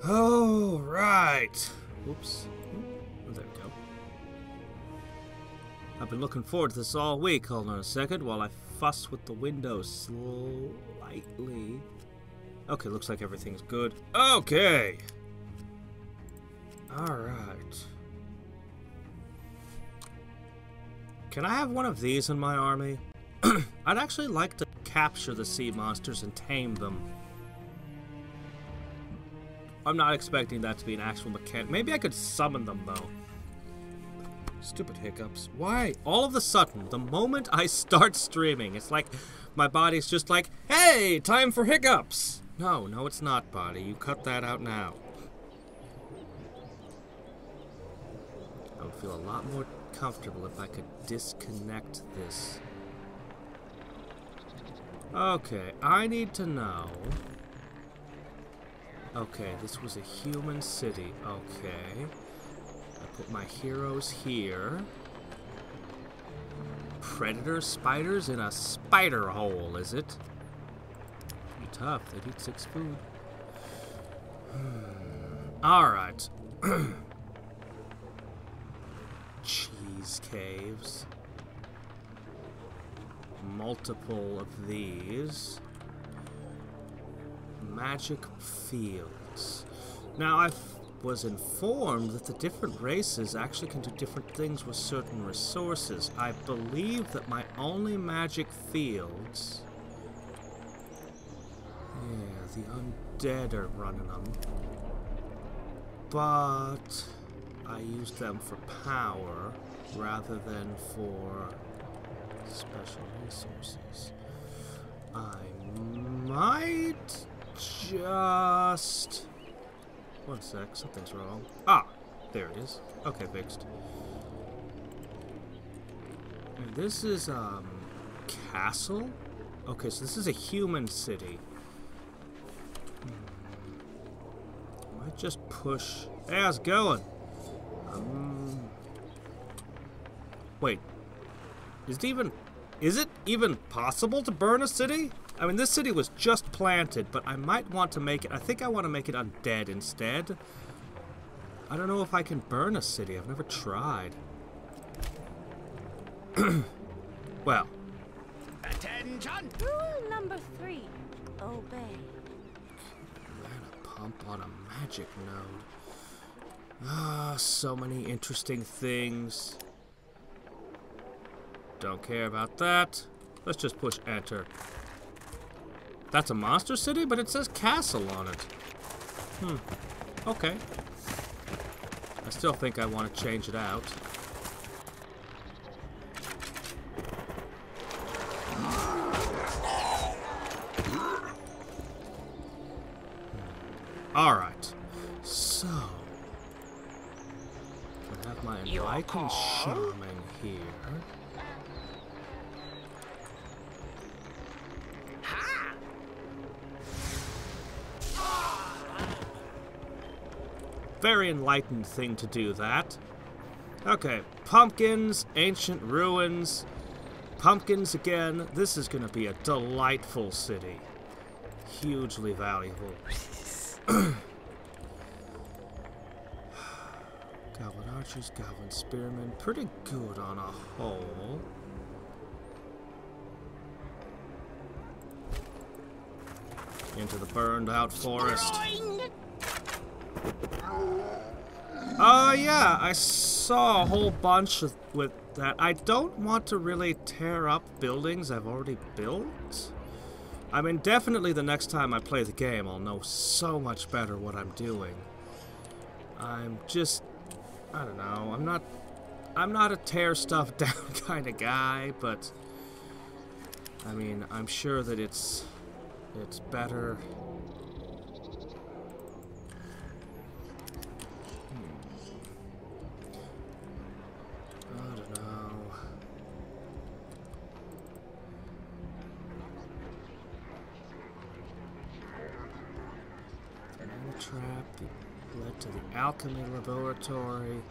Oh, right. Oops. Oh, there we go. I've been looking forward to this all week. Hold on a second while I fuss with the windows slightly. Okay, looks like everything's good. Okay. Alright. Can I have one of these in my army? I'd actually like to capture the sea monsters and tame them. I'm not expecting that to be an actual mechanic. Maybe I could summon them, though. Stupid hiccups. Why? All of a sudden, the moment I start streaming, it's like my body's just like, hey, time for hiccups! No, no, it's not, body. You cut that out now. I would feel a lot more comfortable if I could disconnect this. Okay, I need to know. Okay, this was a human city. Okay. I put my heroes here. Predator spiders in a spider hole, is it? Pretty tough. They'd eat 6 food. Alright. Cheese caves. Multiple of these. Magic fields. Now, I was informed that the different races actually can do different things with certain resources. I believe that my only magic fields... Yeah, the undead are running them. But I used them for power rather than for special resources. I might just... One sec, something's wrong. Ah, there it is. Okay, fixed. And this is, castle? Okay, so this is a human city. I might just push... Hey, how's it going? Wait. Is it even possible to burn a city? I mean, this city was just planted, but I might want to make it... I think I want to make it undead instead. I don't know if I can burn a city. I've never tried. Well. Attention! Rule number 3. Obey. Mana pump on a magic node. Ah, so many interesting things. Don't care about that. Let's just push enter. That's a monster city, but it says castle on it. Okay. I still think I want to change it out. Alright. So... I have my enlightened shaman here. Very enlightened thing to do that. Okay, pumpkins, ancient ruins, pumpkins again. This is going to be a delightful city. Hugely valuable. Goblin archers, goblin spearmen. Pretty good on a whole. Into the burned out forest. Yeah, I saw a whole bunch with that. I don't want to really tear up buildings I've already built. I mean, definitely the next time I play the game, I'll know so much better what I'm doing. I'm just, I don't know, I'm not a tear stuff down kind of guy, but I mean, I'm sure that it's better. Trap led to the alchemy laboratory,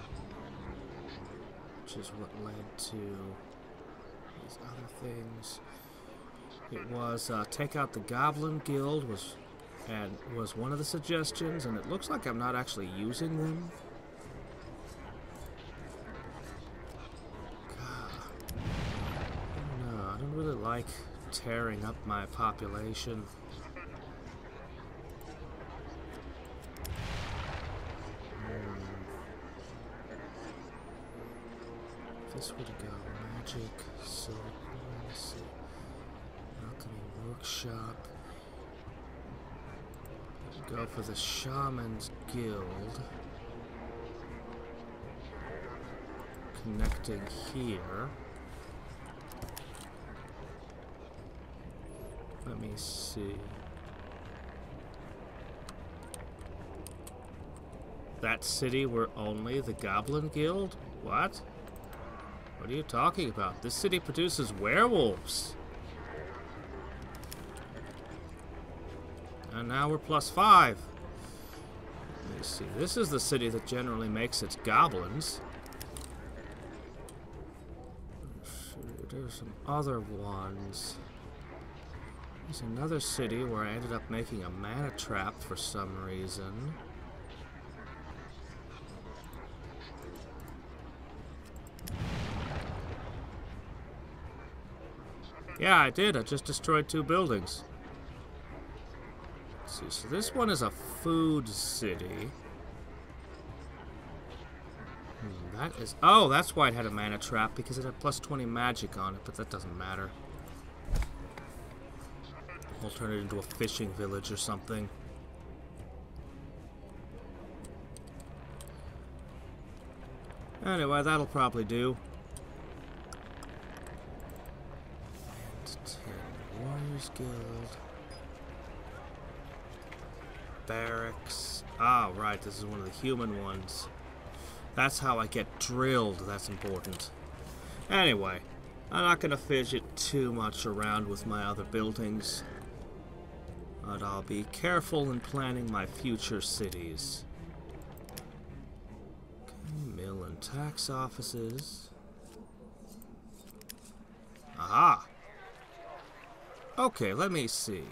which is what led to these other things. It was take out the Goblin Guild was and was one of the suggestions, and it looks like I'm not actually using them. God. I don't know, I don't really like tearing up my population. This would go magic, silk, let's see, alchemy workshop. Go for the Shaman's Guild. Connecting here. Let me see. That city were only the Goblin Guild? What? What are you talking about? This city produces werewolves. And now we're +5. Let me see. This is the city that generally makes its goblins. There's some other ones. There's another city where I ended up making a mana trap for some reason. Yeah, I did. I just destroyed 2 buildings. Let's see. So this one is a food city. That is... Oh, that's why it had a mana trap, because it had +20 magic on it, but that doesn't matter. We'll turn it into a fishing village or something. Anyway, that'll probably do. Warriors Guild. Barracks. Oh, right, this is one of the human ones. That's how I get drilled, that's important. Anyway, I'm not gonna fidget too much around with my other buildings. But I'll be careful in planning my future cities. Okay, mill and tax offices. Aha! Okay, let me see.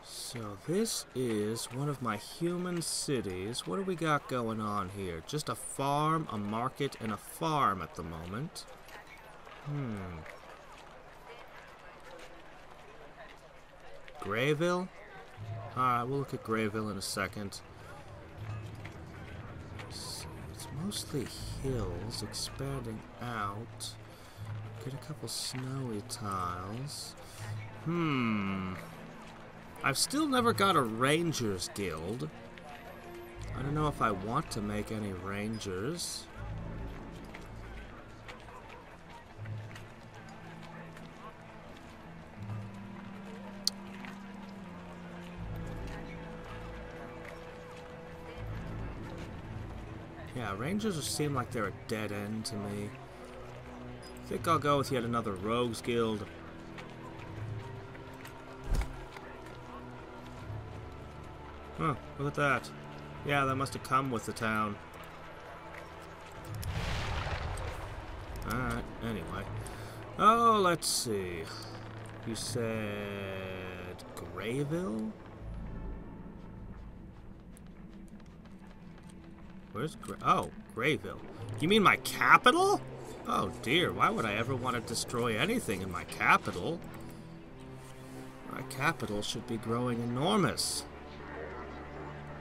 So this is one of my human cities. What do we got going on here? Just a farm, a market, and a farm at the moment. Greyville? Alright, we'll look at Greyville in a second. It's mostly hills, expanding out. Get a couple snowy tiles. I've still never got a Rangers Guild. I don't know if I want to make any Rangers. Yeah, Rangers seem like they're a dead end to me. I think I'll go with yet another Rogues Guild. Huh, look at that. Yeah, that must have come with the town. Alright, anyway. Oh, let's see. You said... Greyville? Where's Greyville. You mean my capital? Oh dear, why would I ever want to destroy anything in my capital? My capital should be growing enormous.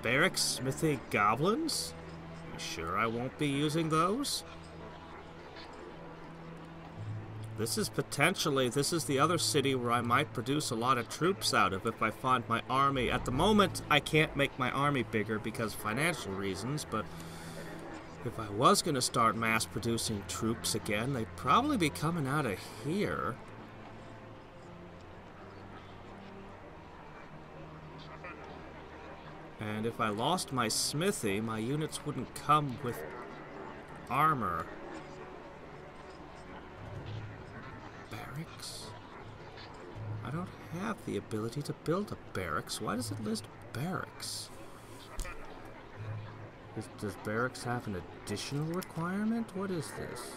Barracks, smithy, goblins? You sure I won't be using those? This is the other city where I might produce a lot of troops out of if I find my army. At the moment, I can't make my army bigger because of financial reasons, but if I was going to start mass producing troops again, they'd probably be coming out of here. And if I lost my smithy, my units wouldn't come with armor. Barracks? I don't have the ability to build a barracks. Why does it list barracks? Does barracks have an additional requirement? What is this?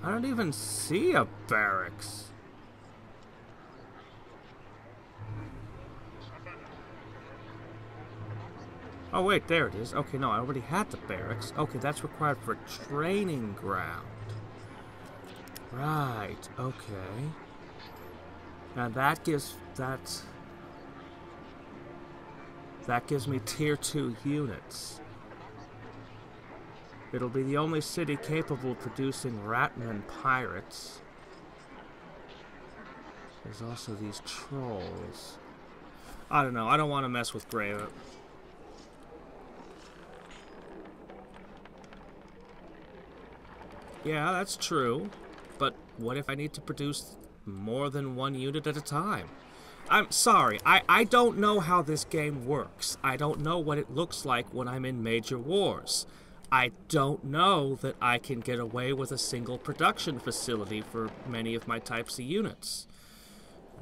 I don't even see a barracks. Oh, wait, there it is. Okay, no, I already had the barracks. Okay, that's required for training ground. Right, okay. Now that gives me tier 2 units. It'll be the only city capable of producing ratmen pirates. There's also these trolls. I don't know, I don't want to mess with Grave. Yeah, that's true. But what if I need to produce more than one unit at a time? I'm sorry, I don't know how this game works. I don't know what it looks like when I'm in major wars. I don't know that I can get away with a single production facility for many of my types of units.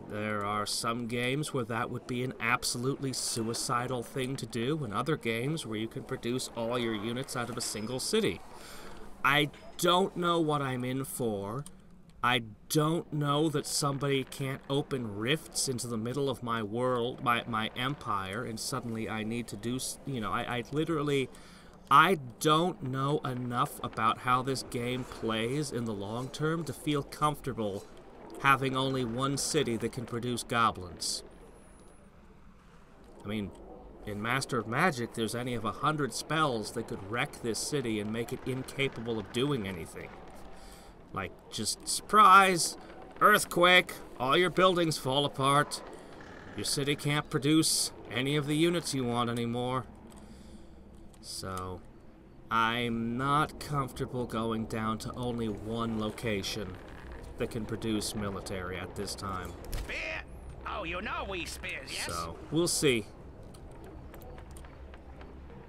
There are some games where that would be an absolutely suicidal thing to do, and other games where you can produce all your units out of a single city. I don't know what I'm in for. I don't know that somebody can't open rifts into the middle of my world, my empire, and suddenly I need to do, you know, I don't know enough about how this game plays in the long term to feel comfortable having only one city that can produce goblins. I mean, in Master of Magic, there's any of 100 spells that could wreck this city and make it incapable of doing anything. Like, just surprise, earthquake, all your buildings fall apart, your city can't produce any of the units you want anymore. So, I'm not comfortable going down to only one location that can produce military at this time. Spear? Oh, you know we spears, yes? So, we'll see.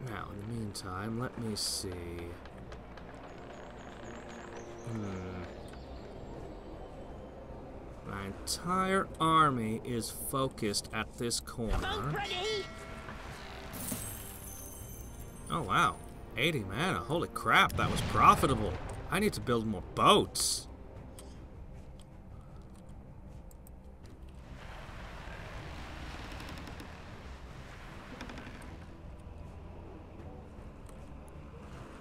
Now, in the meantime, let me see. My entire army is focused at this corner. Ready? Oh, wow. 80 mana. Holy crap, that was profitable. I need to build more boats.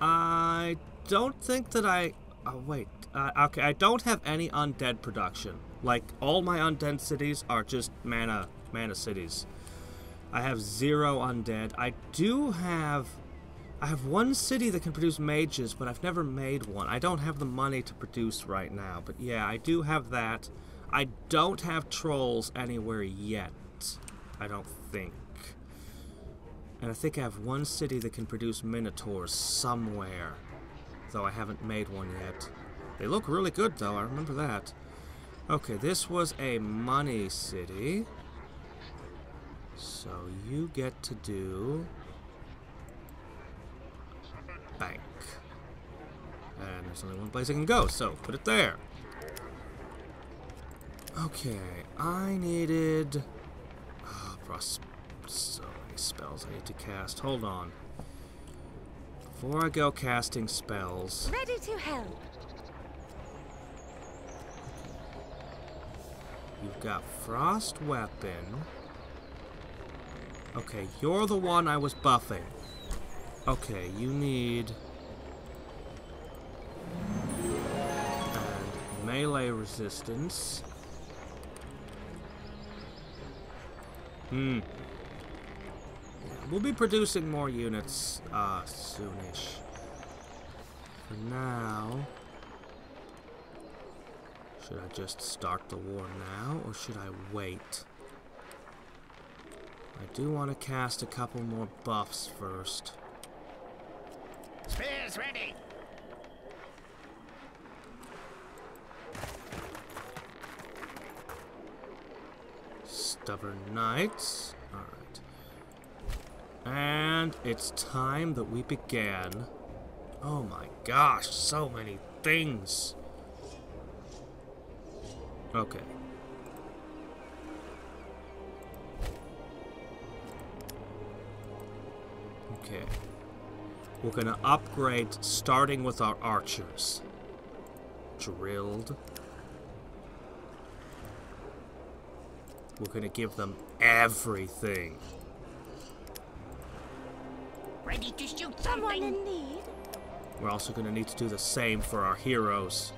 I don't think that oh, wait. Okay, I don't have any undead production. Like, all my undead cities are just mana cities. I have 0 undead. I have one city that can produce mages, but I've never made one. I don't have the money to produce right now, but yeah, I do have that. I don't have trolls anywhere yet. I don't think. And I think I have one city that can produce minotaurs somewhere, though I haven't made one yet. They look really good, though, I remember that. Okay, this was a money city. So you get to do bank. And there's only one place I can go, so put it there. Okay, I needed... so many spells I need to cast. Hold on. Before I go casting spells... Ready to help. You've got Frost Weapon. Okay, you're the one I was buffing. Okay, you need... and melee resistance. Yeah, we'll be producing more units, soonish. For now... should I just start the war now, or should I wait? I do want to cast a couple more buffs first. Spears ready. Stubborn Knights. Alright. And it's time that we began. Oh my gosh, so many things. Okay. Okay. We're gonna upgrade starting with our archers. Drilled. We're gonna give them everything. ready to shoot Someone something. in need? We're also going to need to do the same for our heroes.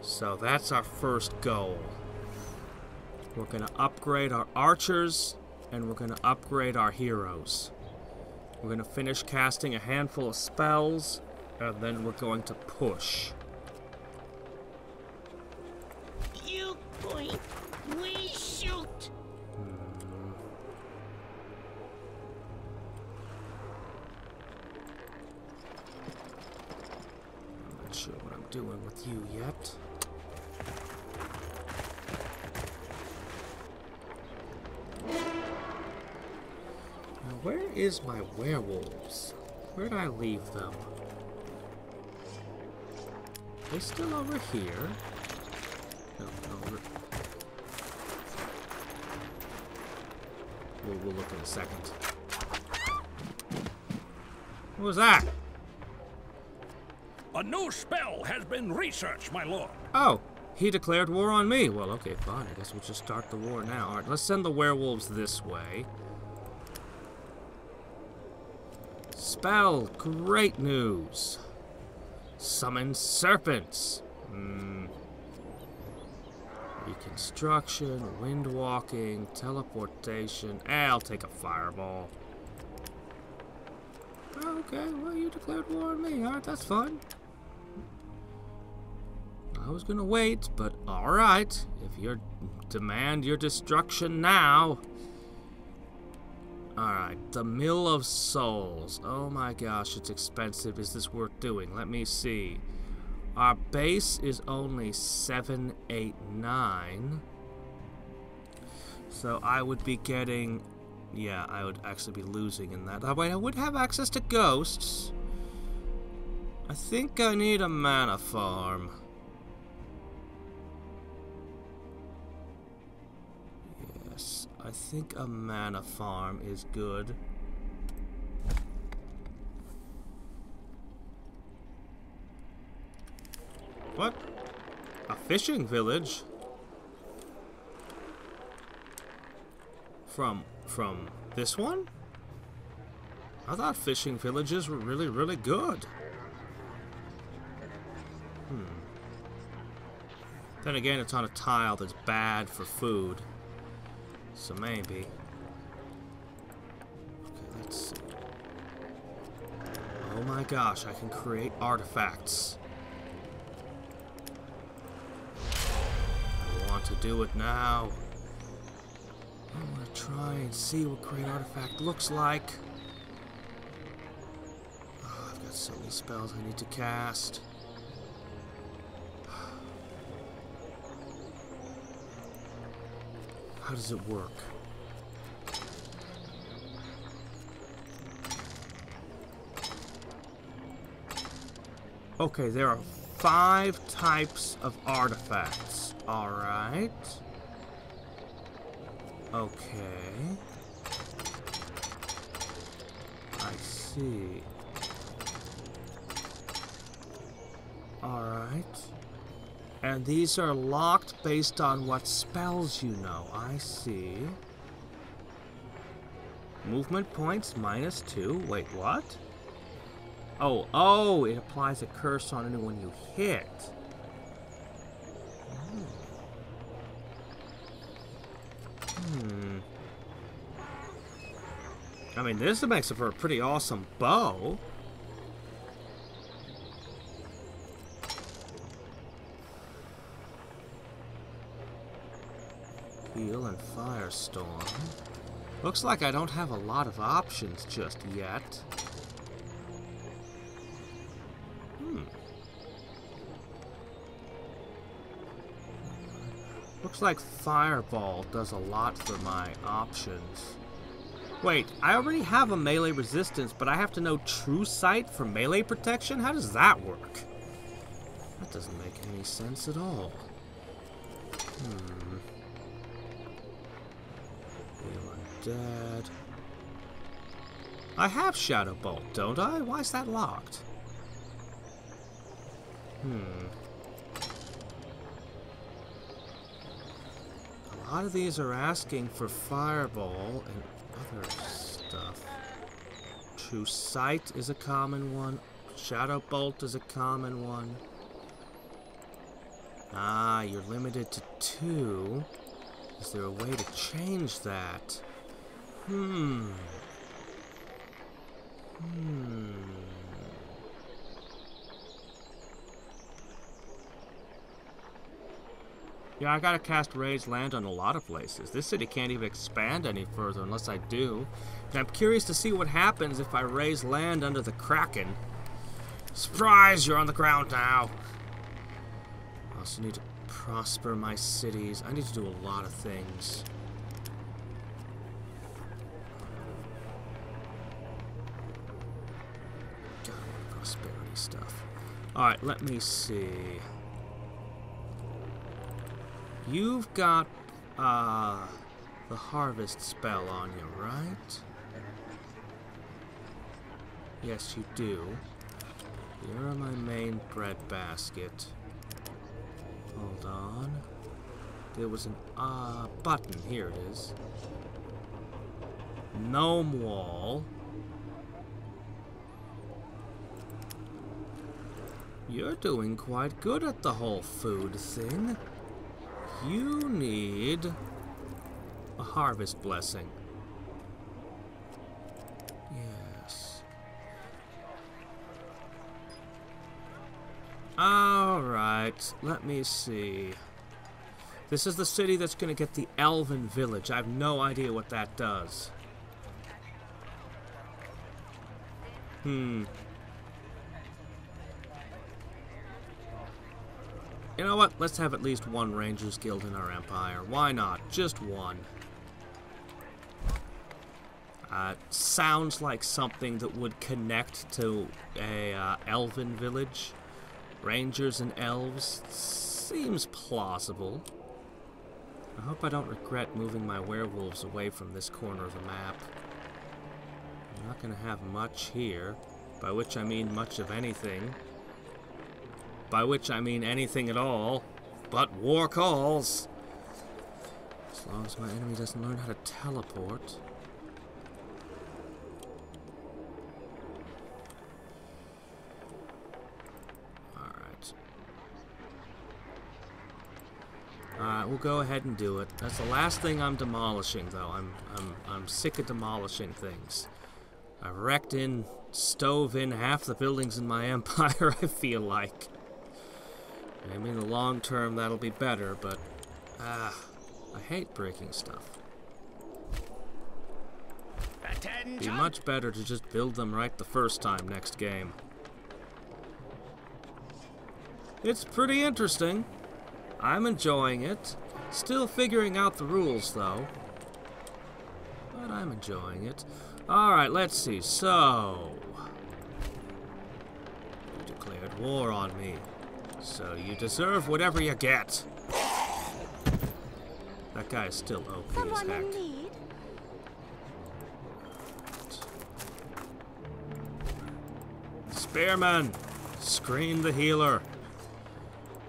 So that's our first goal. We're going to upgrade our archers, and we're going to upgrade our heroes. We're going to finish casting a handful of spells, and then we're going to push. You point, we shoot. I'm not sure what I'm doing with you yet. Now, where is my werewolves? Where did I leave them? They still over here? No, over. We'll look in a second. What was that? A new spell has been researched, my lord. Oh, he declared war on me. Well, okay, fine. I guess we'll just start the war now. Alright, let's send the werewolves this way. Spell, great news. Summon serpents. Reconstruction, wind walking, teleportation. I'll take a fireball. Okay, well, you declared war on me. Alright, that's fine. I was gonna wait, but alright. If you demand your destruction now. Alright, the Mill of Souls. Oh my gosh, it's expensive. Is this worth doing? Let me see. Our base is only 789. So I would be getting... Yeah, I would actually be losing in that. Wait, I would have access to ghosts. I think I need a mana farm. Yes, I think a mana farm is good. What? A fishing village? From this one? I thought fishing villages were really, really good. Then again, it's on a tile that's bad for food. So maybe. Okay, let's see. Oh my gosh, I can create artifacts. I want to do it now. I want to try and see what Great Artifact looks like. Oh, I've got so many spells I need to cast. How does it work? Okay, there are 5 types of artifacts. Alright. Okay. I see. Alright. And these are locked based on what spells you know. I see. Movement points -2. Wait, what? Oh, it applies a curse on anyone you hit. I mean, this makes it for a pretty awesome bow. Heal and Firestorm. Looks like I don't have a lot of options just yet. Looks like Fireball does a lot for my options. Wait, I already have a melee resistance, but I have to know True Sight for melee protection? How does that work? That doesn't make any sense at all. Heal Undead. I have Shadow Bolt, don't I? Why is that locked? A lot of these are asking for Fireball and other stuff. True Sight is a common one. Shadow Bolt is a common one. Ah, you're limited to 2. Is there a way to change that? Yeah, I gotta cast Raised Land on a lot of places. This city can't even expand any further unless I do. And I'm curious to see what happens if I raise land under the Kraken. Surprise! You're on the ground now! I also need to prosper my cities. I need to do a lot of things. God, prosperity stuff. Alright, let me see. You've got, the harvest spell on you, right? Yes, you do. You're my main bread basket. Hold on. There was an, button. Here it is. Gnome wall. You're doing quite good at the whole food thing. You need a harvest blessing. Yes. Alright, let me see. This is the city that's going to get the Elven Village. I have no idea what that does. You know what? Let's have at least one Rangers Guild in our empire. Why not? Just one. Sounds like something that would connect to a elven village. Rangers and elves. Seems plausible. I hope I don't regret moving my werewolves away from this corner of the map. I'm not going to have much here, by which I mean much of anything. By which I mean anything at all, but war calls. As long as my enemy doesn't learn how to teleport. Alright. Alright, we'll go ahead and do it. That's the last thing I'm demolishing, though. I'm sick of demolishing things. I've wrecked in, stove in half the buildings in my empire, I feel like. Maybe in the long term that'll be better, but I hate breaking stuff. Attention. Be much better to just build them right the first time next game. It's pretty interesting. I'm enjoying it. Still figuring out the rules, though. But I'm enjoying it. Alright, let's see. So, you declared war on me. So you deserve whatever you get. That guy is still OP as Someone heck. in need? Spearman! Screen the healer.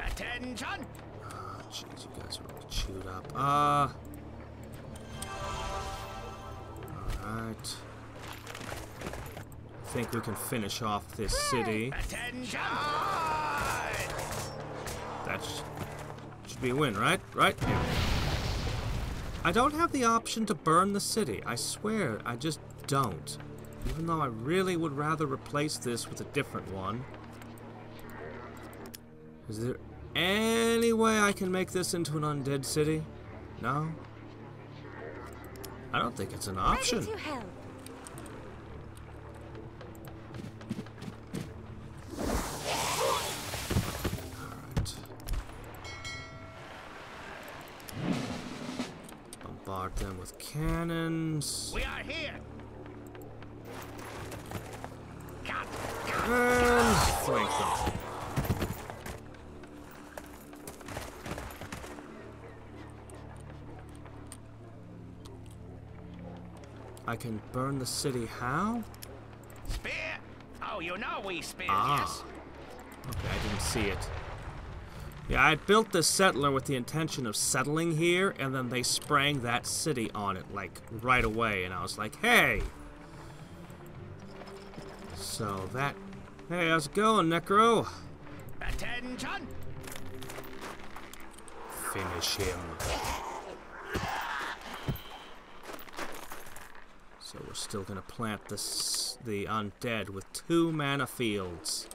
Attention. Oh, jeez, you guys are all chewed up. Alright. I think we can finish off this city. Attention. That should be a win, right? Right? Yeah. I don't have the option to burn the city. I swear, I just don't. Even though I really would rather replace this with a different one. Is there any way I can make this into an undead city? No? I don't think it's an option. Ready to help. Bombard them with cannons. We are here. And flank them. I can burn the city how? Spear. Oh, you know we spear, Ah. yes. Okay, I didn't see it. Yeah, I built this settler with the intention of settling here, and then they sprang that city on it, like, right away, and I was like, hey! So that... Hey, how's it going, Necro? Attention! Finish him. So we're still gonna plant the undead with 2 mana fields.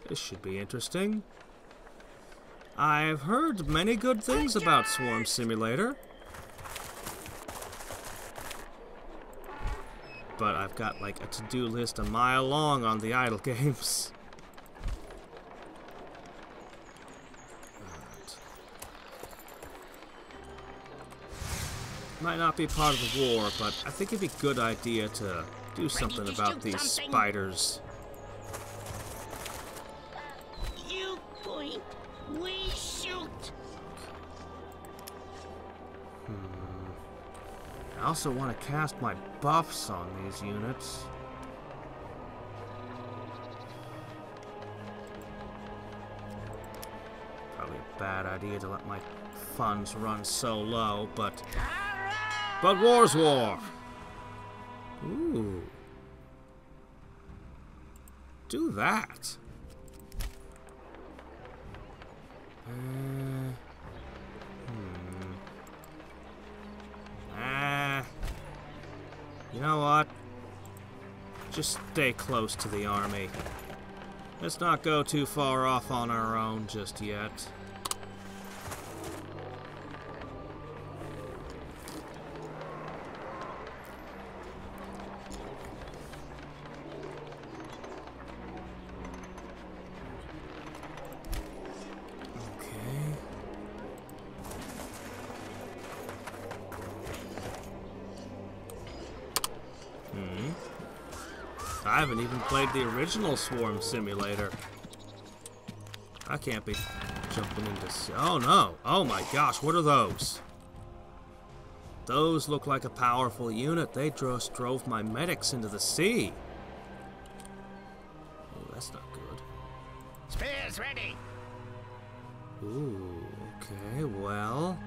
This should be interesting. I've heard many good things about Swarm Simulator. But I've got like a to-do list a mile long on the idle games. Right. Might not be part of the war, but I think it'd be a good idea to do something about these spiders. You point, we shoot. I also want to cast my buffs on these units. Probably a bad idea to let my funds run so low, but war's war. Ooh. Do that. You know what? Just stay close to the army. Let's not go too far off on our own just yet. I haven't even played the original Swarm Simulator. I can't be jumping into... Oh no! Oh my gosh, what are those? Those look like a powerful unit. They just drove my medics into the sea. Oh, that's not good. Spears ready. Ooh, okay, well...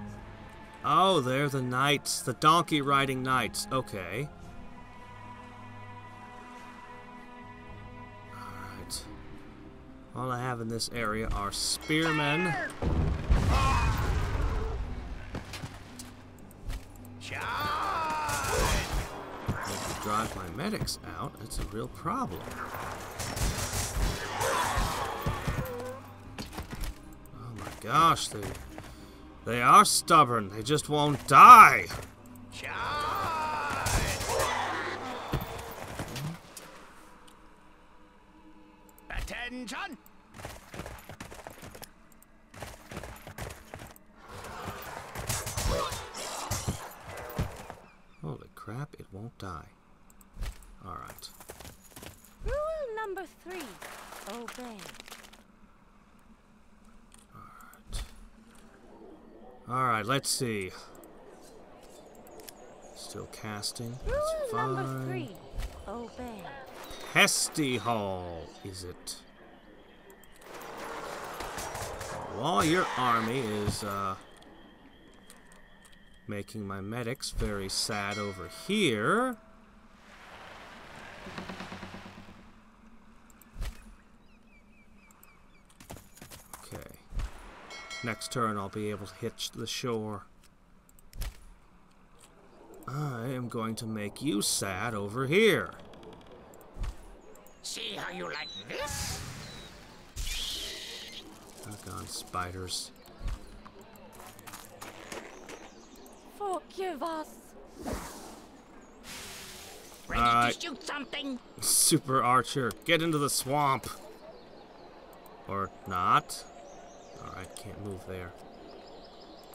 Oh, they're the knights. The donkey-riding knights. Okay. All I have in this area are spearmen. If you drive my medics out, it's a real problem. Oh my gosh, they are stubborn. They just won't die. Attention! Holy crap, it won't die. Alright. Rule number 3. Obey. Alright. Alright, let's see. Still casting. That's Rule number fine. 3. Obey. Pesty Hall, is it? While your army is making my medics very sad over here. Okay. Next turn I'll be able to hit the shore. I am going to make you sad over here. See how you like this? Doggone spiders. Forgive us. Ready to shoot something? Super Archer, get into the swamp. Or not. Alright, can't move there.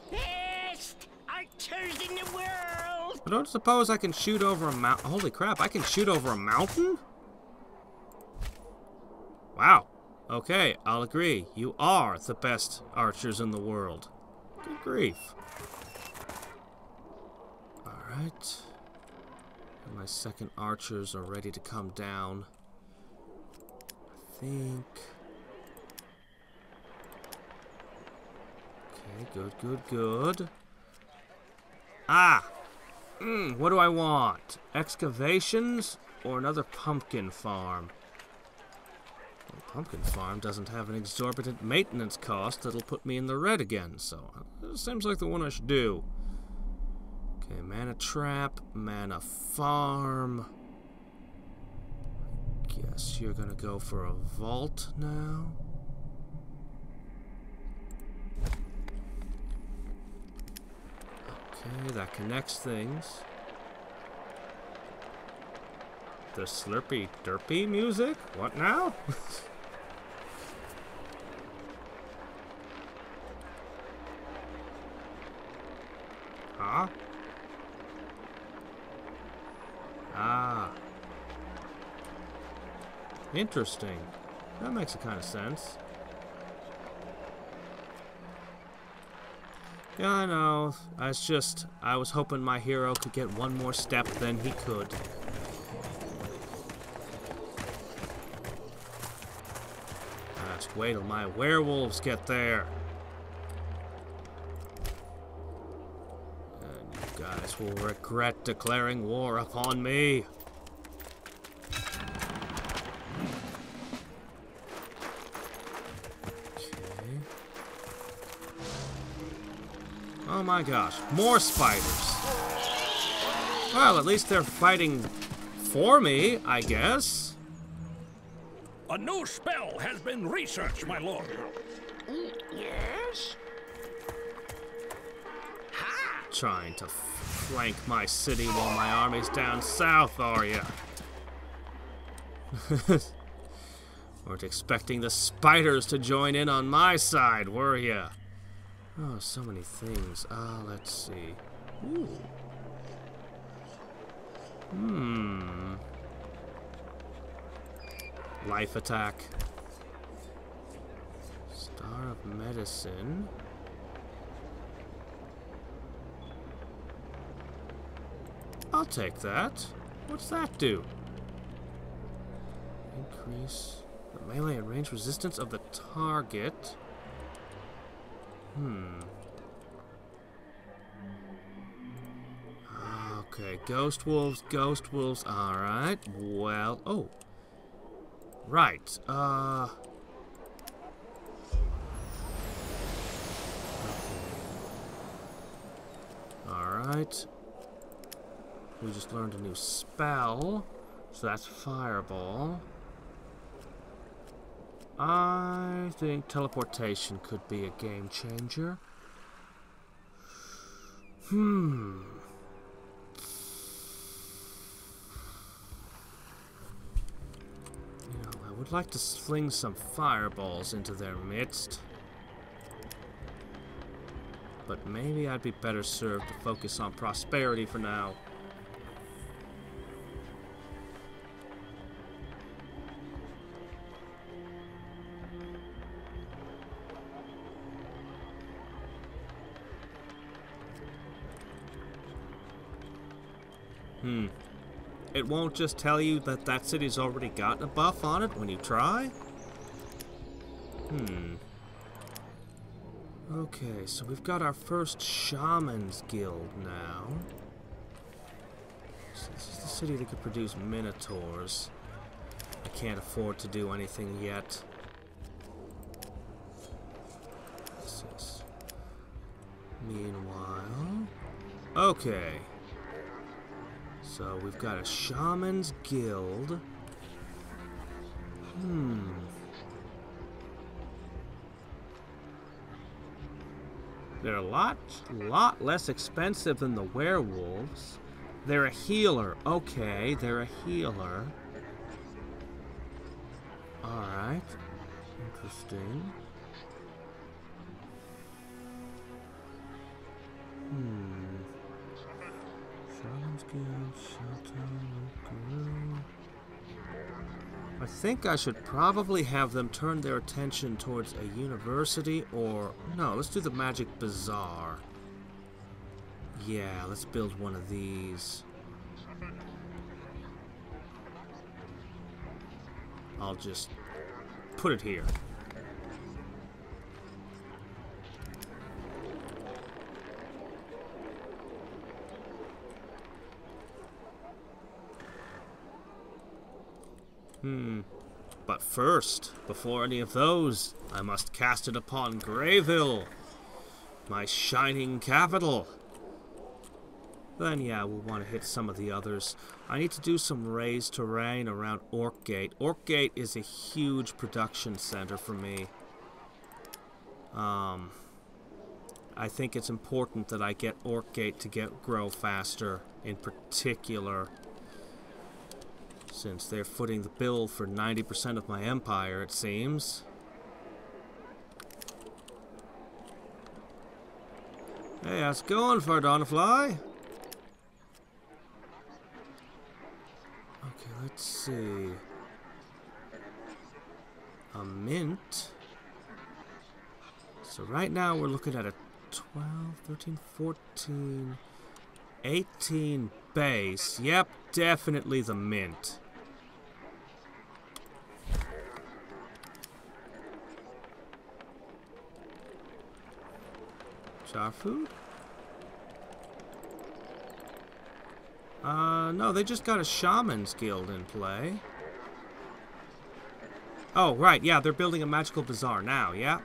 Best archers in the world! I don't suppose I can shoot over a mountain. Holy crap, I can shoot over a mountain? Wow. Okay, I'll agree. You are the best archers in the world. Good grief. Alright. My second archers are ready to come down. I think... Okay, good, good, good. Ah! What do I want? Excavations or another pumpkin farm. Well, pumpkin farm doesn't have an exorbitant maintenance cost that'll put me in the red again, so it seems like the one I should do. Okay, mana trap, mana farm. I guess you're gonna go for a vault now. Okay, that connects things. The slurpy derpy music? What now? Huh? Ah. Interesting. That makes a kind of sense. Yeah, I know. I was hoping my hero could get one more step than he could. Just wait till my werewolves get there. And you guys will regret declaring war upon me. Oh my gosh, more spiders. Well, at least they're fighting for me, I guess. A new spell has been researched, my lord. Yes? Ha! Trying to flank my city while my army's down south, are ya? Weren't expecting the spiders to join in on my side, were ya? Oh, so many things. Let's see. Ooh. Life attack. Star of medicine. I'll take that. What's that do? Increase the melee and range resistance of the target. Okay, ghost wolves, alright. Well, oh. Right, okay. Alright. We just learned a new spell. So that's fireball. I think teleportation could be a game changer. You know, I would like to fling some fireballs into their midst. But maybe I'd be better served to focus on prosperity for now. It won't just tell you that that city's already gotten a buff on it when you try? Okay, so we've got our first Shaman's Guild now. So this is the city that could produce Minotaurs. I can't afford to do anything yet. This is... Meanwhile... Okay. So we've got a Shaman's Guild. They're a lot less expensive than the werewolves. They're a healer. Okay, they're a healer. Alright. Interesting. Shaman's Guild, Shelter, Guru. I think I should probably have them turn their attention towards a university or... No, let's do the Magic Bazaar. Yeah, let's build one of these. I'll just put it here. But first, before any of those, I must cast it upon Greyville, my shining capital. Then yeah, we'll want to hit some of the others. I need to do some raised terrain around Orkgate. Orkgate is a huge production center for me. I think it's important that I get Orkgate to grow faster, in particular, since they're footing the bill for 90% of my empire, it seems. Hey, how's it going, Fardonafly? Okay, let's see. A mint. So right now we're looking at a 12, 13, 14, 18 base. Yep, definitely the mint. Jar food? No, they just got a Shaman's Guild in play. Oh, right, yeah, they're building a magical bazaar now, yeah.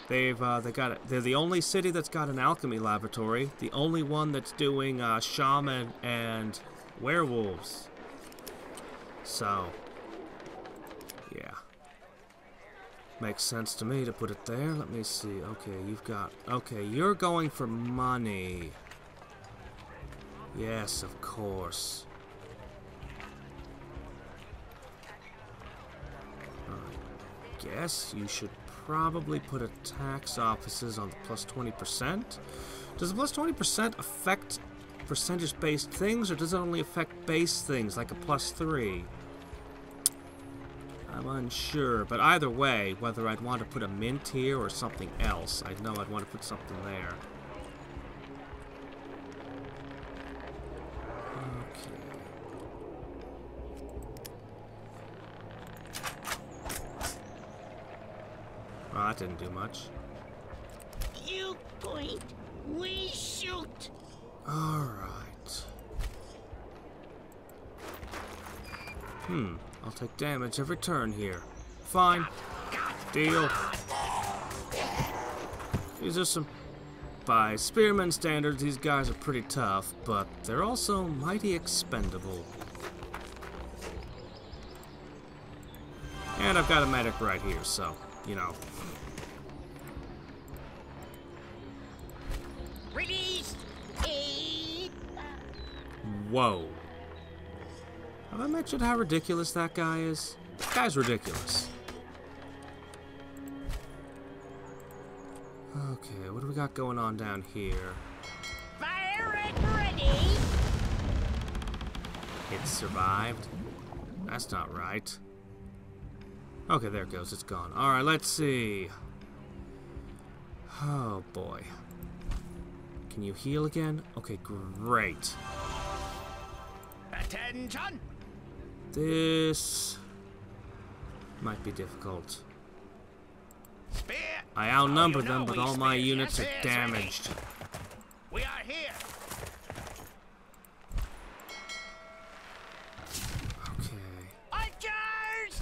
They got it. They're the only city that's got an alchemy laboratory. The only one that's doing shaman and werewolves. So, yeah, makes sense to me to put it there. Let me see. Okay, you've got. Okay, you're going for money. Yes, of course. I guess you should probably put a tax offices on the plus 20%. Does the plus 20% affect percentage-based things, or does it only affect base things, like a plus 3? I'm unsure, but either way, whether I'd want to put a mint here or something else, I know I'd want to put something there. Well, that didn't do much. You point, we shoot. Alright. I'll take damage every turn here. Fine. Deal. These are some... By spearman standards, these guys are pretty tough, but they're also mighty expendable. And I've got a medic right here, so, you know... Release. Whoa. Have I mentioned how ridiculous that guy is? That guy's ridiculous. Okay, what do we got going on down here? Fire it ready. It survived? That's not right. Okay, there it goes. It's gone. Alright, let's see. Oh, boy. Can you heal again? Okay, great. Attention. This might be difficult. Spear. I outnumber Oh, you know them, but we all my spear. units Yes, are yes, damaged. We are here. Okay. Archers.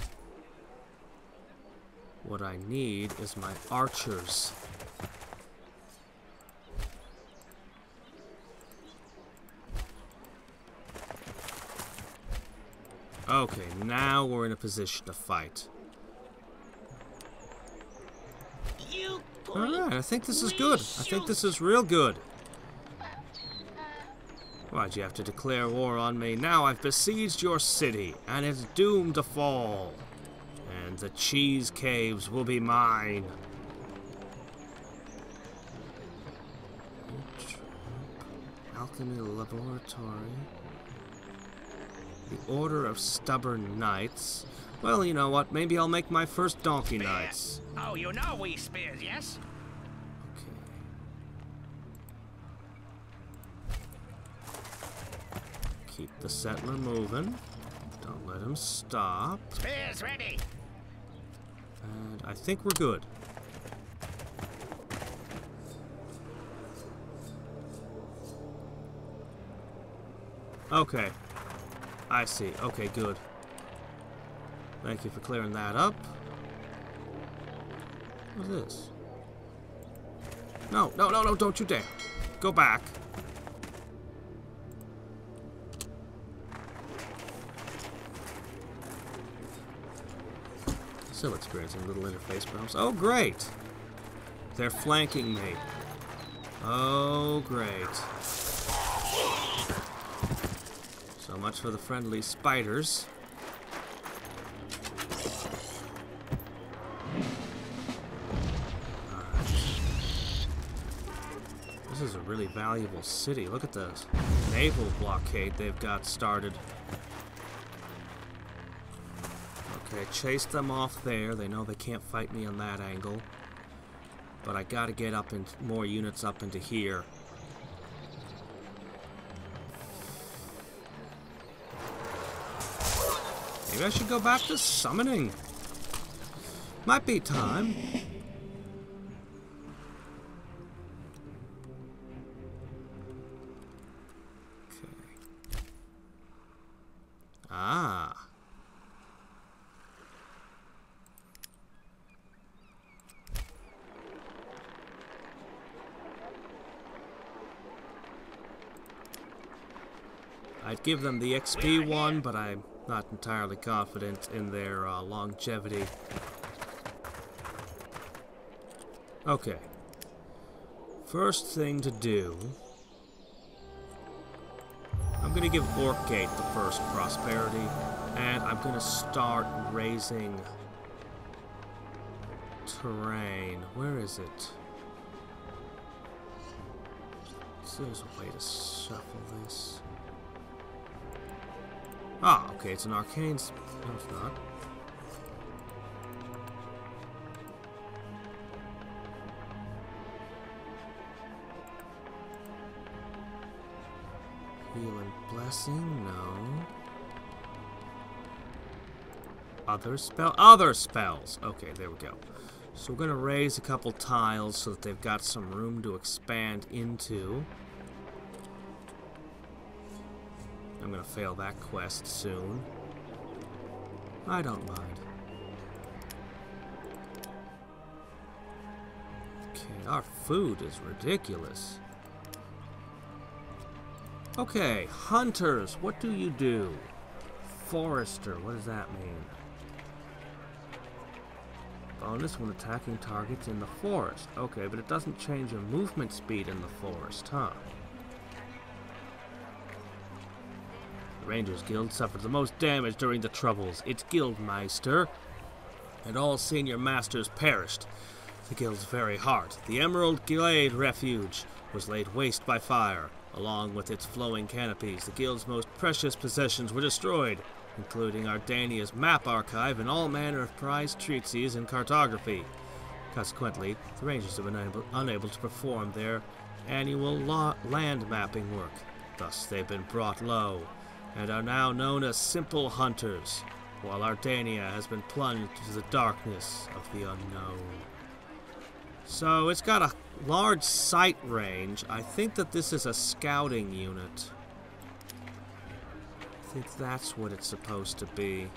What I need is my archers. Okay, now we're in a position to fight. You point. Alright, I think this is good. I think this is real good. Why'd you have to declare war on me? Now I've besieged your city, and it's doomed to fall. And the cheese caves will be mine. Alchemy Laboratory. The Order of Stubborn Knights. Well, you know what? Maybe I'll make my first Donkey Knights. Oh, you know we spears, yes? Okay. Keep the settler moving. Don't let him stop. Spears ready. And I think we're good. Okay. I see. Okay, good. Thank you for clearing that up. What's this? No, no, no, no, don't you dare. Go back. Still experiencing little interface problems. Oh, great. They're flanking me. Oh, great. So much for the friendly spiders. This is a really valuable city. Look at the naval blockade they've got started. Okay, chase them off there. They know they can't fight me on that angle. But I gotta get up in more units up into here. Maybe I should go back to summoning. Might be time. Okay. Ah. I'd give them the XP one, but I'm not entirely confident in their longevity. Okay. First thing to do, I'm going to give Orkgate the first prosperity, and I'm going to start raising terrain. Where is it? So there's a way to shuffle this. Ah, okay, it's an Arcane... No, it's not. Heal and Blessing, no. Other spells! Okay, there we go. So we're gonna raise a couple tiles so that they've got some room to expand into. I'm gonna fail that quest soon. I don't mind. Okay, our food is ridiculous. Okay, hunters, what do you do? Forester, what does that mean? Bonus when attacking targets in the forest. Okay, but it doesn't change your movement speed in the forest, huh? The Rangers Guild suffered the most damage during the Troubles. Its Guildmeister and all senior masters perished. The Guild's very heart, the Emerald Glade Refuge, was laid waste by fire. Along with its flowing canopies, the Guild's most precious possessions were destroyed, including Ardania's map archive and all manner of prized treatises and cartography. Consequently, the Rangers have been unable to perform their annual land mapping work. Thus, they've been brought low, and are now known as simple hunters, while Ardania has been plunged into the darkness of the unknown. So it's got a large sight range. I think that this is a scouting unit. I think that's what it's supposed to be.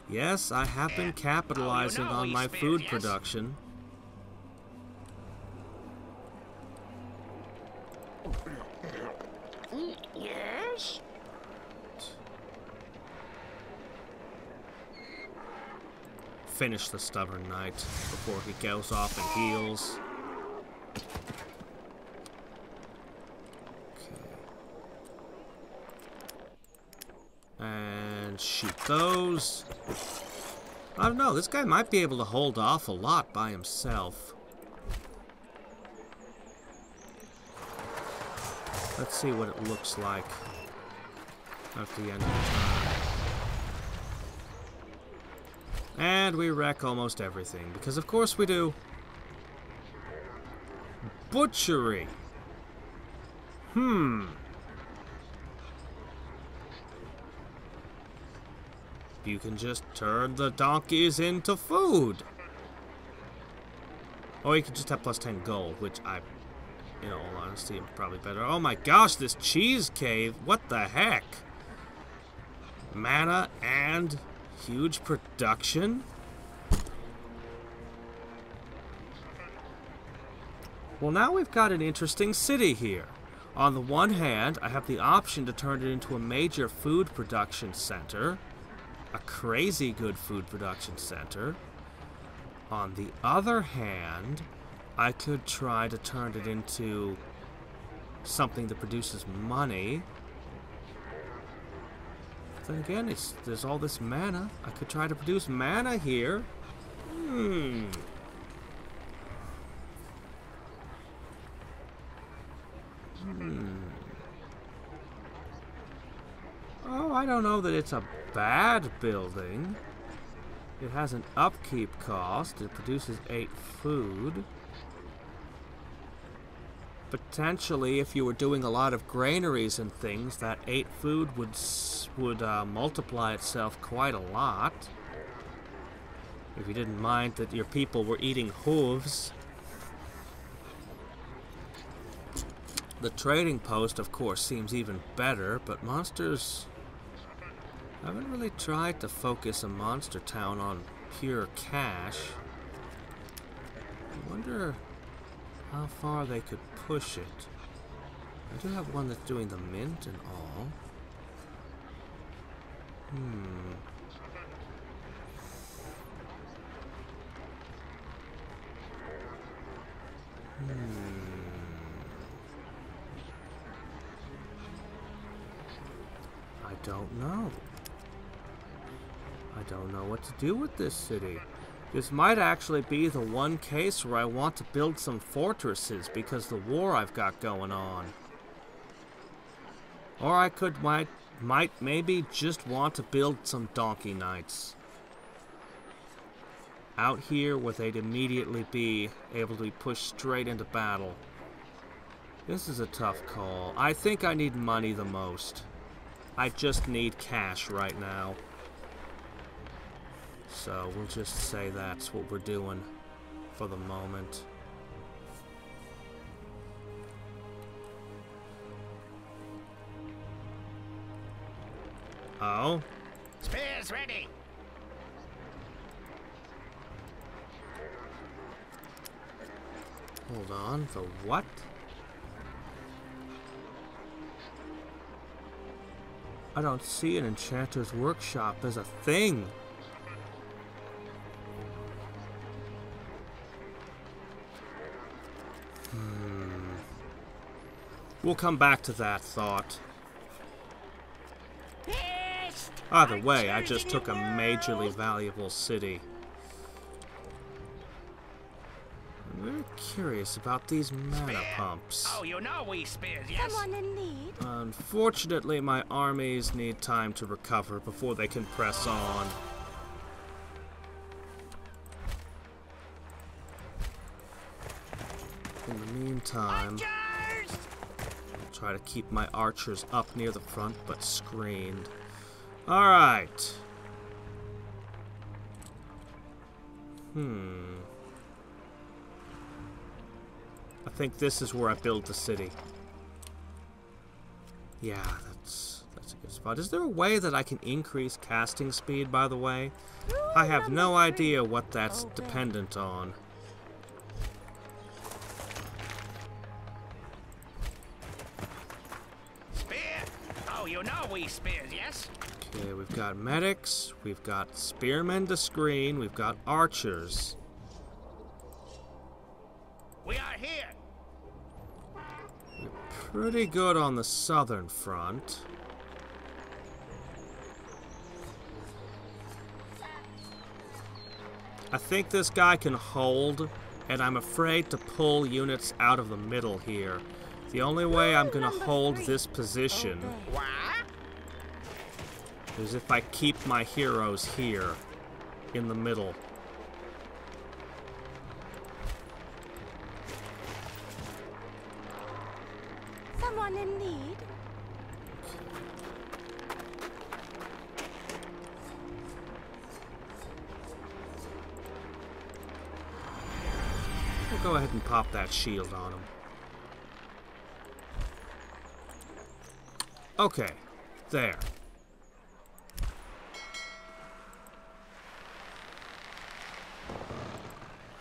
Yes, I have been capitalizing on my food production. Yes? Finish the stubborn knight before he goes off and heals. Okay. And shoot those. I don't know, this guy might be able to hold off a lot by himself. Let's see what it looks like at the end of the turn. And we wreck almost everything, because of course we do. Butchery. You can just turn the donkeys into food. Or you can just have plus 10 gold, which in all honesty, I'm probably better. Oh my gosh, this cheese cave! What the heck? Mana and huge production? Well, now we've got an interesting city here. On the one hand, I have the option to turn it into a major food production center. A crazy good food production center. On the other hand, I could try to turn it into something that produces money. Then again, there's all this mana. I could try to produce mana here. Oh, I don't know that it's a bad building. It has an upkeep cost. It produces 8 food. Potentially, if you were doing a lot of granaries and things, that 8 food would multiply itself quite a lot. If you didn't mind that your people were eating hooves. The trading post, of course, seems even better, but monsters... I haven't really tried to focus a monster town on pure cash. I wonder how far they could push it. I do have one that's doing the mint and all. I don't know. I don't know what to do with this city. This might actually be the one case where I want to build some fortresses because the war I've got going on. Or I might maybe just want to build some donkey knights. Out here where they'd immediately be able to be pushed straight into battle. This is a tough call. I think I need money the most. I just need cash right now. So we'll just say that's what we're doing for the moment. Oh? Spears ready. Hold on, the what? I don't see an enchanter's workshop as a thing. We'll come back to that thought. Either way, I just took a majorly valuable city. I'm very curious about these mana pumps. Oh, you know we spears, yes? Someone in need? Unfortunately, my armies need time to recover before they can press on. In the meantime, I'll try to keep my archers up near the front, but screened. Alright. I think this is where I build the city. Yeah, that's a good spot. Is there a way that I can increase casting speed, by the way? I have no idea what that's dependent on. Spear? Oh, you know we spears, yes? Okay, we've got medics, we've got spearmen to screen, we've got archers. We are here. Pretty good on the southern front. I think this guy can hold, and I'm afraid to pull units out of the middle here. The only way I'm gonna hold this position is if I keep my heroes here, in the middle. Someone in need? We'll go ahead and pop that shield on him. Okay, there.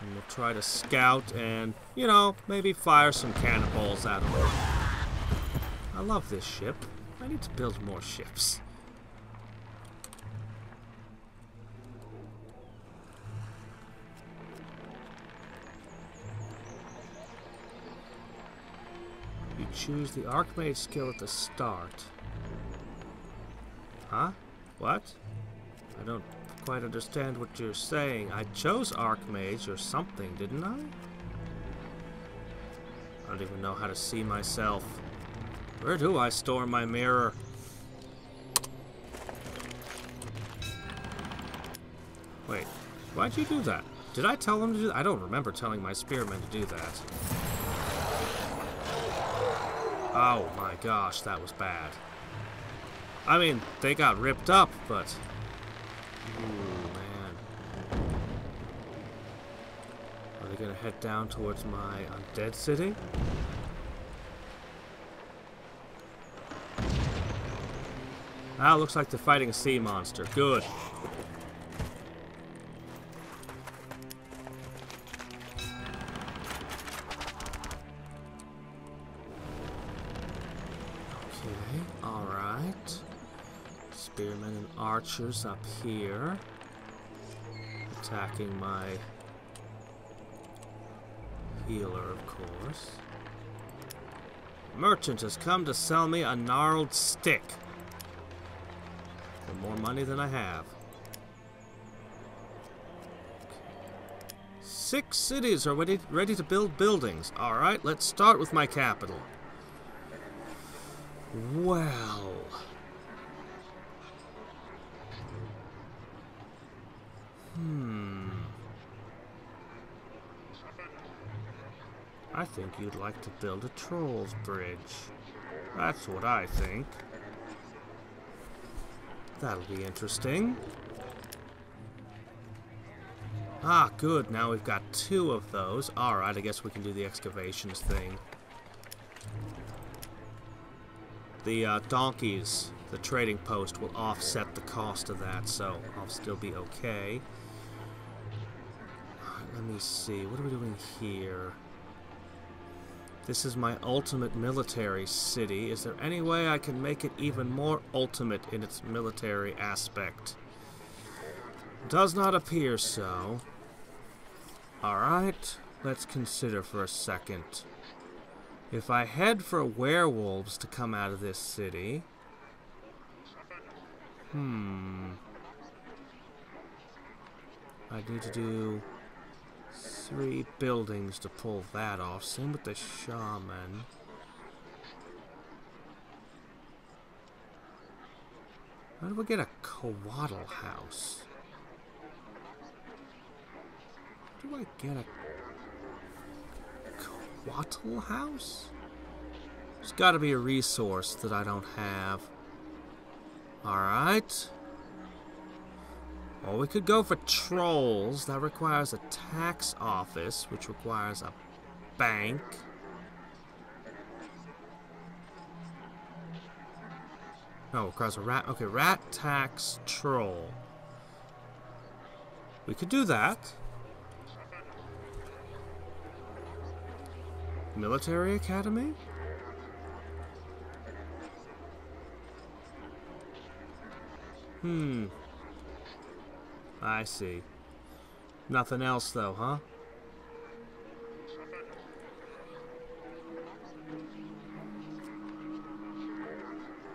And we'll try to scout and, you know, maybe fire some cannonballs at them. I love this ship. I need to build more ships. You choose the Archmage skill at the start. Huh? What? I don't quite understand what you're saying. I chose Archmage or something, didn't I? I don't even know how to see myself. Where do I store my mirror? Wait, why'd you do that? Did I tell them to do that? I don't remember telling my spearmen to do that. Oh my gosh, that was bad. I mean, they got ripped up, but... Ooh, man. Are they gonna head down towards my undead city? Ah, looks like they're fighting a sea monster. Good. Okay, alright. Spearmen and archers up here. Attacking my healer, of course. Merchant has come to sell me a gnarled stick. For more money than I have. 6 cities are ready to build buildings. Alright, let's start with my capital. Well... I think you'd like to build a troll's bridge. That's what I think. That'll be interesting. Ah, good. Now we've got 2 of those. Alright, I guess we can do the excavations thing. The donkeys, the trading post, will offset the cost of that, so I'll still be okay. Alright, let me see. What are we doing here? This is my ultimate military city. Is there any way I can make it even more ultimate in its military aspect? Does not appear so. Alright, let's consider for a second. If I head for werewolves to come out of this city... I need to do 3 buildings to pull that off. Same with the shaman. How do we get a coatl house? How do I get a coatl house? There's got to be a resource that I don't have. Alright. Well, we could go for trolls. That requires a tax office, which requires a bank. No, it requires a rat. Okay, rat, tax, troll. We could do that. Military academy? I see. Nothing else, though, huh?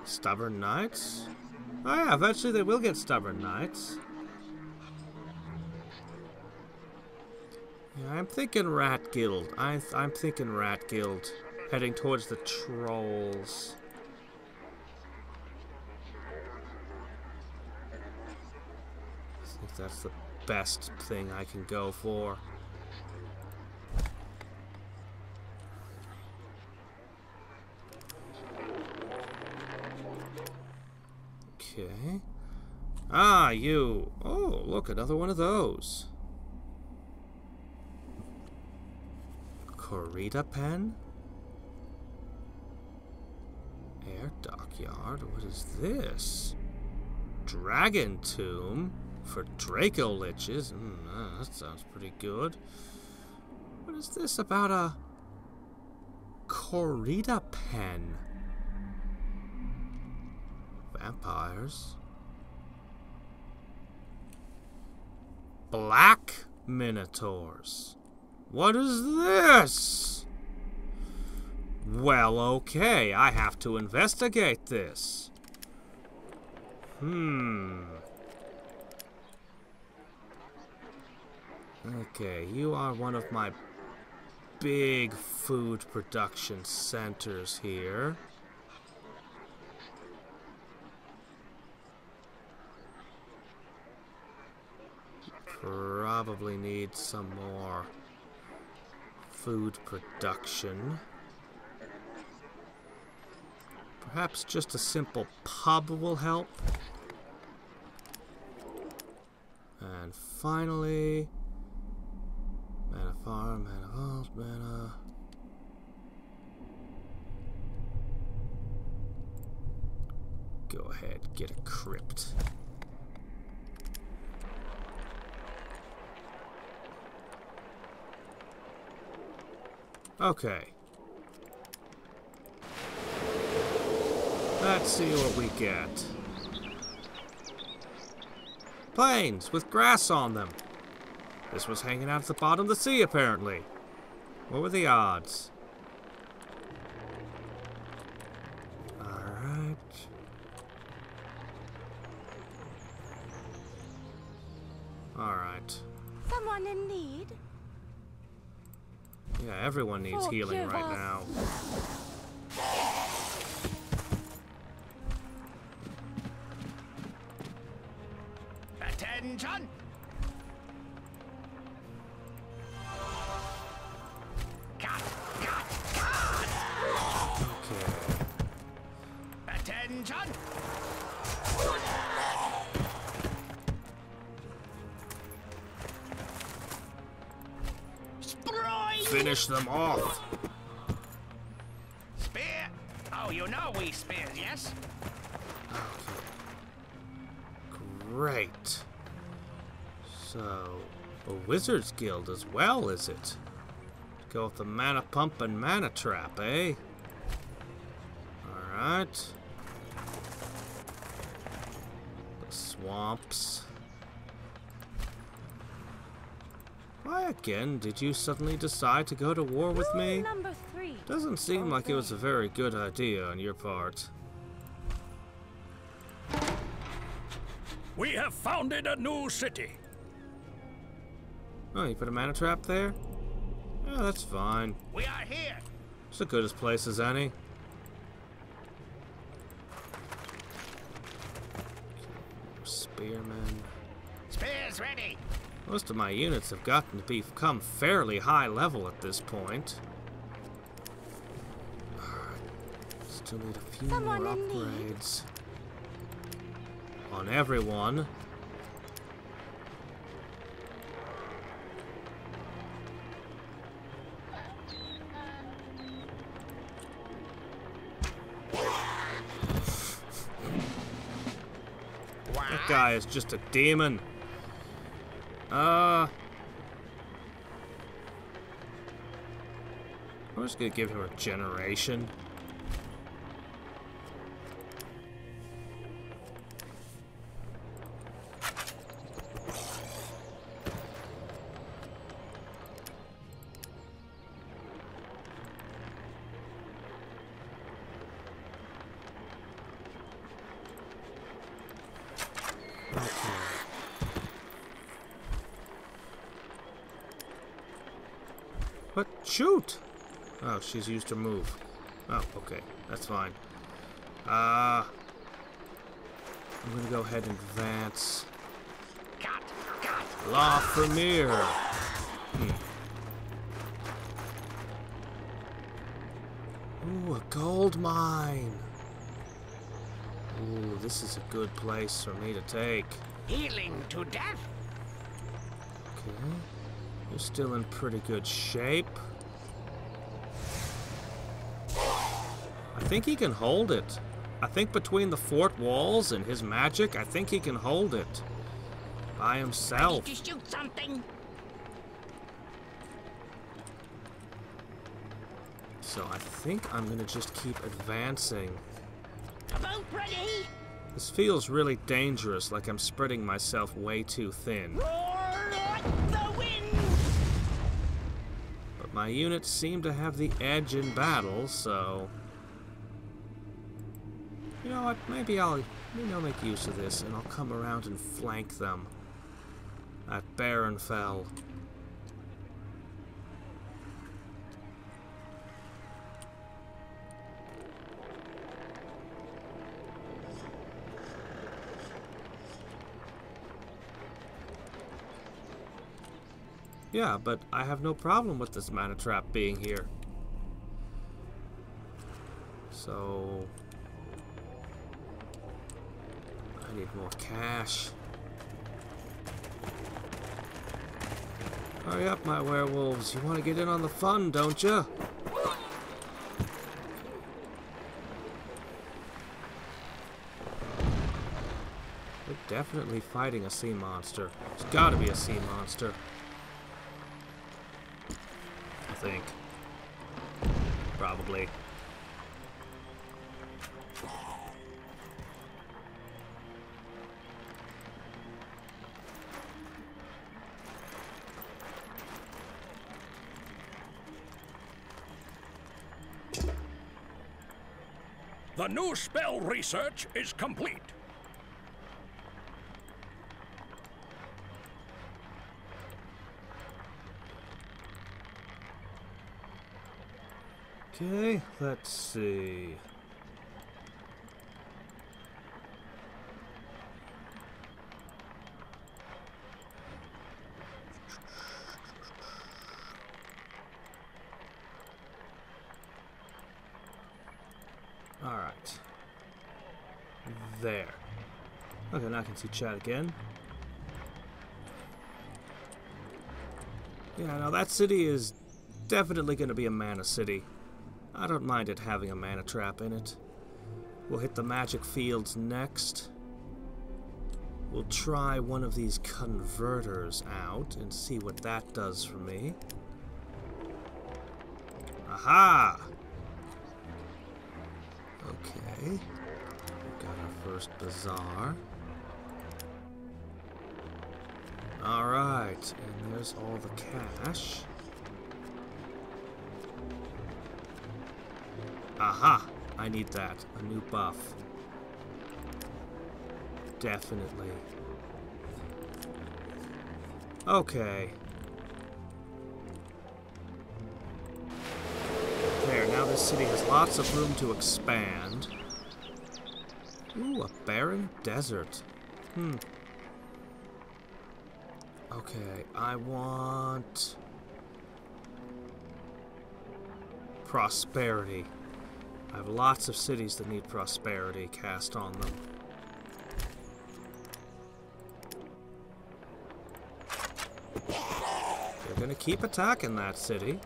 Stubborn Knights? Oh yeah, eventually they will get Stubborn Knights. Yeah, I'm thinking Rat Guild. I'm thinking Rat Guild. Heading towards the trolls. I think that's the best thing I can go for. Okay. Ah, you. Oh, look, another one of those. Corrida pen? Air there. Dockyard. What is this? Dragon Tomb for Draco Liches. That sounds pretty good. What is this about a corrida pen? Vampires. Black Minotaurs. What is this? Well, okay, I have to investigate this. Okay, you are one of my big food production centers here. Probably need some more food production. Perhaps just a simple pub will help. And finally, mana farm, mana vault, mana. Go ahead, get a crypt. Okay. Let's see what we get. Plains with grass on them. This was hanging out at the bottom of the sea, apparently. What were the odds? Alright. Alright. Someone in need? Yeah, everyone needs healing right now. Attention! Cut! Okay. Attention! Finish them off. Spear! Oh, you know we spears, yes? Okay. Great. So, a wizard's guild as well, is it? Go with the mana pump and mana trap, eh? Alright. The swamps. Why again did you suddenly decide to go to war with me? Number 3. Doesn't seem like it was a very good idea on your part. We have founded a new city. Oh, you put a mana trap there? Yeah, that's fine. We are here! It's as good a place as any. Spearmen. Spears ready! Most of my units have gotten to become fairly high level at this point. Still need a few Someone more in need? upgrades. On everyone. That guy is just a demon. I'm just gonna give him a generation. But shoot! Oh, she's used her move. Oh, okay. That's fine. I'm gonna go ahead and advance. Cut! La Premiere! Ooh, a gold mine! Ooh, this is a good place for me to take. Healing to death! Okay. You're still in pretty good shape. I think he can hold it. I think between the fort walls and his magic, I think he can hold it. By himself. Ready to shoot something? So I think I'm gonna just keep advancing. About ready? This feels really dangerous, like I'm spreading myself way too thin. Roar like the wind! But my units seem to have the edge in battle, so... You know what, maybe I'll make use of this, and I'll come around and flank them. At Baronfell. Yeah, but I have no problem with this mana trap being here. So... I need more cash. Hurry up, my werewolves. You want to get in on the fun, don't you? We're definitely fighting a sea monster. There's gotta be a sea monster. I think. Probably. The new spell research is complete. Okay, let's see. Alright. There. Okay, now I can see chat again. Yeah, now that city is definitely going to be a mana city. I don't mind it having a mana trap in it. We'll hit the magic fields next. We'll try one of these converters out and see what that does for me. Aha! Okay. We've got our first bazaar. Alright, and there's all the cash. Aha! I need that. A new buff. Definitely. Okay. There, now this city has lots of room to expand. Ooh, a barren desert. Okay, I want... prosperity. I have lots of cities that need prosperity cast on them. They're gonna keep attacking that city.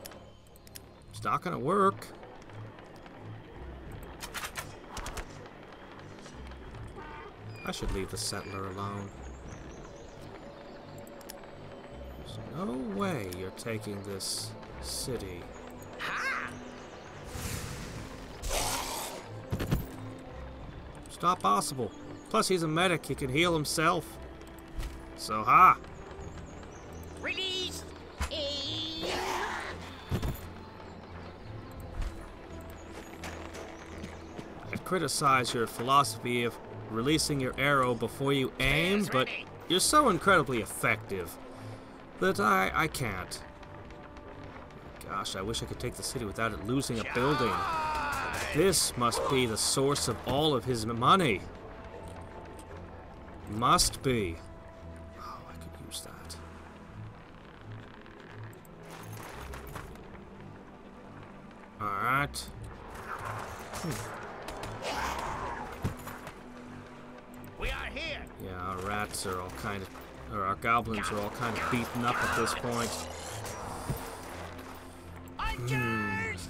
It's not gonna work. I should leave the settler alone. There's no way you're taking this city. It's not possible. Plus, he's a medic. He can heal himself. So, ha! Release! I'd criticize your philosophy of releasing your arrow before you aim, but you're so incredibly effective that I can't. Gosh, I wish I could take the city without it losing a building. This must be the source of all of his money. Must be. Oh, I could use that. Alright. We are here! Yeah, our rats are all kind of... or our goblins are all kind of beaten up at this point. Archers!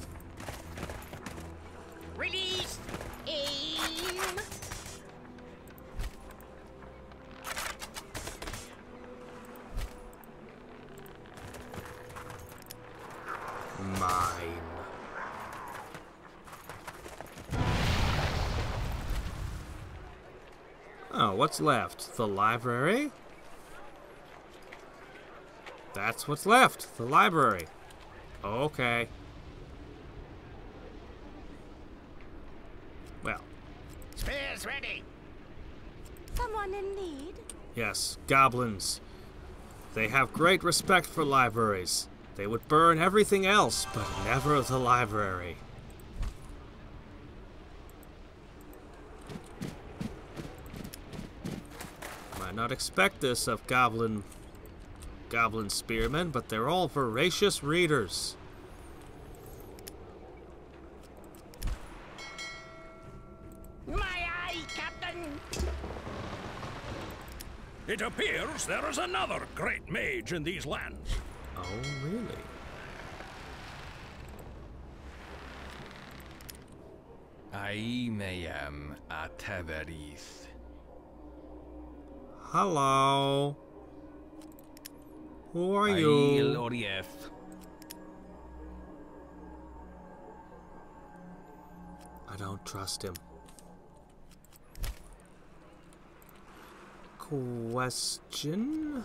Release! Aim! mine. Oh, what's left? The library? That's what's left. The library. Okay. Well. Spears ready. Someone in need? Yes, goblins. They have great respect for libraries. They would burn everything else, but never the library. Might not expect this of goblin spearmen, but they're all voracious readers. My eye, Captain. It appears there is another great mage in these lands. Oh, really? I am a Hadriex. Hello. Who are you? I don't trust him. Question?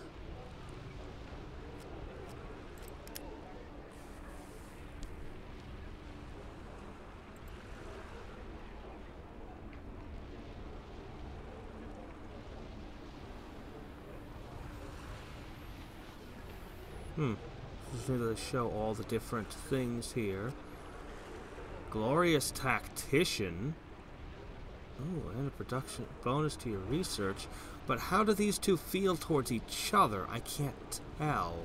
Just need to show all the different things here. Glorious Tactician. Oh, and a production bonus to your research. But how do these two feel towards each other? I can't tell.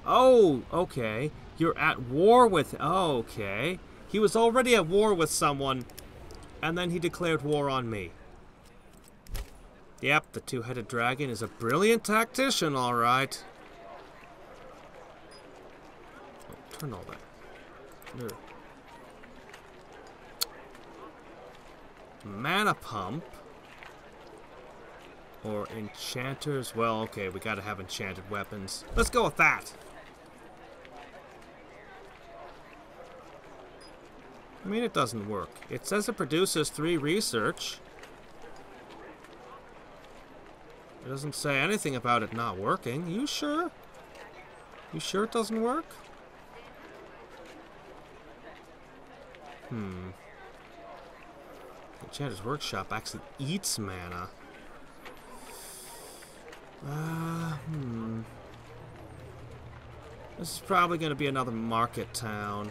Oh, okay. You're at war with... Oh, okay. He was already at war with someone, and then he declared war on me. Yep, the two-headed dragon is a brilliant tactician, all right. Oh, turn all that. Ugh. Mana pump. Or enchanters. Well, okay, we gotta have enchanted weapons. Let's go with that. I mean, it doesn't work. It says it produces 3 research. It doesn't say anything about it not working. You sure? You sure it doesn't work? Enchanter's Workshop actually eats mana. This is probably going to be another market town.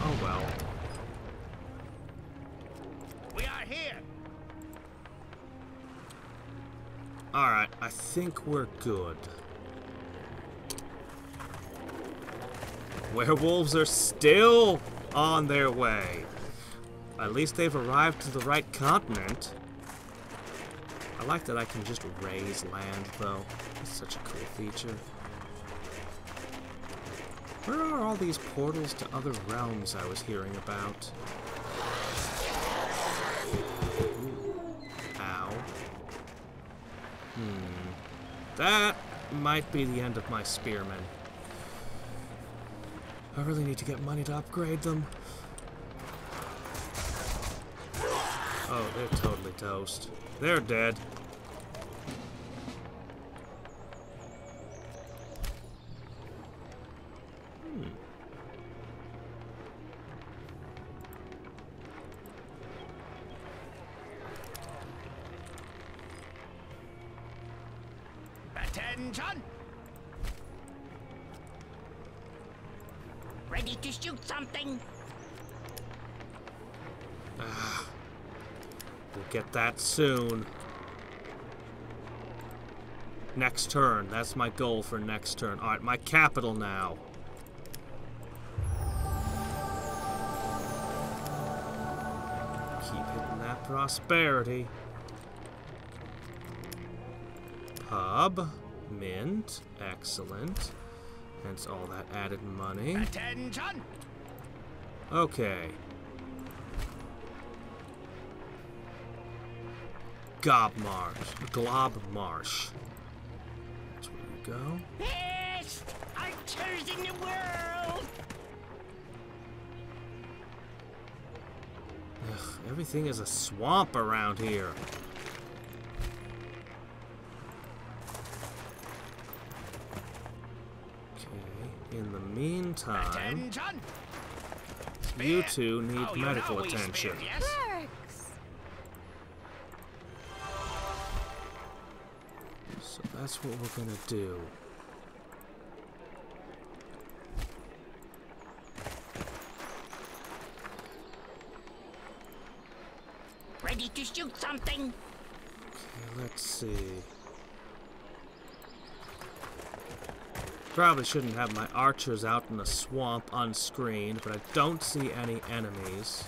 Oh well. We are here. Alright, I think we're good. Werewolves are still on their way. At least they've arrived to the right continent. I like that I can just raise land, though. It's such a cool feature. Where are all these portals to other realms I was hearing about? Ooh. Ow. That might be the end of my spearmen. I really need to get money to upgrade them. Oh, they're totally toast. They're dead. Attention! Ready to shoot something? We'll get that soon. Next turn. That's my goal for next turn. Alright, my capital now. Keep hitting that prosperity. Pub. Mint. Excellent. Hence all that added money. Attention! Okay. Glob Marsh. That's where you go. Best archers in the world. Ugh, everything is a swamp around here. Okay, in the meantime, Attention. you two need Oh, you medical know we attention. spare, yes? Perks. So that's what we're gonna do. Ready to shoot something? Okay, let's see. Probably shouldn't have my archers out in the swamp unscreened, but I don't see any enemies.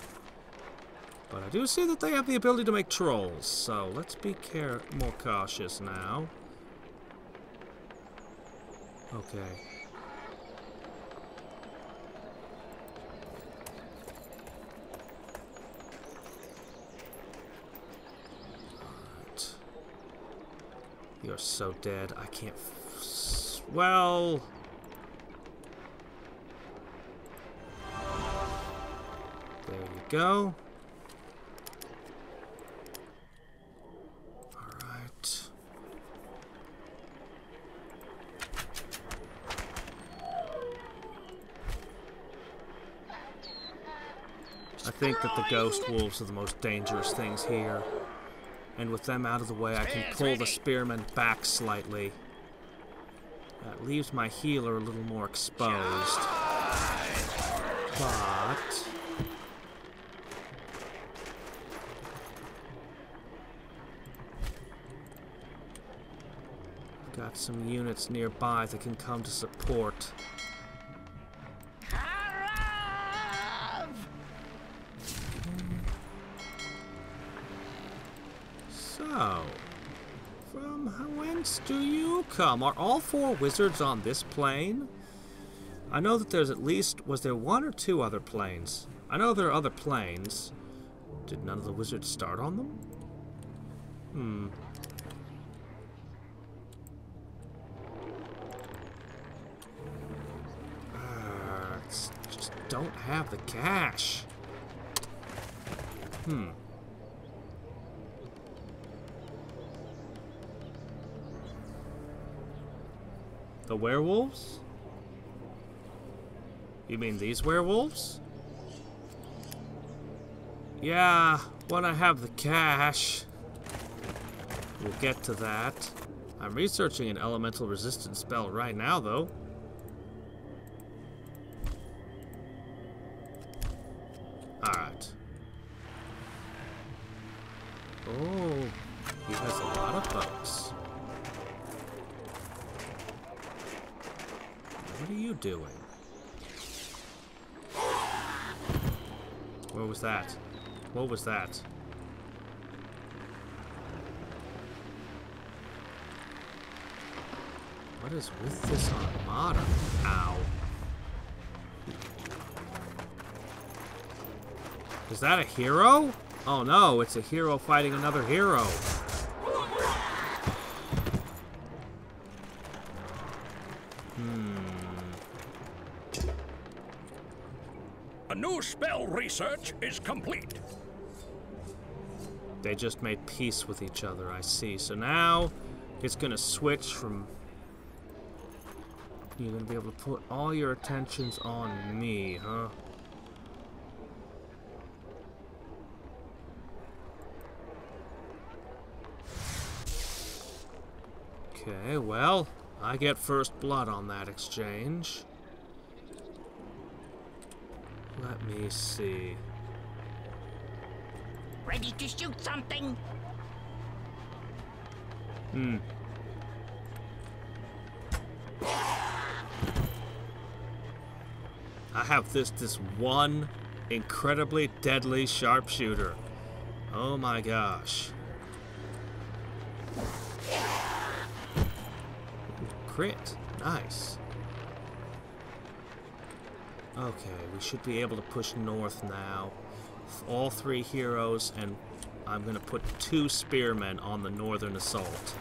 But I do see that they have the ability to make trolls, so let's be more cautious now. Okay. Alright. You're so dead, I can't... Well... There you go. Alright. I think that the ghost wolves are the most dangerous things here. And with them out of the way, I can pull the spearmen back slightly. That leaves my healer a little more exposed. But... I've got some units nearby that can come to support. So, from whence do you come? Are all 4 wizards on this plane? I know that there's at least... Was there 1 or 2 other planes? I know there are other planes. Did none of the wizards start on them? Just don't have the cash. The werewolves? You mean these werewolves? Yeah, when I have the cash. We'll get to that. I'm researching an elemental resistance spell right now, though. Alright. Oh, he has a lot of bugs. What are you doing? What was that? What was that? What is with this armada? Ow. Is that a hero? Oh no, it's a hero fighting another hero. A new spell research is complete. They just made peace with each other, I see. So now it's gonna switch from... You're gonna be able to put all your attentions on me, huh? Okay, well, I get first blood on that exchange. Let me see. Ready to shoot something? I have this one incredibly deadly sharpshooter. Oh my gosh. Crit. Nice. Okay, we should be able to push north now. All 3 heroes and I'm going to put 2 spearmen on the northern assault.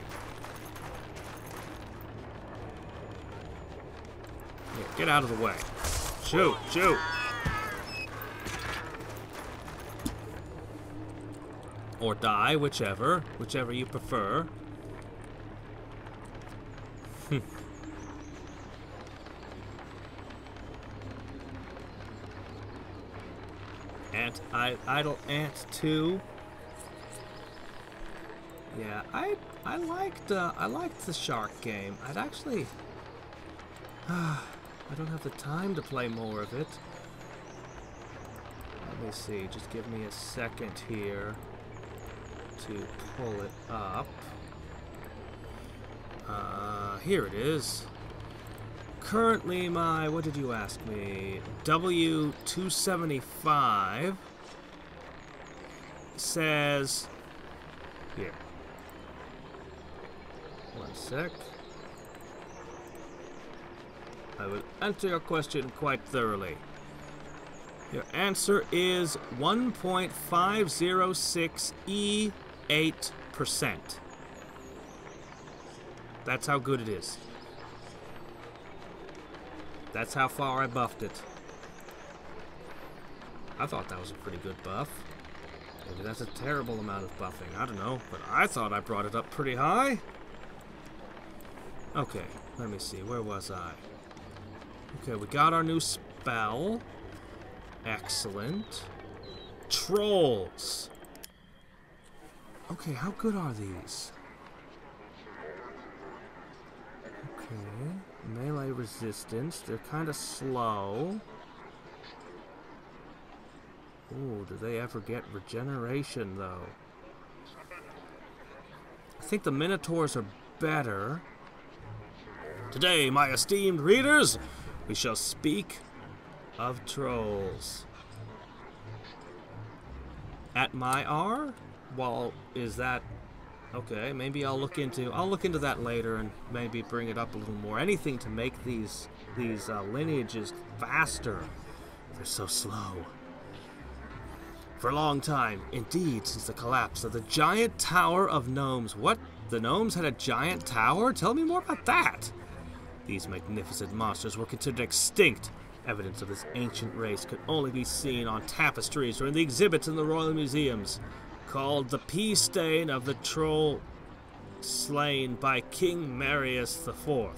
Here, get out of the way. Shoot, shoot. Or die, whichever you prefer. Ant, idle ant 2. Yeah, I liked the shark game. I'd actually I don't have the time to play more of it. Let me see, just give me a second here to pull it up. Here it is. Currently my, what did you ask me? W275 says, here. One sec. I will answer your question quite thoroughly. Your answer is 1.506 E8%. That's how good it is. That's how far I buffed it. I thought that was a pretty good buff. Maybe that's a terrible amount of buffing. I don't know, but I thought I brought it up pretty high. Okay, let me see. Where was I? Okay, we got our new spell. Excellent. Trolls. Okay, how good are these? Okay. Melee resistance. They're kind of slow. Ooh, do they ever get regeneration, though? I think the Minotaurs are better. Today, my esteemed readers, we shall speak of trolls. At my R? Well, is that... Okay, maybe I'll look into that later and maybe bring it up a little more. Anything to make these lineages faster. They're so slow. For a long time, indeed, since the collapse of the giant tower of gnomes. What? The gnomes had a giant tower? Tell me more about that. These magnificent monsters were considered extinct. Evidence of this ancient race could only be seen on tapestries or in the exhibits in the royal museums. Called the pea stain of the troll slain by King Marius IV.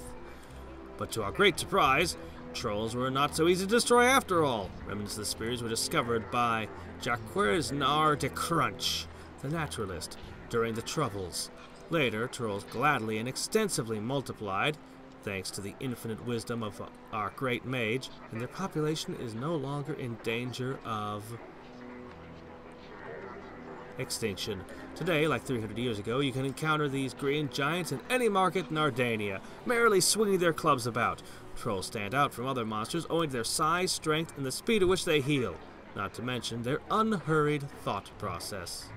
But to our great surprise, trolls were not so easy to destroy after all. Remnants of the spears were discovered by Jacques Nar de Crunch, the naturalist, during the Troubles. Later, trolls gladly and extensively multiplied, thanks to the infinite wisdom of our great mage, and their population is no longer in danger of extinction. Today, like 300 years ago, you can encounter these green giants in any market in Ardania, merrily swinging their clubs about. Trolls stand out from other monsters owing to their size, strength, and the speed at which they heal, not to mention their unhurried thought process.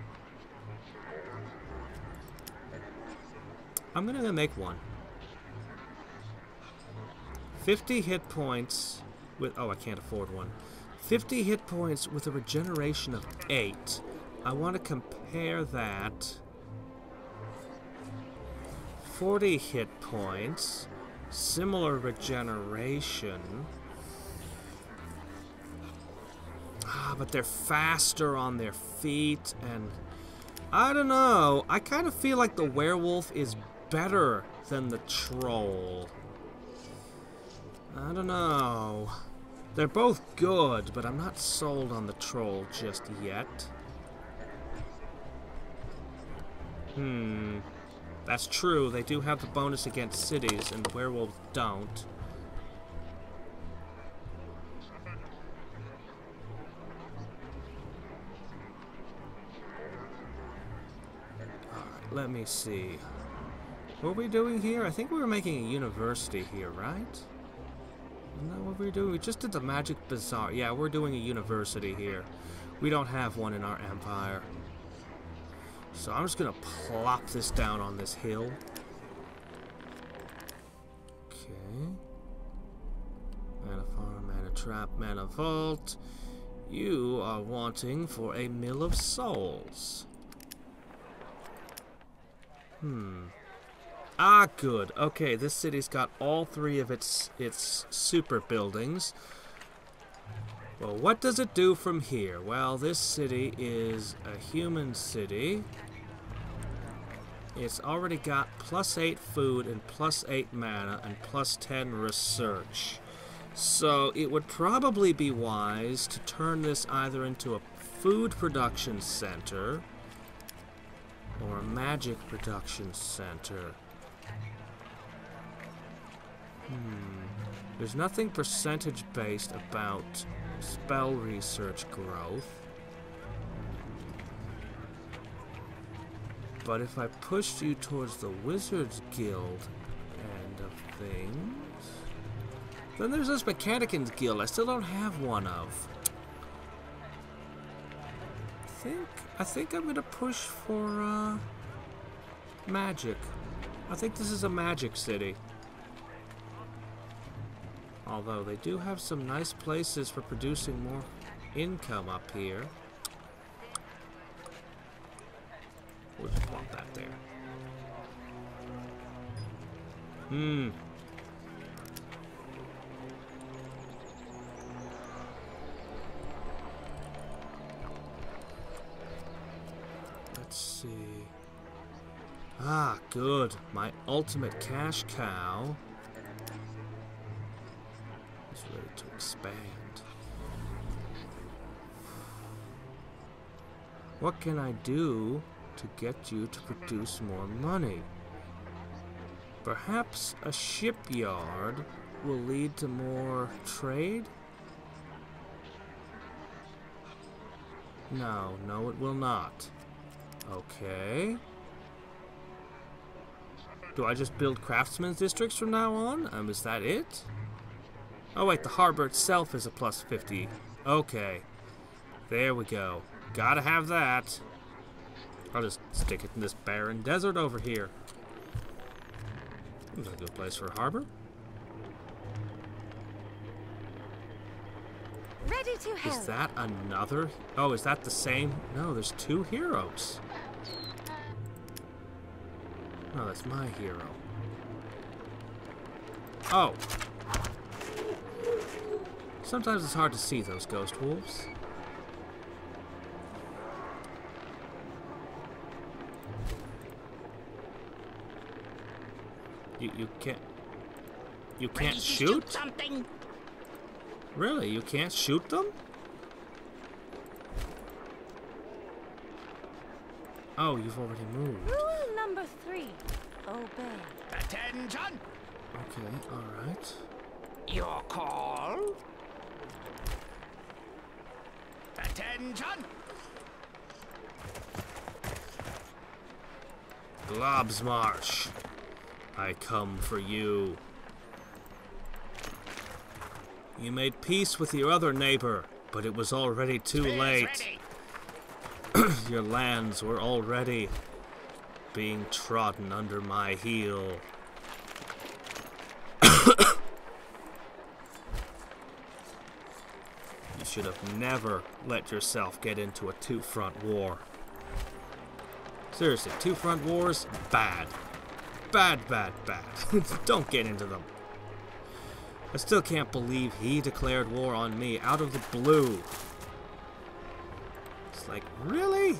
I'm gonna make one. 50 hit points with... Oh, I can't afford one. 50 hit points with a regeneration of 8. I want to compare that. 40 hit points. Similar regeneration. But they're faster on their feet, and... I don't know. I kind of feel like the werewolf is better than the troll. I don't know. They're both good, but I'm not sold on the troll just yet. That's true. They do have the bonus against cities, and werewolves don't. Alright, let me see. What are we doing here? I think we were making a university here, right? Isn't that what we're doing? We just did the Magic Bazaar. Yeah, we're doing a university here. We don't have one in our empire. So I'm just gonna plop this down on this hill. Okay. Mana farm, mana trap, mana vault. You are wanting for a mill of souls. Ah, good. Okay, this city's got all three of its super buildings. Well, what does it do from here? Well, this city is a human city. It's already got +8 food and +8 mana and +10 research. So it would probably be wise to turn this either into a food production center or a magic production center. There's nothing percentage-based about spell research growth. But if I pushed you towards the Wizards Guild end of things... Then there's this Mechanicans Guild I still don't have one of. I think I'm gonna push for magic. I think this is a magic city. Although they do have some nice places for producing more income up here. We'll just want that there. Let's see. Ah, good. My ultimate cash cow is ready to expand. What can I do to get you to produce more money? Perhaps a shipyard will lead to more trade? No, it will not. Okay. Do I just build craftsmen's districts from now on? Is that it? Oh wait, the harbor itself is a +50. Okay. There we go. Gotta have that. I'll just stick it in this barren desert over here. Seems like a good place for a harbor. Ready to help. Is that another? Oh, is that the same? No, there's two heroes. No, that's my hero. Oh. Sometimes it's hard to see those ghost wolves. You can't shoot? Something. Really? You can't shoot them? Oh, you've already moved. Rule number 3. Obey. Attention. Okay, alright. Your call. Attention. Globsmarsh, I come for you. You made peace with your other neighbor, but it was already too late. Your lands were already being trodden under my heel. You should have never let yourself get into a two-front war. Seriously, two-front wars? Bad. Bad, bad, bad. Don't get into them. I still can't believe he declared war on me out of the blue. It's like, really?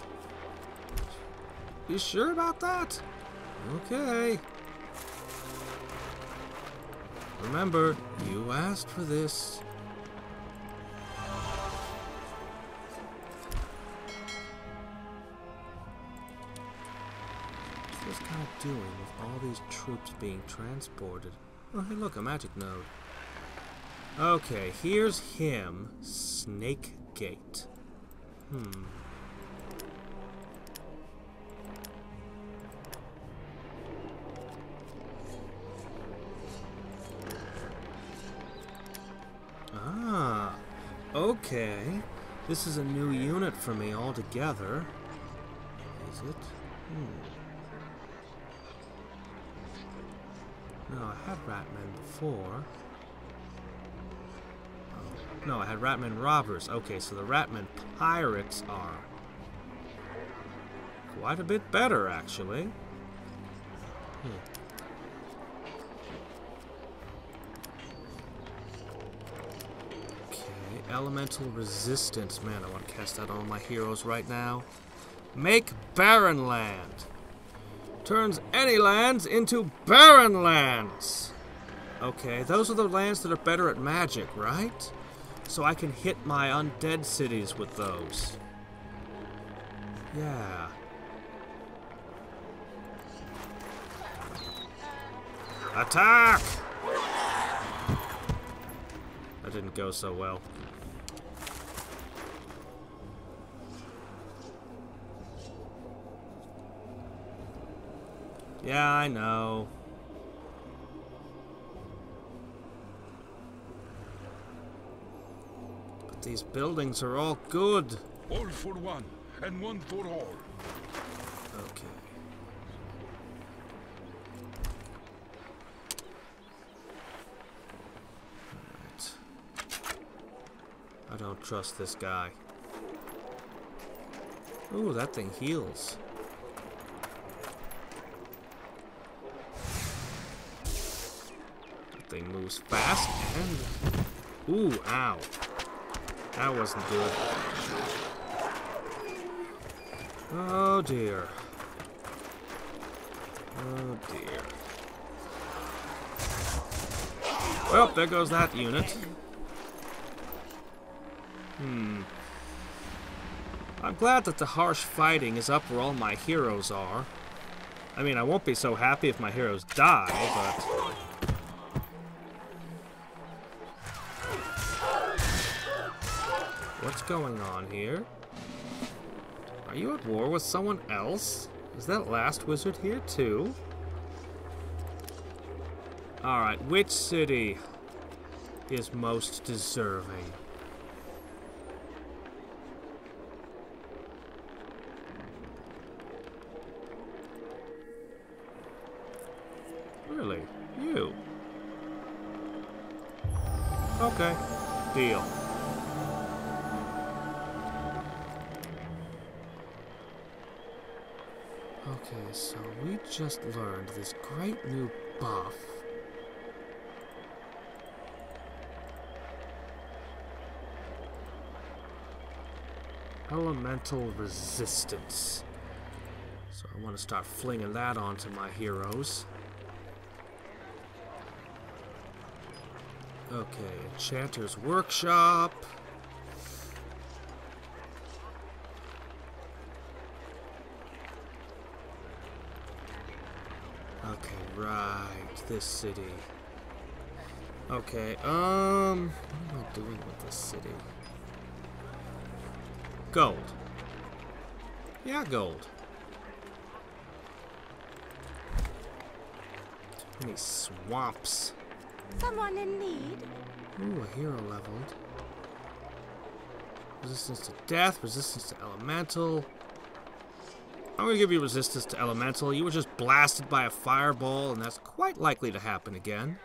You sure about that? Okay. Remember, you asked for this. What's this guy doing with all these troops being transported? Oh, hey, look, a magic node. Okay, here's him. Snake Gate. Ah, okay. This is a new unit for me altogether. Is it? No, I had Ratmen before. Oh, no, I had Ratmen Robbers. Okay, so the Ratmen Pirates are quite a bit better, actually. Okay, elemental resistance. Man, I want to cast that on my heroes right now. Make barren land. Turns any lands into barren lands. Okay, those are the lands that are better at magic, right? So I can hit my undead cities with those. Yeah. Attack! That didn't go so well. Yeah, I know. But these buildings are all good. All for one, and one for all. Okay. Alright. I don't trust this guy. Ooh, that thing heals. That thing moves fast and... Ooh, ow. That wasn't good. Oh dear. Oh dear. Well, there goes that unit. I'm glad that the harsh fighting is up where all my heroes are. I mean, I won't be so happy if my heroes die, but... What's going on here? Are you at war with someone else? Is that last wizard here too? Alright, which city is most deserving? Really? You? Okay. Deal. Okay, so we just learned this great new buff. Elemental resistance. So I want to start flinging that onto my heroes. Okay, Enchanter's Workshop. Okay, right, this city. Okay, what am I doing with this city? Gold. Yeah, gold. Too many swamps. Someone in need? Ooh, a hero leveled. Resistance to death, resistance to elemental. I'm gonna give you resistance to elemental. You were just blasted by a fireball, and that's quite likely to happen again.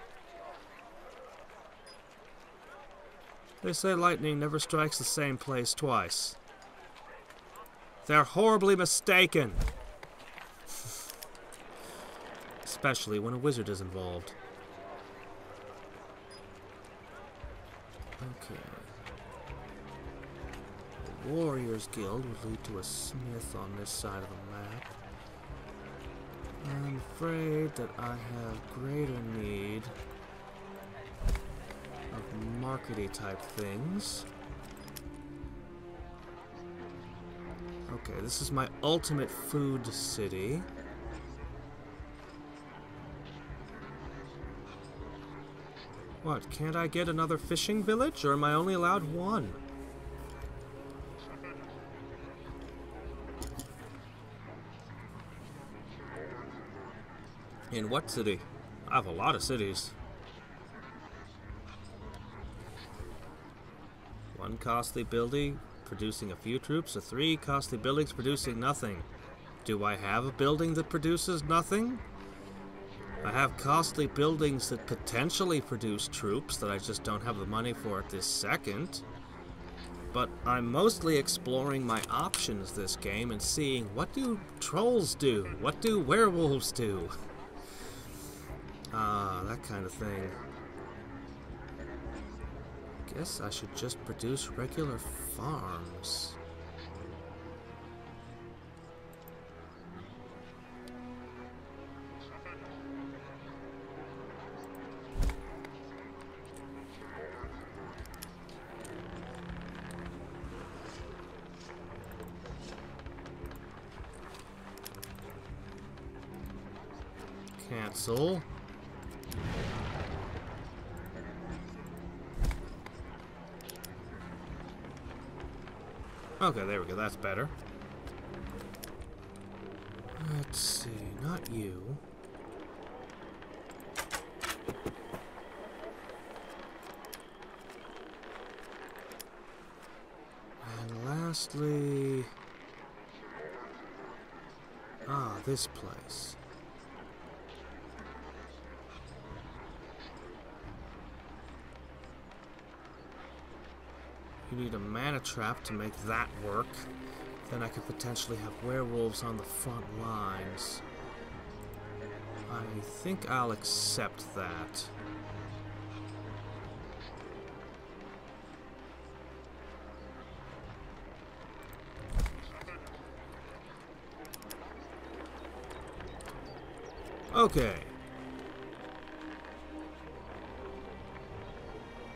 They say lightning never strikes the same place twice. They're horribly mistaken. Especially when a wizard is involved. Okay. The Warriors Guild would lead to a smith on this side of the map. I'm afraid that I have greater need of markety type things. Okay, this is my ultimate food city. What, can't I get another fishing village, or am I only allowed one? In what city? I have a lot of cities. One costly building producing a few troops, or 3 costly buildings producing nothing. Do I have a building that produces nothing? I have costly buildings that potentially produce troops that I just don't have the money for at this second. But I'm mostly exploring my options this game and seeing what do trolls do? What do werewolves do? Ah, that kind of thing. Guess I should just produce regular farms. Cancel. Okay, there we go. That's better. Let's see. Not you. And lastly... Ah, this place. You need a mana trap to make that work. Then I could potentially have werewolves on the front lines. I think I'll accept that. Okay.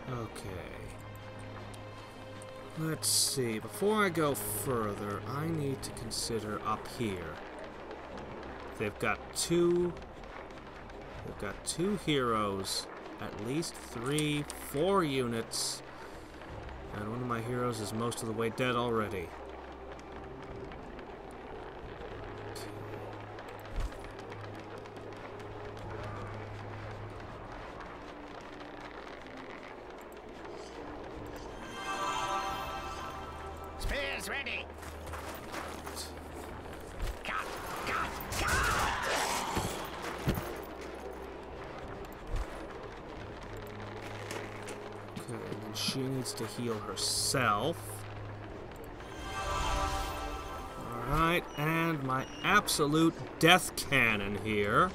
Okay. Let's see, before I go further, I need to consider up here. They've got two heroes, at least 3, 4 units, and one of my heroes is most of the way dead already. Ready. Okay, and then she needs to heal herself. Alright, and my absolute death cannon here.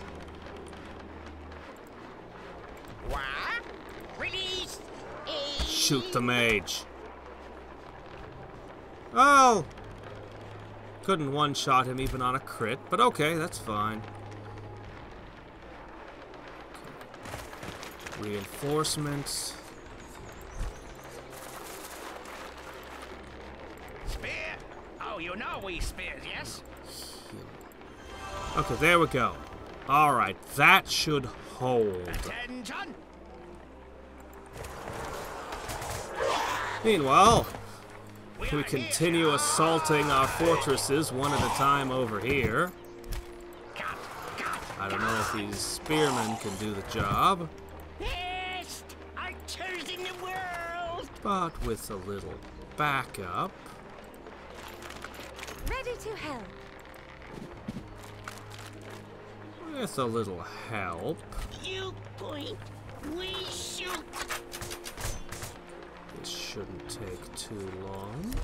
What? Release. Shoot the mage. Oh! Couldn't one-shot him even on a crit, but okay, that's fine. Okay. Reinforcements. Spear? Oh, you know we spears, yes? Okay, there we go. Alright, that should hold. Attention! Meanwhile, we continue assaulting our fortresses one at a time over here. I don't know if these spearmen can do the job. Best archers in the world! But with a little backup. Ready to help. With a little help. You point, we shoot. This shouldn't take too long.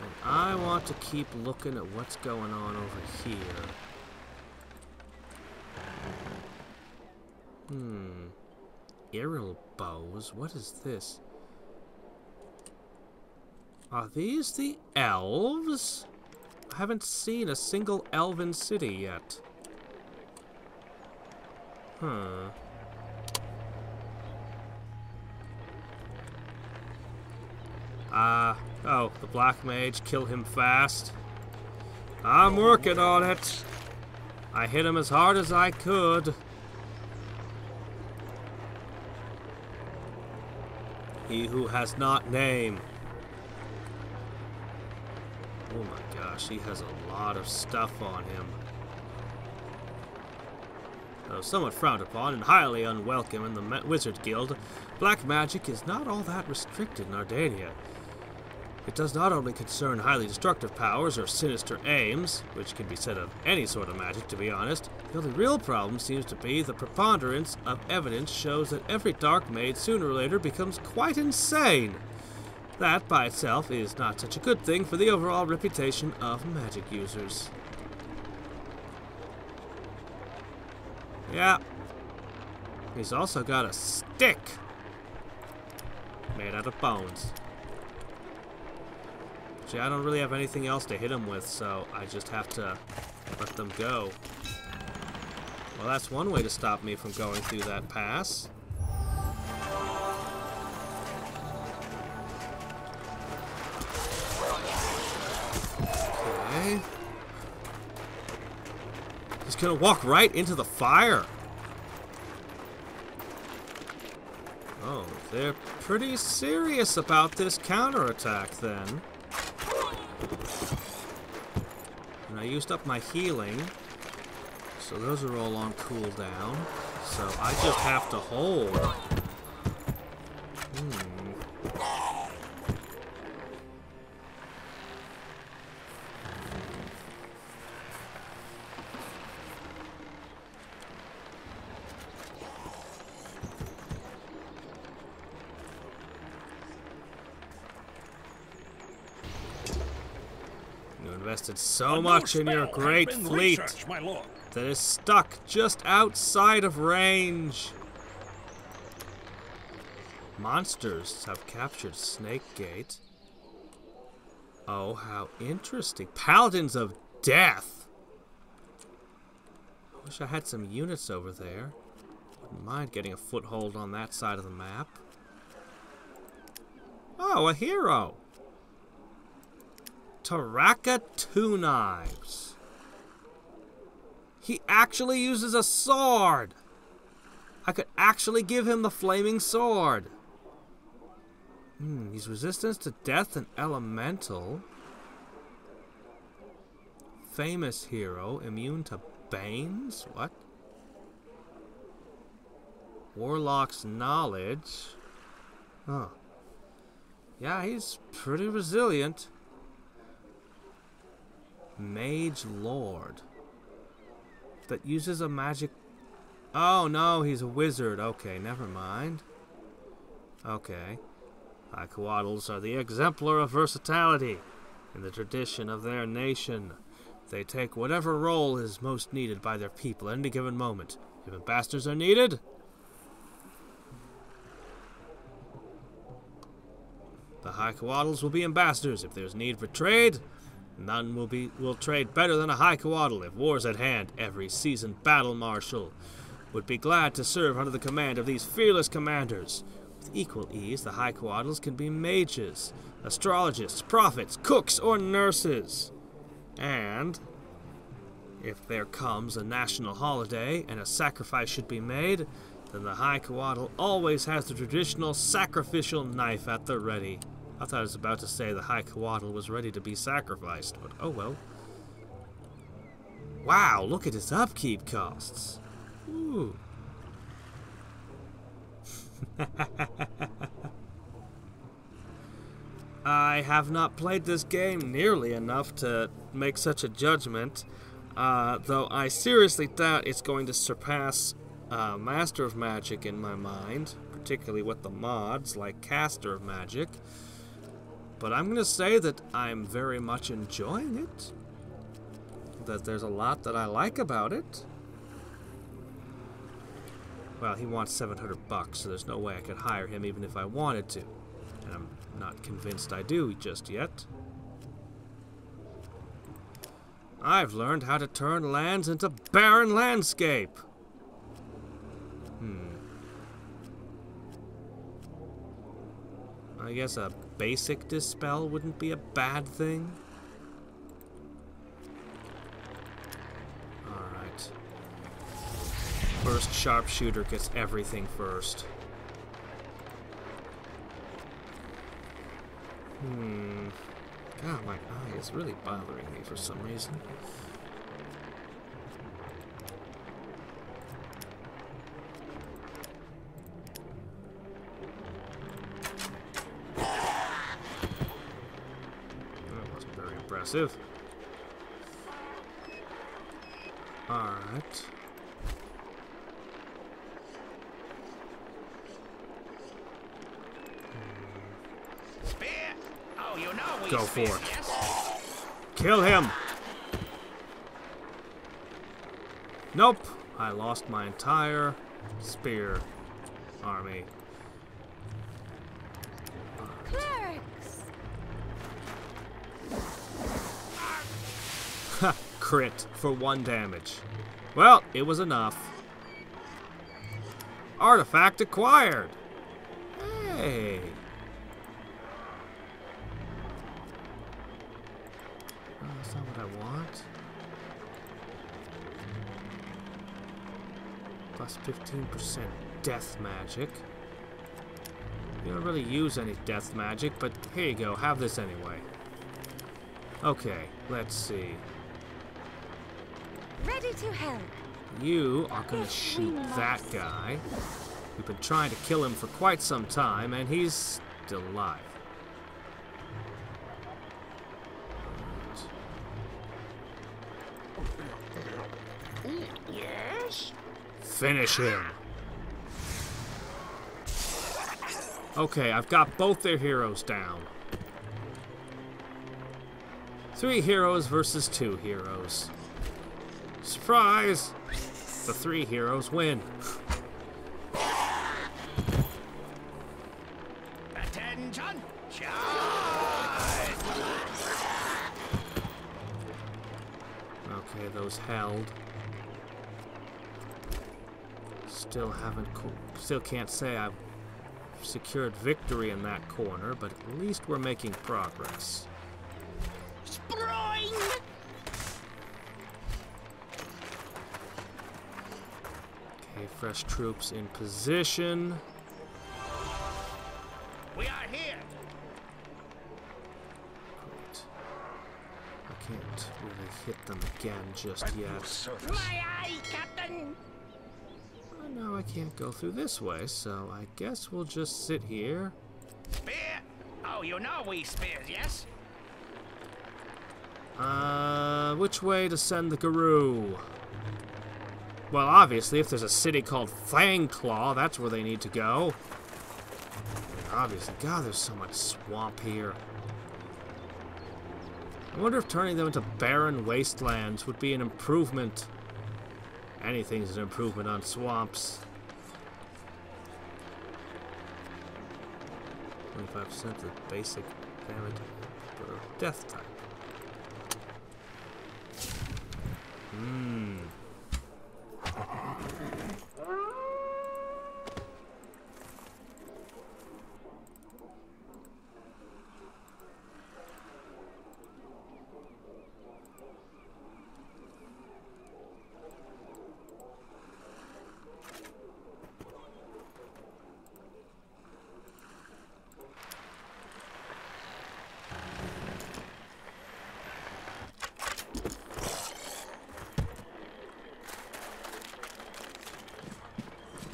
And I want to keep looking at what's going on over here. Aerial bows? What is this? Are these the elves? I haven't seen a single elven city yet. Huh. Oh, the black mage, kill him fast. I'm working on it. I hit him as hard as I could. He who has not name. Oh my gosh, he has a lot of stuff on him. Though somewhat frowned upon and highly unwelcome in the Wizard Guild, black magic is not all that restricted in Arcane. It does not only concern highly destructive powers or sinister aims, which can be said of any sort of magic to be honest. The only real problem seems to be the preponderance of evidence shows that every dark mage sooner or later becomes quite insane. That by itself is not such a good thing for the overall reputation of magic users. Yeah. He's also got a stick made out of bones. See, I don't really have anything else to hit him with, so I just have to let them go. Well, that's one way to stop me from going through that pass. Okay. He's gonna walk right into the fire. Oh, they're pretty serious about this counterattack then. And I used up my healing, so those are all on cooldown. So I just have to hold. Invested so much in your great fleet that is stuck just outside of range. Monsters have captured Snake Gate. Oh, how interesting. Paladins of Death. I wish I had some units over there. Wouldn't mind getting a foothold on that side of the map. Oh, a hero. Taraka Two Knives. He actually uses a sword. I could actually give him the flaming sword. He's resistance to death and elemental. Famous hero, immune to banes. What? Warlock's knowledge. Huh. Yeah, he's pretty resilient. Mage Lord. That uses a magic... Oh, no, he's a wizard. Okay, never mind. Okay. Highcoatls are the exemplar of versatility. In the tradition of their nation, they take whatever role is most needed by their people at any given moment. If ambassadors are needed... the Highcoatls will be ambassadors. If there's need for trade... none will trade better than a Highcoatl. If war's at hand, every seasoned battle marshal would be glad to serve under the command of these fearless commanders. With equal ease, the Highcoatls can be mages, astrologists, prophets, cooks, or nurses. And if there comes a national holiday and a sacrifice should be made, then the Highcoatl always has the traditional sacrificial knife at the ready. I thought I was about to say the Highcoatl was ready to be sacrificed, but oh well. Wow, look at his upkeep costs. Ooh. I have not played this game nearly enough to make such a judgment, though I seriously doubt it's going to surpass Master of Magic in my mind, particularly with the mods like Caster of Magic. But I'm going to say that I'm very much enjoying it. That there's a lot that I like about it. Well, he wants $700, so there's no way I could hire him even if I wanted to. And I'm not convinced I do just yet. I've learned how to turn lands into barren landscape. I guess a basic dispel wouldn't be a bad thing. Alright. First sharpshooter gets everything first. God, my eye is really bothering me for some reason. Impressive. Alright. Spear? Oh, you know we Go spear, for it. yes? Kill him! Nope. I lost my entire spear army. Clerics! Ha! Crit for 1 damage. Well, it was enough. Artifact acquired! Hey! Oh, that's not what I want. Plus 15% death magic. You don't really use any death magic, but here you go. Have this anyway. Okay, let's see. Ready to help. You are going to shoot that guy. We've been trying to kill him for quite some time, and he's still alive. Yes? Finish him. Okay, I've got both their heroes down. 3 heroes versus 2 heroes. Surprise! The 3 heroes win. Attention! Charge! Okay, those held. Still can't say I've secured victory in that corner, but at least we're making progress. Sproing! Okay, fresh troops in position. We are here! Great. I can't really hit them again just yet. My eye, Captain! Oh, no, I can't go through this way, so I guess we'll just sit here. Spear! Oh, you know we spears, yes? Which way to send the Garou? Well, obviously, if there's a city called Fangclaw, that's where they need to go. Obviously, God, there's so much swamp here. I wonder if turning them into barren wastelands would be an improvement. Anything's an improvement on swamps. 25% of the basic damage for death type.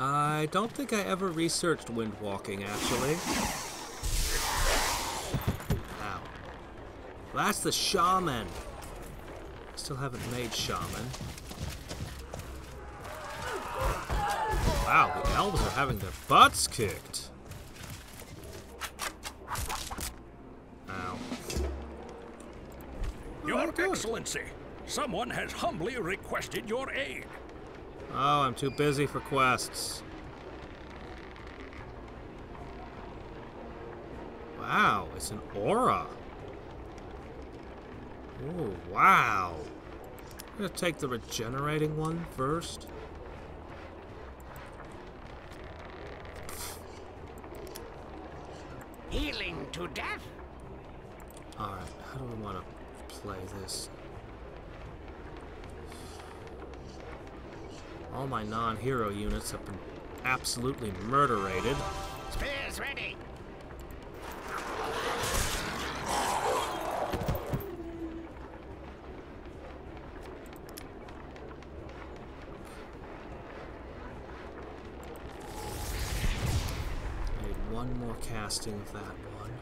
I don't think I ever researched windwalking, actually. Ow. Well, that's the shaman. Still haven't made shaman. Wow, the elves are having their butts kicked. Ow. Your Excellency, someone has humbly requested your aid. Oh, I'm too busy for quests. Wow, it's an aura. Oh, wow. I'm gonna take the regenerating one first. Healing to death? Alright, how do we want to play this? All my non-hero units have been absolutely murderated. Spears ready! I need one more casting of that one.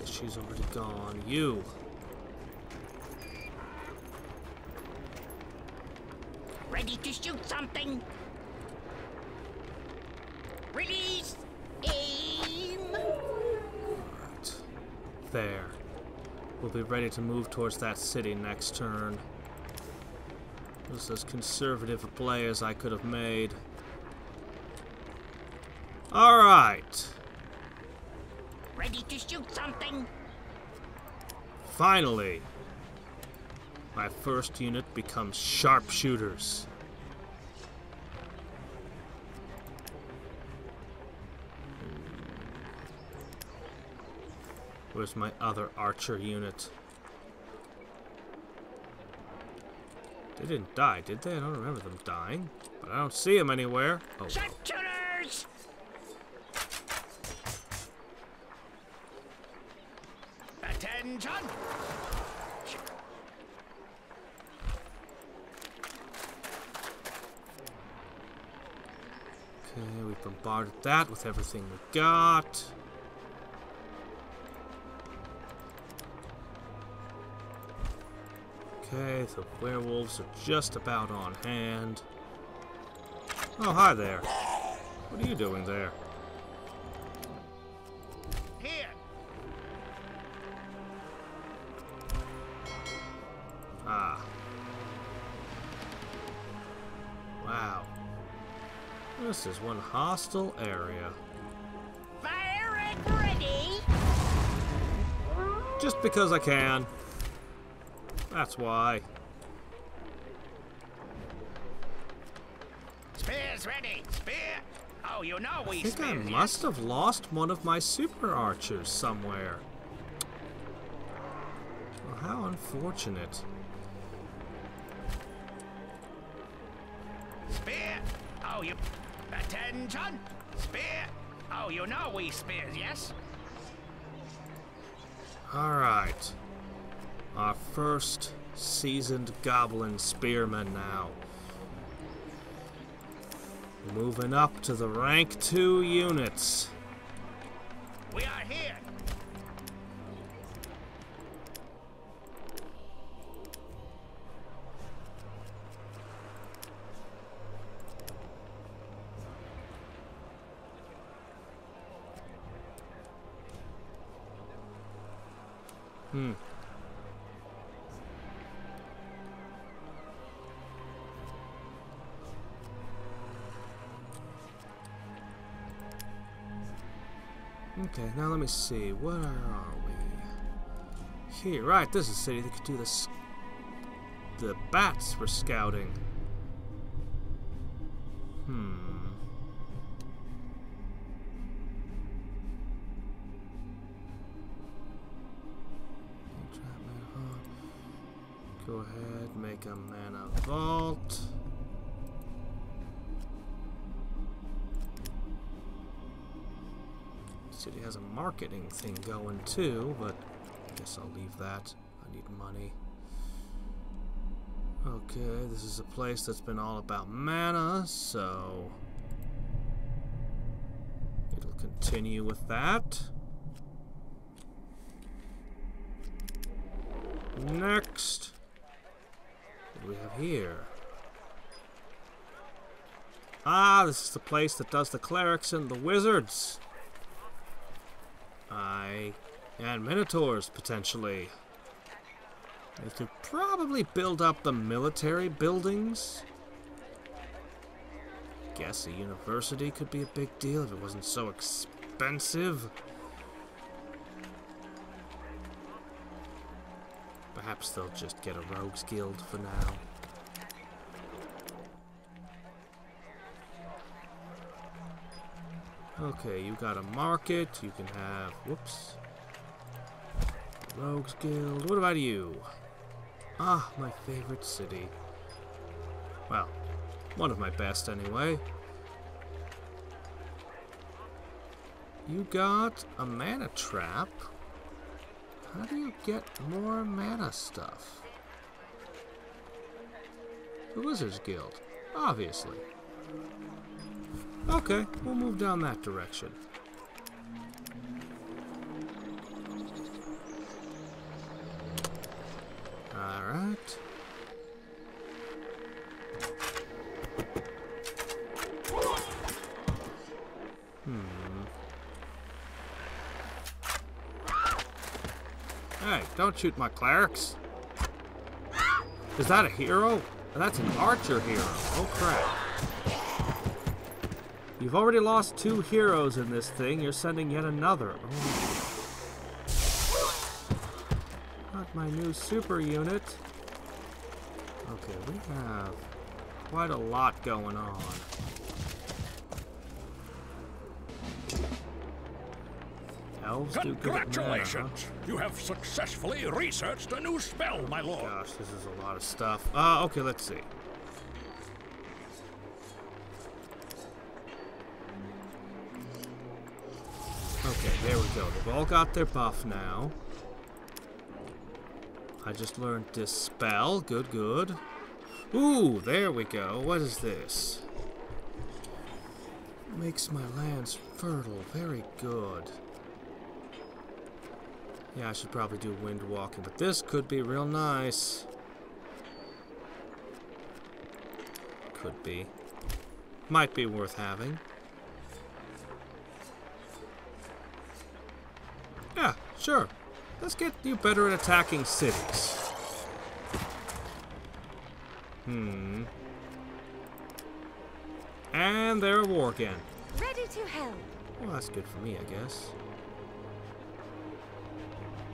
She's already gone. You. Ready to shoot something? Release! Aim! Right. There. We'll be ready to move towards that city next turn. This is as conservative a play as I could have made. Alright. Ready to shoot something? Finally. My first unit becomes sharpshooters. Where's my other archer unit? They didn't die, did they? I don't remember them dying. But I don't see them anywhere. Oh, well. Sharpshooters! Attention! Okay, we bombarded that with everything we got. Okay, the werewolves are just about on hand. Oh, hi there. What are you doing there? Here! Ah. Wow. This is one hostile area. Fire and ready! Just because I can. That's why. Spears ready! Spear! Oh, you know we I think I spears, must have lost one of my super archers somewhere. Well, how unfortunate. yes? Spear! Oh, you... Attention! Spear! Oh, you know we spears, yes? Alright. Our first seasoned goblin spearman now. Moving up to the rank 2 units. We are here! Okay, now let me see. Where are we? Here, right. This is a city that could do this. The bats for scouting. Go ahead, make a mana vault. City has a marketing thing going too, but I guess I'll leave that. I need money. Okay, this is a place that's been all about mana, so it'll continue with that. Next, what do we have here? Ah, this is the place that does the clerics and the wizards. And minotaurs, potentially. They could probably build up the military buildings. Guess a university could be a big deal if it wasn't so expensive. Perhaps they'll just get a rogues guild for now. Okay, you got a market, you can have, whoops, Rogues Guild. What about you? Ah, my favorite city. Well, one of my best anyway. You got a mana trap. How do you get more mana stuff? The Wizards Guild, obviously. Okay, we'll move down that direction. Alright. don't shoot my clerics. Is that a hero? That's an archer hero. Oh crap. You've already lost 2 heroes in this thing. You're sending yet another. Oh. Not my new super unit. Okay, we have quite a lot going on. Elves do good at mana, huh? Congratulations! You have successfully researched a new spell, my lord. Gosh, this is a lot of stuff. Okay, let's see. Okay, there we go. They've all got their buff now. I just learned Dispel. Good, good. Ooh, there we go. What is this? Makes my lands fertile. Very good. Yeah, I should probably do wind walking, but this could be real nice. Could be. Might be worth having. Yeah, sure. Let's get you better at attacking cities. And they're at war again. Ready to help. Well, that's good for me, I guess.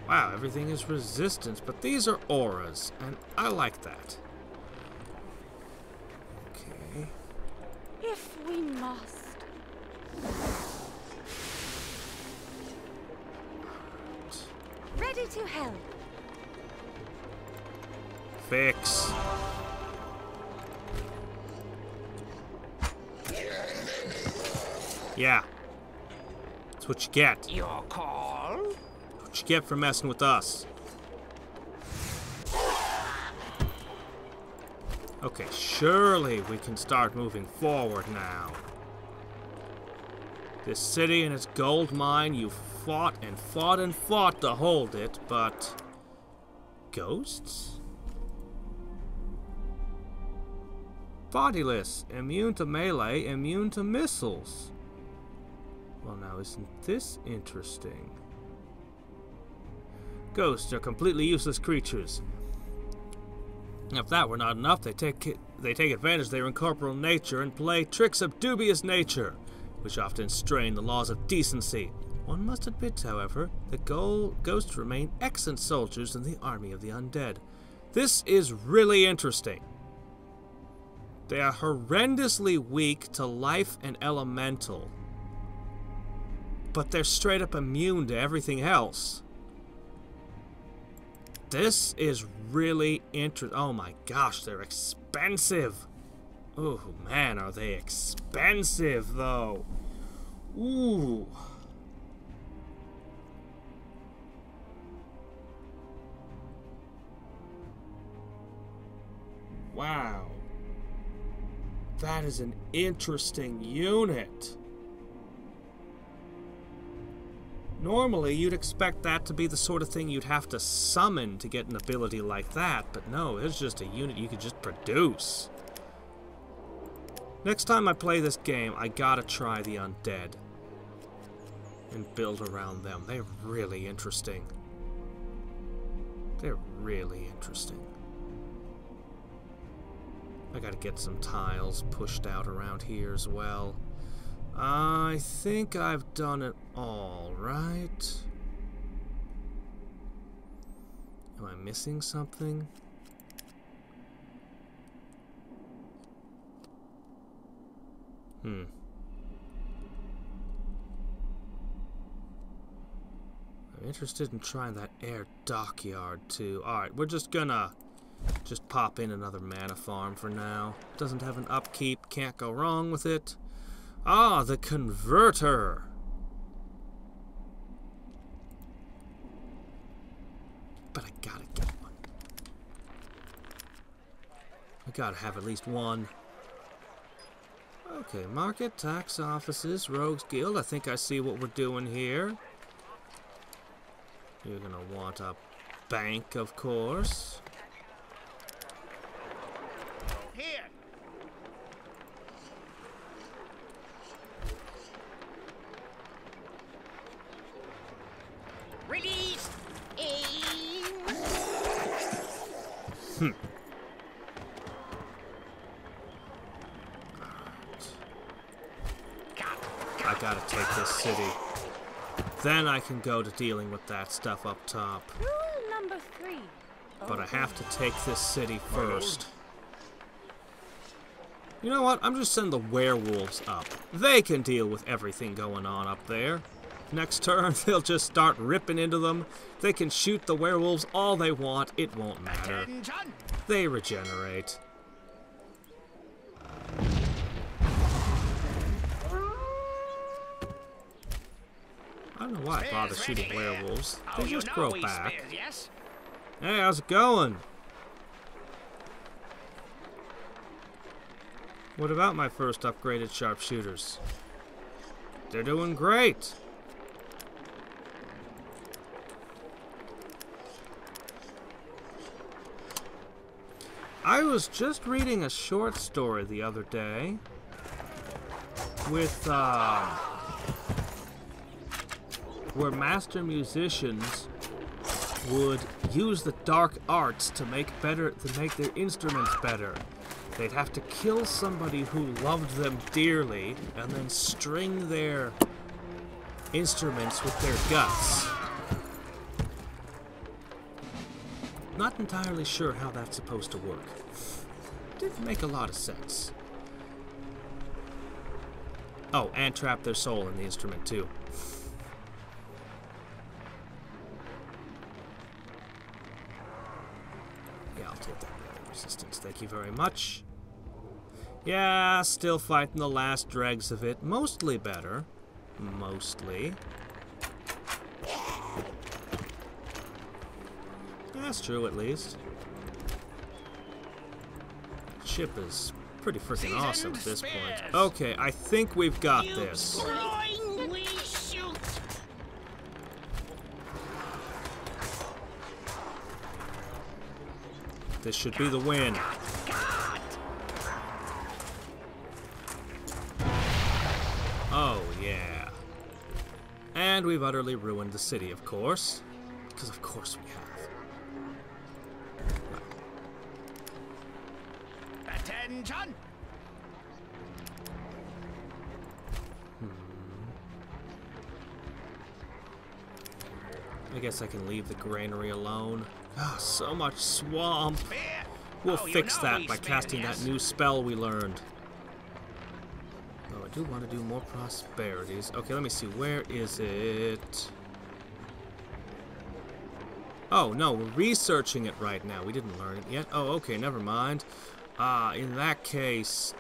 Wow, everything is resistance, but these are auras, and I like that. Okay. If we must. Ready to help. Fix. Yeah. That's what you get. Your call? What you get for messing with us. Okay, surely we can start moving forward now. This city and its gold mine, you fought and fought and fought to hold it, but... ghosts? Bodiless, immune to melee, immune to missiles. Well, now isn't this interesting? Ghosts are completely useless creatures. If that were not enough, they take advantage of their incorporeal nature and play tricks of dubious nature, which often strain the laws of decency. One must admit, however, that ghosts remain excellent soldiers in the army of the undead. This is really interesting. They are horrendously weak to life and elemental, but they're straight up immune to everything else. This is really interesting. Oh my gosh, they're expensive. Oh man, are they expensive though. Ooh. Wow. That is an interesting unit. Normally, you'd expect that to be the sort of thing you'd have to summon to get an ability like that, but no, it's just a unit you could just produce. Next time I play this game, I gotta try the undead and build around them. They're really interesting. They're really interesting. I gotta get some tiles pushed out around here as well. I think I've done it all, right? Am I missing something? I'm interested in trying that air dockyard too. Alright, we're just gonna pop in another mana farm for now. Doesn't have an upkeep, can't go wrong with it. Ah, the converter. But I gotta get one. I gotta have at least one. Okay, market, tax offices, rogues guild. I think I see what we're doing here. You're gonna want a bank, of course. Here. Release. Aim. I gotta take this city. Then I can go to dealing with that stuff up top. Rule number 3. But I have to take this city first. You know what? I'm just sending the werewolves up. They can deal with everything going on up there. Next turn, they'll just start ripping into them. They can shoot the werewolves all they want. It won't matter. They regenerate. I don't know why I bother shooting werewolves. They just grow back. Hey, how's it going? What about my first upgraded sharpshooters? They're doing great. I was just reading a short story the other day with where master musicians would use the dark arts to make their instruments better. They'd have to kill somebody who loved them dearly and then string their instruments with their guts. Not entirely sure how that's supposed to work. Didn't make a lot of sense. Oh, and trap their soul in the instrument too. Yeah, I'll take that resistance. Thank you very much. Yeah, still fighting the last dregs of it. Mostly better. Mostly. That's true, at least. Ship is pretty freaking awesome at this point. Okay, I think we've got this. This should be the win. Oh, yeah. And we've utterly ruined the city, of course. Because of course we have. Attention! I guess I can leave the granary alone. Ah, so much swamp. We'll fix that by casting that new spell we learned. Oh, I do want to do more prosperities. Okay, let me see. Where is it? Oh, no, we're researching it right now. We didn't learn it yet. Oh, okay, never mind. In that case,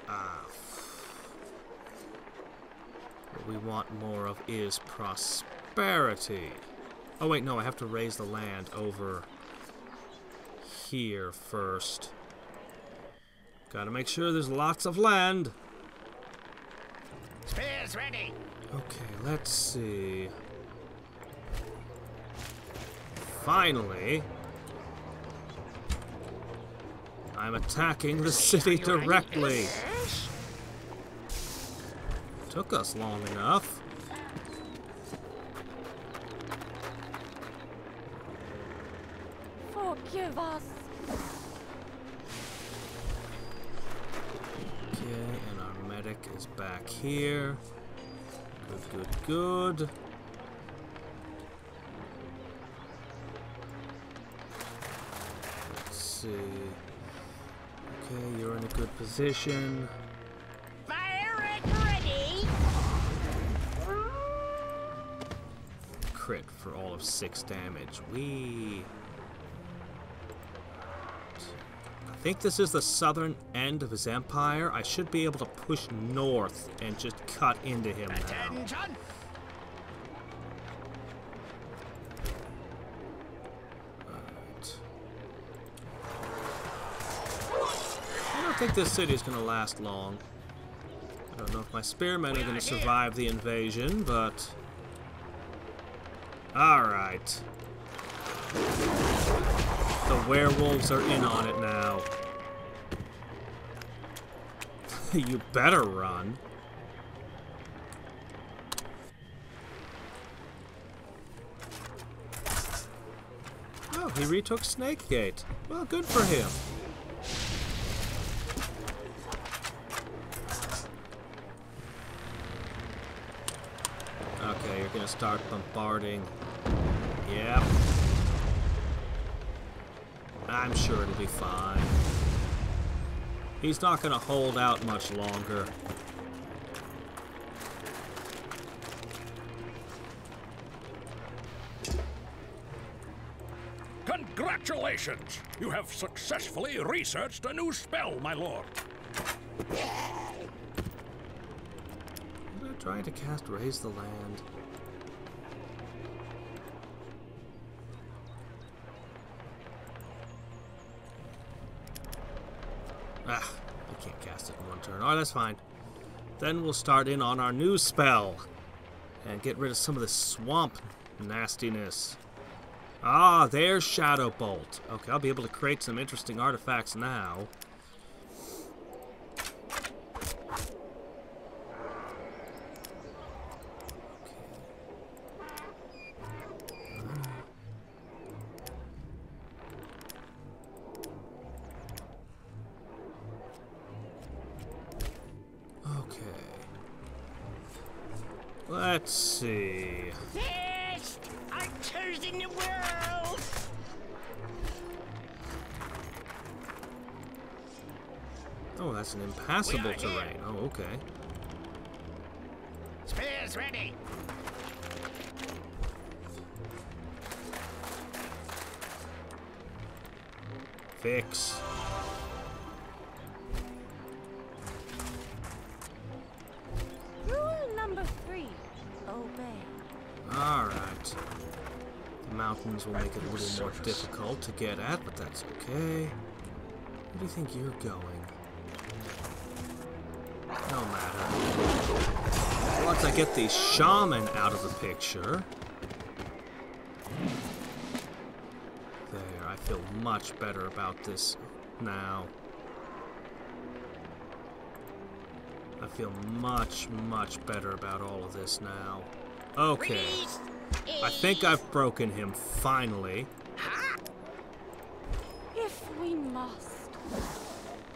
what we want more of is prosperity. Oh, wait, no, I have to raise the land over here first. Gotta make sure there's lots of land. Spears ready. Okay, let's see. Finally, I'm attacking the city directly. Took us long enough. Forgive us. Okay, and our medic is back here. Good, good, good. Let's see. Okay, you're in a good position. Fire it ready. Crit for all of 6 damage. I think this is the southern end of his empire. I should be able to push north and just cut into him now. Attention! I don't think this city is going to last long. I don't know if my spearmen are going to survive the invasion, but... Alright. The werewolves are in on it now. You better run. Oh, he retook Snakegate. Well, good for him. gonna start bombarding. Yep. I'm sure it'll be fine. He's not gonna hold out much longer. Congratulations! You have successfully researched a new spell, my lord. I'm trying to cast Raise the Land. Ah, I can't cast it in one turn. Alright, that's fine. Then we'll start in on our new spell. And get rid of some of this swamp nastiness. Ah, there's Shadow Bolt. Okay, I'll be able to create some interesting artifacts now. Let's see. Best archers in the world! Oh, that's an impassable terrain. Oh, okay. Spears ready! Fix. Rule number 3. Obey. Alright. The mountains will make it a little more difficult to get at, but that's okay. Where do you think you're going? No matter. Once I get the shaman out of the picture. There, I feel much better about this now. I feel much, much better about all of this now. Okay. I think I've broken him, finally. If we must.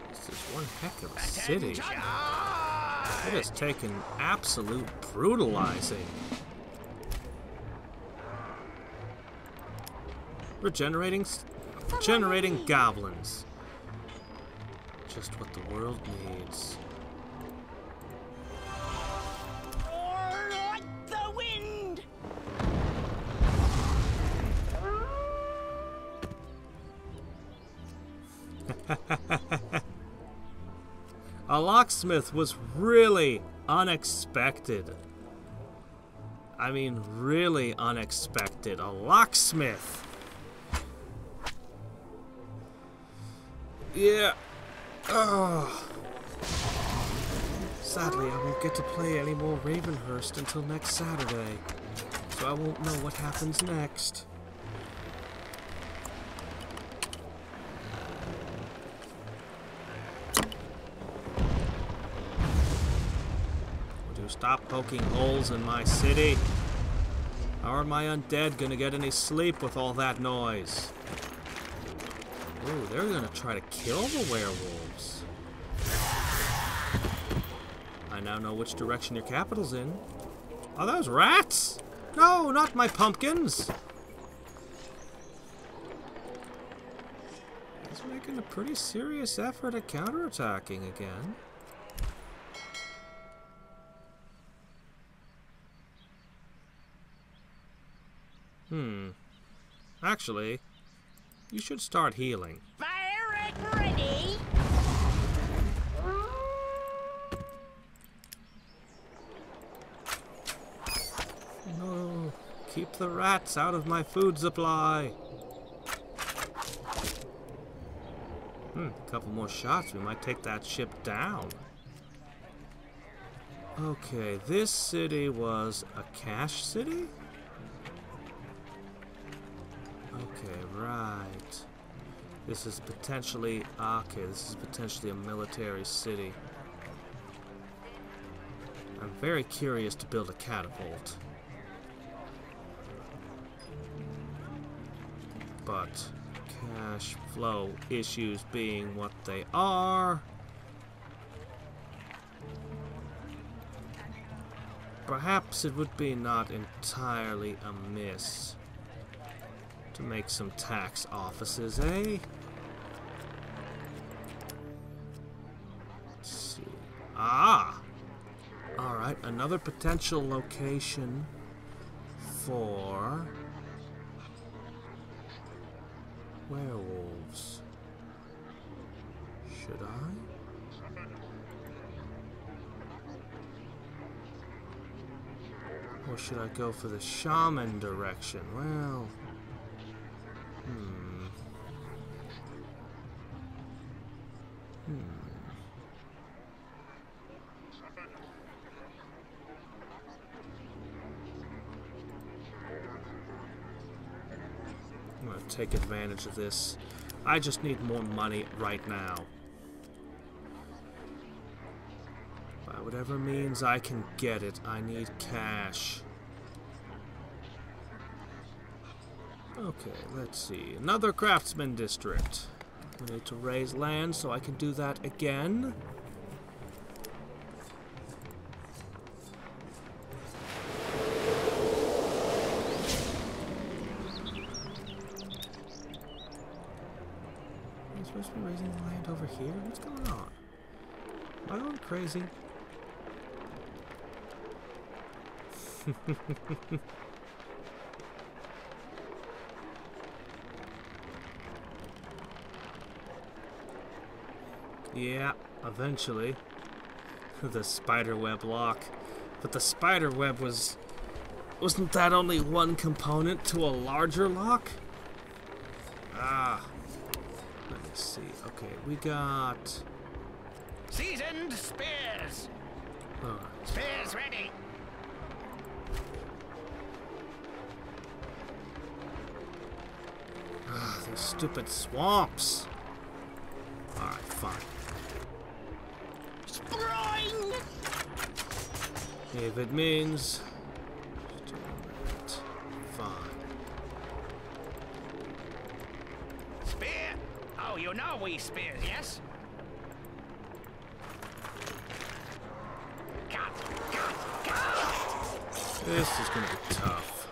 This is one heck of a city. It has taken absolute brutalizing. Generating goblins. Just what the world needs. Roar like the wind! A locksmith was really unexpected. I mean, really unexpected. A locksmith. Yeah. Oh. Sadly, I won't get to play any more Ravenhurst until next Saturday, so I won't know what happens next. Would you stop poking holes in my city? How are my undead gonna get any sleep with all that noise? Ooh, they're gonna try to kill the werewolves. I now know which direction your capital's in. Are those rats? No, not my pumpkins! He's making a pretty serious effort at counterattacking again. Actually, you should start healing. Fire it ready! No, keep the rats out of my food supply. A couple more shots, we might take that ship down. Okay, this city was a cash city? Okay, right. This is potentially... okay, this is potentially a military city. I'm very curious to build a catapult. But cash flow issues being what they are... perhaps it would be not entirely amiss to make some tax offices, eh? Let's see. Ah! Alright, another potential location for werewolves. Should I? Or should I go for the shaman direction? Well, I'm gonna take advantage of this. I just need more money right now. By whatever means I can get it, I need cash. Okay, let's see. Another craftsman district. We need to raise land so I can do that again. Am I supposed to be raising the land over here? What's going on? Am I going crazy? Yeah, eventually. The spiderweb lock. But the spiderweb wasn't that only one component to a larger lock? Ah. Let me see. Okay, we got Seasoned spears. alright. Spears ready. Ah, these stupid swamps. Alright, fine. Spring. If it means doing that, fine. Spear. Oh, you know we spears, yes? Cut. Cut. Cut. This is gonna be tough.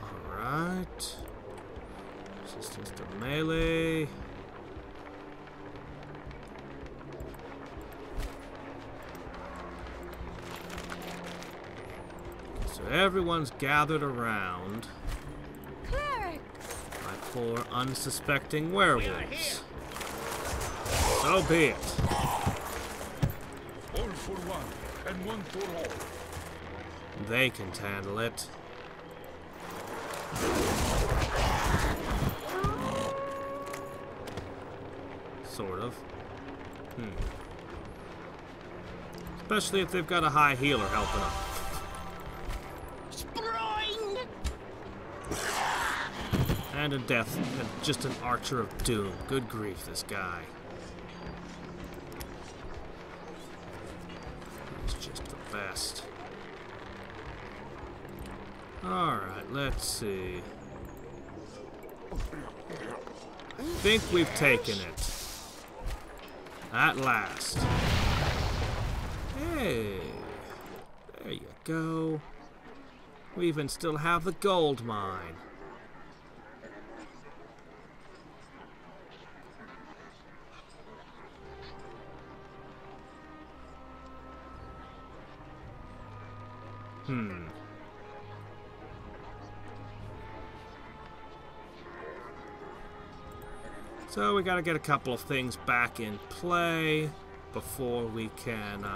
Alright. Resistance to melee. So everyone's gathered around Cleric! my poor unsuspecting werewolves. So be it. All for one, and one for all. They can handle it. Sort of. Especially if they've got a high healer helping them. And a death, and just an archer of doom. Good grief, this guy. He's just the best. Alright, let's see. I think we've taken it. At last. Hey. There you go. We even still have the gold mine. So we gotta get a couple of things back in play before we can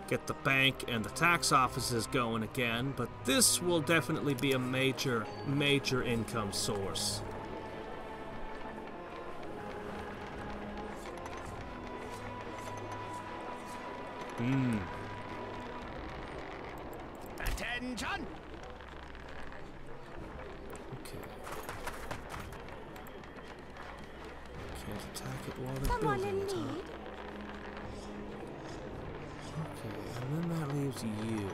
get the bank and the tax offices going again, but this will definitely be a major income source. Attention. Okay. Can't attack it while they're Someone building in it, huh? need? Okay, and then that leaves you.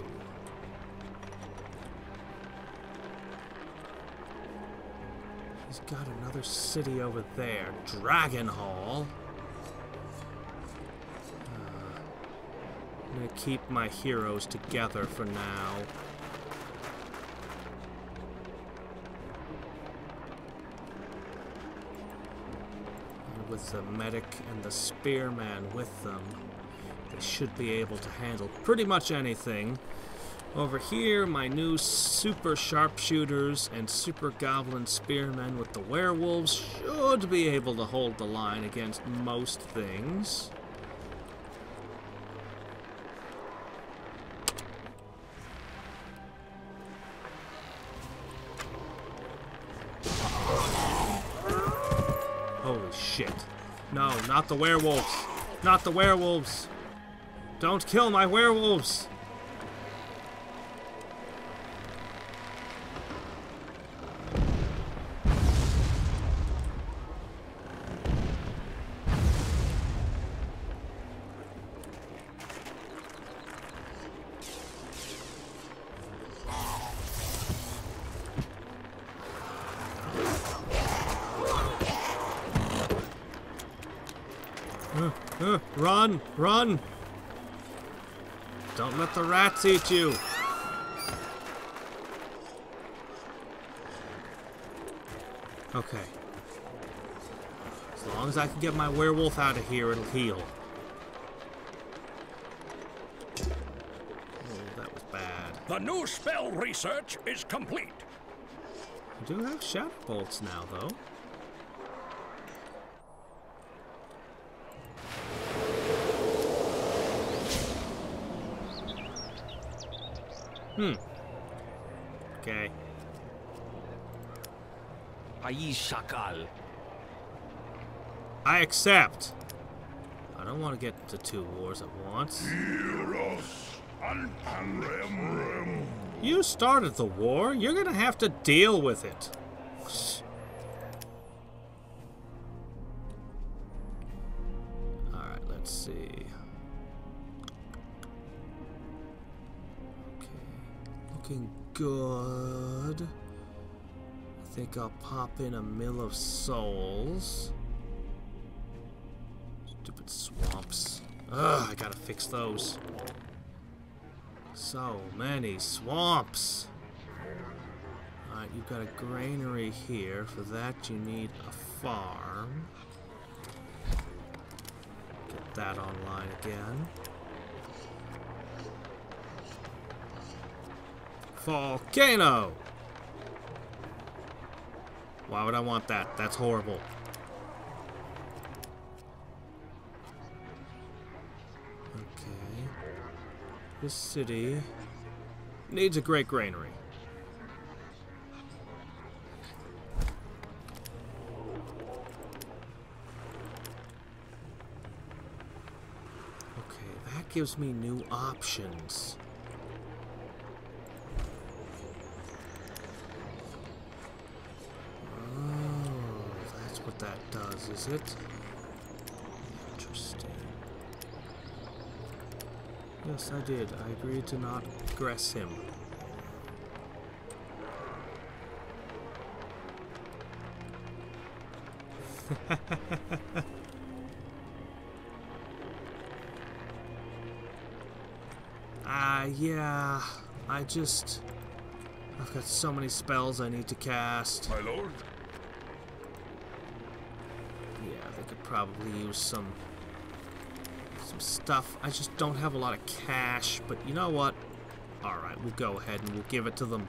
He's got another city over there. Dragon Hall. I'm gonna keep my heroes together for now. And with the medic and the spearman with them, they should be able to handle pretty much anything. Over here, my new super sharpshooters and super goblin spearmen with the werewolves should be able to hold the line against most things. Holy shit. No, not the werewolves. Not the werewolves. Don't kill my werewolves. Run! Run! Don't let the rats eat you! Okay. As long as I can get my werewolf out of here, it'll heal. Oh, that was bad. The new spell research is complete. I do have shadow bolts now, though. Okay. Shakal. I accept. I don't want to get into 2 wars at once. You started the war. You're gonna have to deal with it. Alright, let's see. Looking good. I think I'll pop in a Mill of Souls. Stupid swamps. Ugh, I gotta fix those. So many swamps. Alright, you've got a granary here. For that you need a farm. Get that online again. Volcano! Why would I want that? That's horrible. Okay. This city needs a great granary. Okay, that gives me new options. That does, is it? Interesting. Yes, I did. I agreed to not aggress him. Yeah. I've got so many spells I need to cast. My lord? Probably use some stuff. I just don't have a lot of cash, but you know what? Alright, we'll go ahead and we'll give it to them.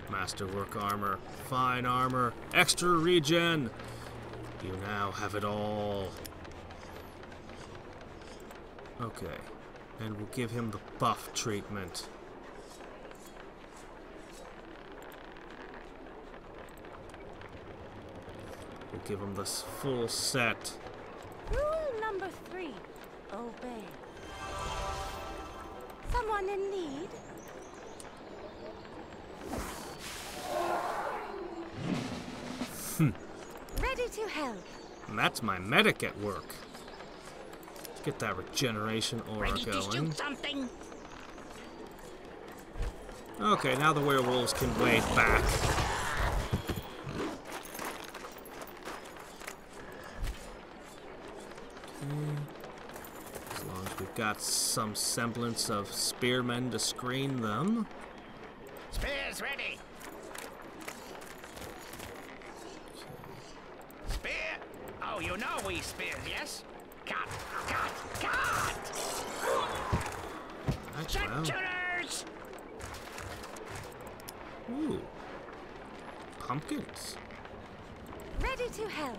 Masterwork armor, fine armor, extra regen. You now have it all. Okay, and we'll give him the buff treatment. We'll give him this full set. Rule number 3. Obey. Someone in need? Ready to help. And that's my medic at work. Let's get that regeneration aura Ready to going. shoot something? Okay, now the werewolves can wave back. As long as we've got some semblance of spearmen to screen them. Spears ready. Spear. Oh, you know we spears, yes? Cut, cut, cut! Sentries! Ooh. Pumpkins. Ready to help.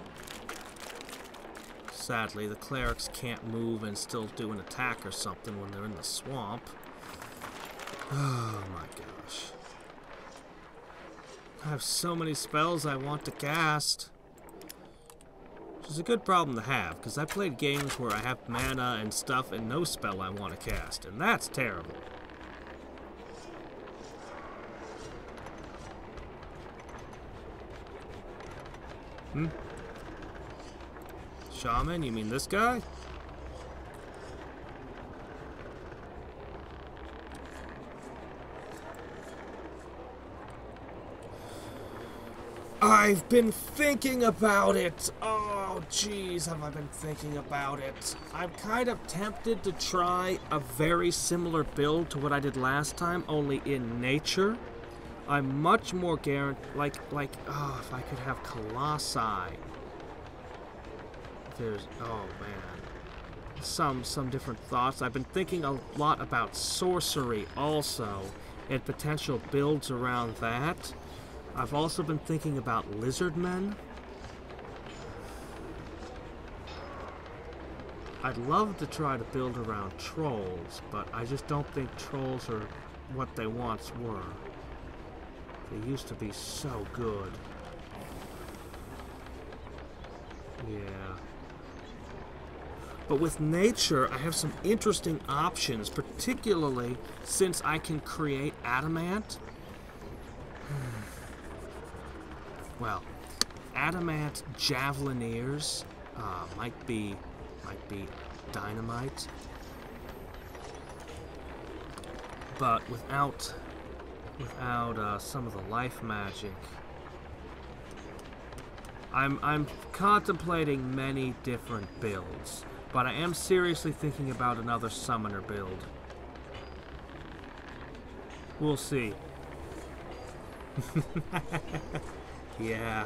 Sadly, the clerics can't move and still do an attack or something when they're in the swamp. Oh my gosh. I have so many spells I want to cast. Which is a good problem to have, because I played games where I have mana and stuff and no spell I want to cast, and that's terrible. Shaman, you mean this guy? I've been thinking about it. Oh, jeez, have I been thinking about it. I'm kind of tempted to try a very similar build to what I did last time, only in nature. I'm much more guaranteed, oh, if I could have Colossi. There's, oh man, some different thoughts. I've been thinking a lot about sorcery also, and potential builds around that. I've also been thinking about lizardmen. I'd love to try to build around trolls, but I just don't think trolls are what they once were. They used to be so good. Yeah. But with nature, I have some interesting options, particularly since I can create adamant. Well, adamant javelineers might be dynamite, but without some of the life magic. I'm contemplating many different builds, but I am seriously thinking about another summoner build. We'll see. Yeah.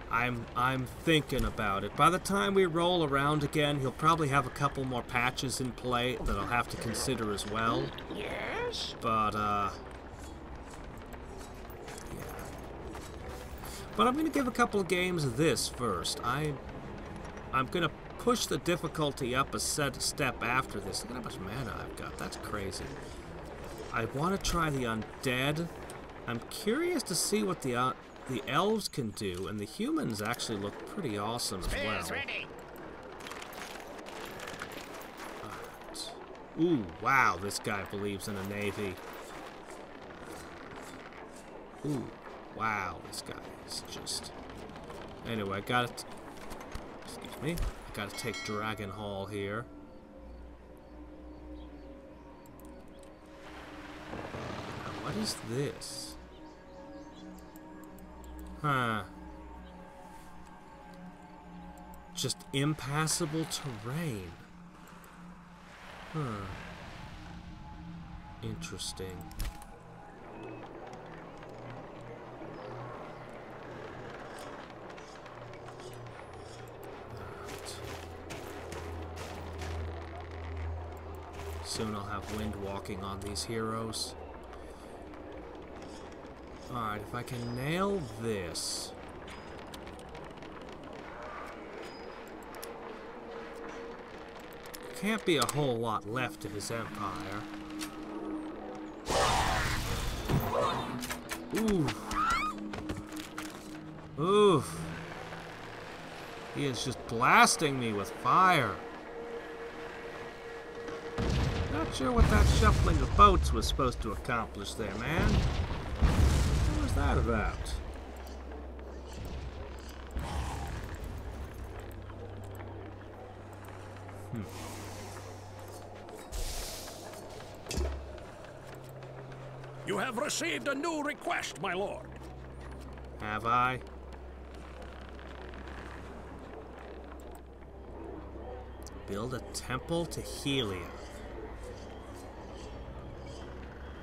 I'm thinking about it. By the time we roll around again, he'll probably have a couple more patches in play that I'll have to consider as well. Yes? But, yeah. But I'm gonna give a couple of games of this first. I'm gonna push the difficulty up a step after this. Look at how much mana I've got. That's crazy. I want to try the undead. I'm curious to see what the elves can do, and the humans actually look pretty awesome as well. Spears ready. Alright. Ooh, wow, this guy believes in a navy. Ooh, wow, this guy is just... Anyway, I gotta... Excuse me. I gotta take Dragon Hall here. Now, what is this? Huh. Just impassable terrain. Huh. Interesting. Alright. Soon I'll have wind walking on these heroes. Alright, if I can nail this. Can't be a whole lot left of his empire. Oof. Oof. He is just blasting me with fire. Not sure what that shuffling of boats was supposed to accomplish there, man. What was that about? You have received a new request, my lord. Have I? Build a temple to Helia.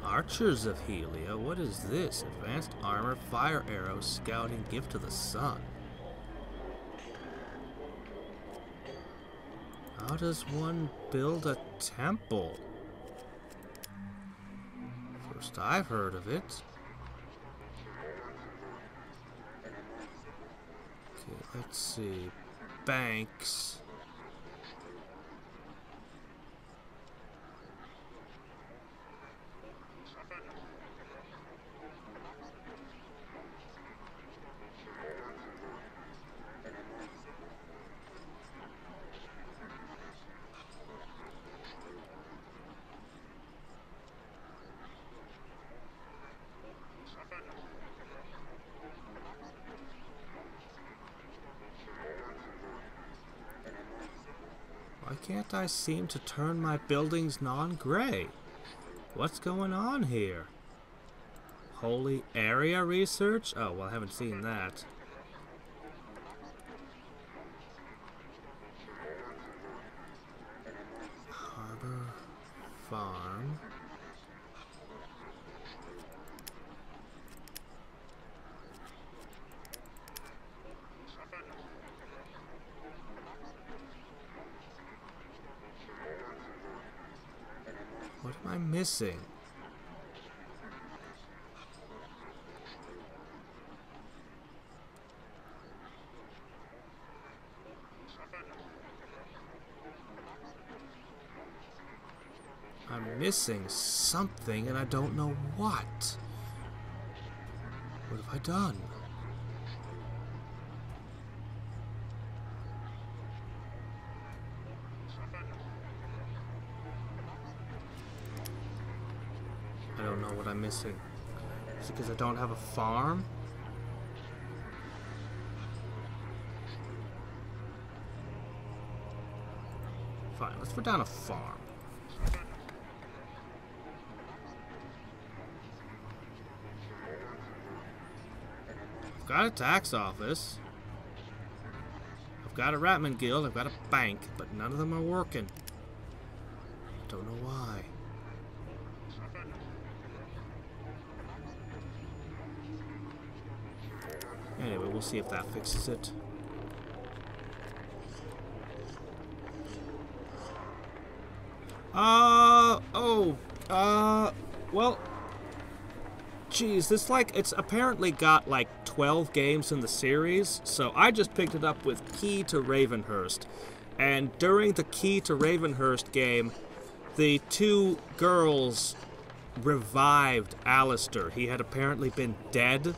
Archers of Helia? What is this? Advanced armor, fire arrows, scouting, gift to the sun. How does one build a temple? First I've heard of it. Okay, let's see. Banks. Why can't I seem to turn my buildings non-gray? What's going on here? Holy area research? Oh, well, I haven't seen that. Harbor Farm. What am I missing? I'm missing something and I don't know what. What have I done? I don't know what I'm missing. Is it because I don't have a farm? Fine, let's put down a farm. I've got a tax office. I've got a Ratman Guild. I've got a bank, but none of them are working. Don't know why. Anyway, we'll see if that fixes it. Well, geez, this it's apparently got like 12 games in the series, so I just picked it up with Key to Ravenhurst, and during the Key to Ravenhurst game, the two girls revived Alistair. He had apparently been dead,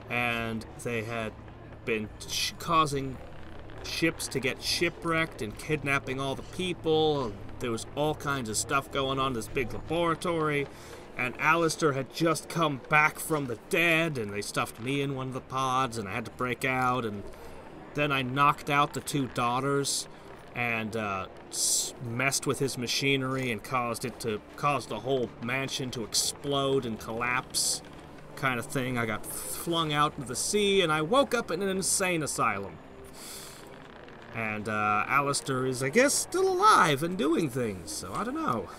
and they had been causing ships to get shipwrecked and kidnapping all the people. There was all kinds of stuff going on in this big laboratory, and Alistair had just come back from the dead, and they stuffed me in one of the pods, and I had to break out, and then I knocked out the two daughters and messed with his machinery and caused the whole mansion to explode and collapse, kind of thing. I got flung out into the sea, and I woke up in an insane asylum. And Alistair is, I guess, still alive and doing things, so I don't know.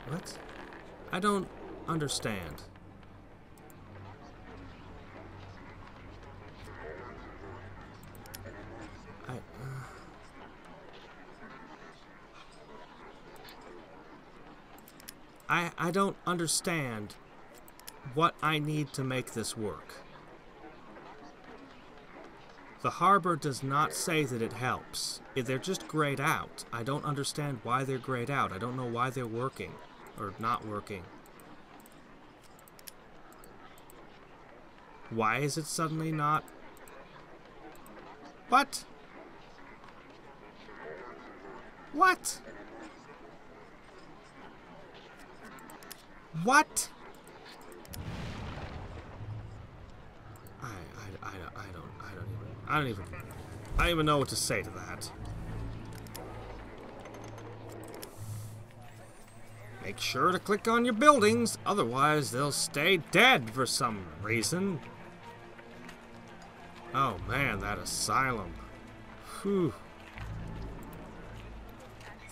What? I don't understand. I don't understand what I need to make this work. The harbor does not say that it helps. They're just grayed out. I don't understand why they're grayed out. I don't know why they're working or not working. Why is it suddenly not? What? What? What? I don't even. I don't even know what to say to that. Make sure to click on your buildings, otherwise they'll stay dead for some reason. Oh man, that asylum. Whew.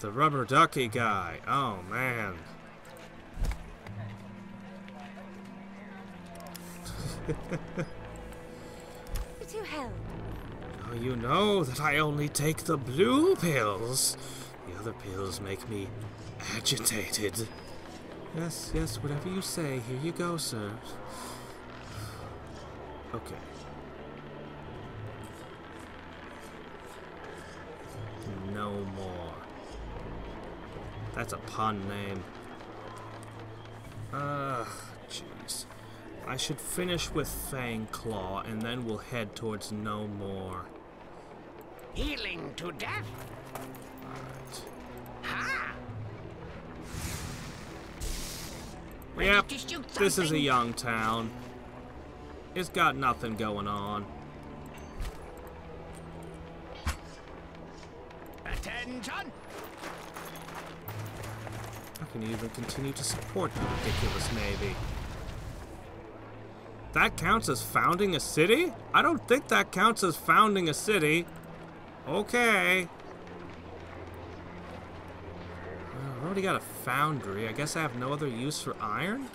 The rubber ducky guy. Oh man. To help. Now you know that I only take the blue pills. The other pills make me agitated. Yes, yes, whatever you say. Here you go, sir. Okay. No more. That's a pun name. Jeez. I should finish with Fang Claw, and then we'll head towards No More. Healing to death? Alright. Ha! Yep, Ready to shoot this is a something? young town. It's got nothing going on. Attention! How can you even continue to support the ridiculous navy? That counts as founding a city? I don't think that counts as founding a city. Okay. Well, I've already got a foundry. I guess I have no other use for iron?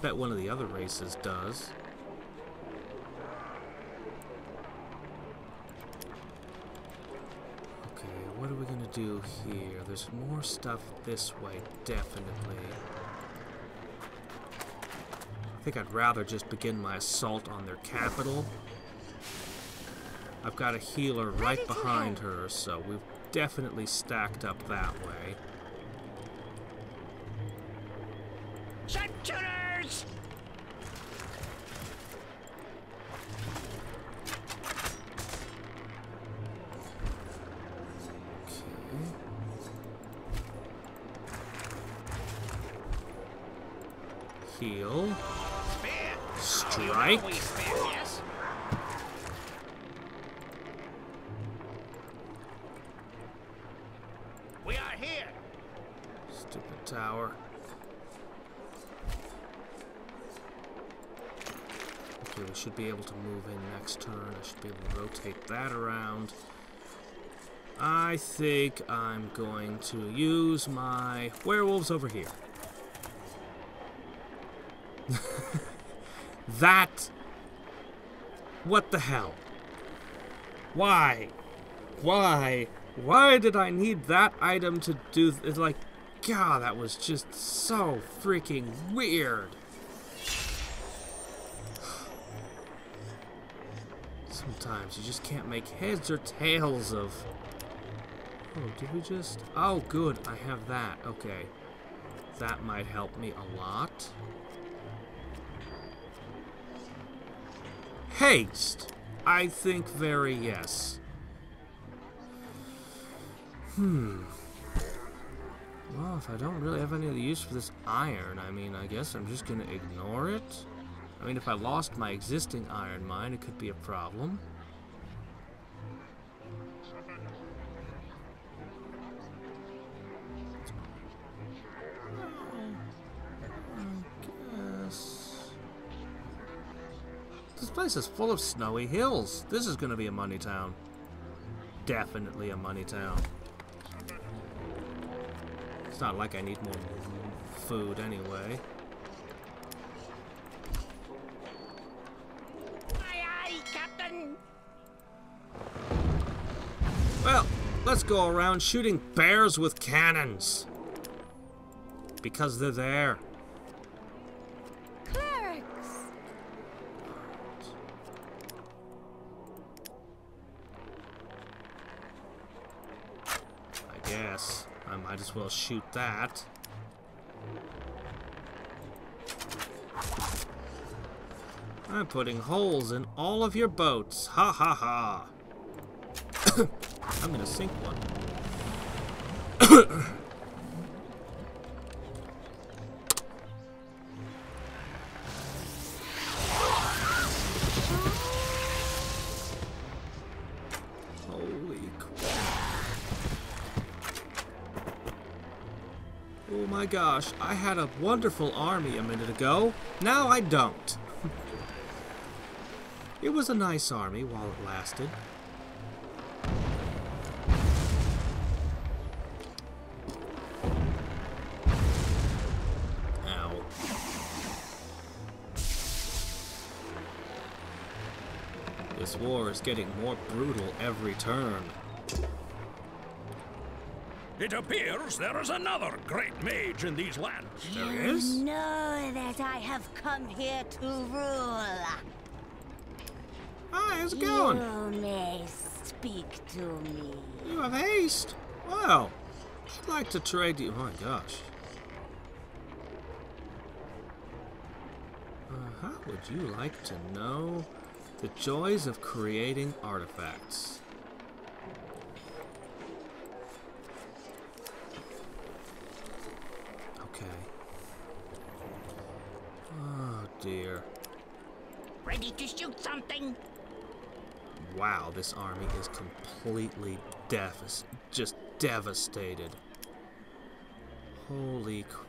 Bet one of the other races does. Okay, what are we gonna do here? There's more stuff this way, definitely. I think I'd rather just begin my assault on their capital. I've got a healer right behind her, so we've definitely stacked up that way. Sharpshooters! Heal. Spear! Strike. Oh, you know we spear, yes? We are here! Stupid tower. Okay, we should be able to move in next turn. I should be able to rotate that around. I think I'm going to use my werewolves over here. That... What the hell? Why? Why? Why did I need that item to do... It's like, God, that was just so freaking weird. Sometimes you just can't make heads or tails of... Oh, did we just... Oh, good, I have that. Okay. That might help me a lot. Haste! I think very yes. Well, if I don't really have any other use for this iron, I mean, I guess I'm just gonna ignore it. I mean, if I lost my existing iron mine, it could be a problem. This place is full of snowy hills. This is gonna be a money town. Definitely a money town. It's not like I need more food anyway. Aye, aye, Captain! Well, let's go around shooting bears with cannons. Because they're there. Clerics. I guess I might as well shoot that. I'm putting holes in all of your boats. Ha ha ha. I'm gonna sink one. Oh my gosh, I had a wonderful army a minute ago. Now I don't. It was a nice army while it lasted. Ow. This war is getting more brutal every turn. It appears there is another great mage in these lands. There is? You know that I have come here to rule. Hi, how's it going? You may speak to me. You have haste. Well, I'd like to trade you. Oh my gosh. How would you like to know the joys of creating artifacts? Okay. Oh dear. Ready to shoot something? Wow, this army is completely just devastated. Holy crap.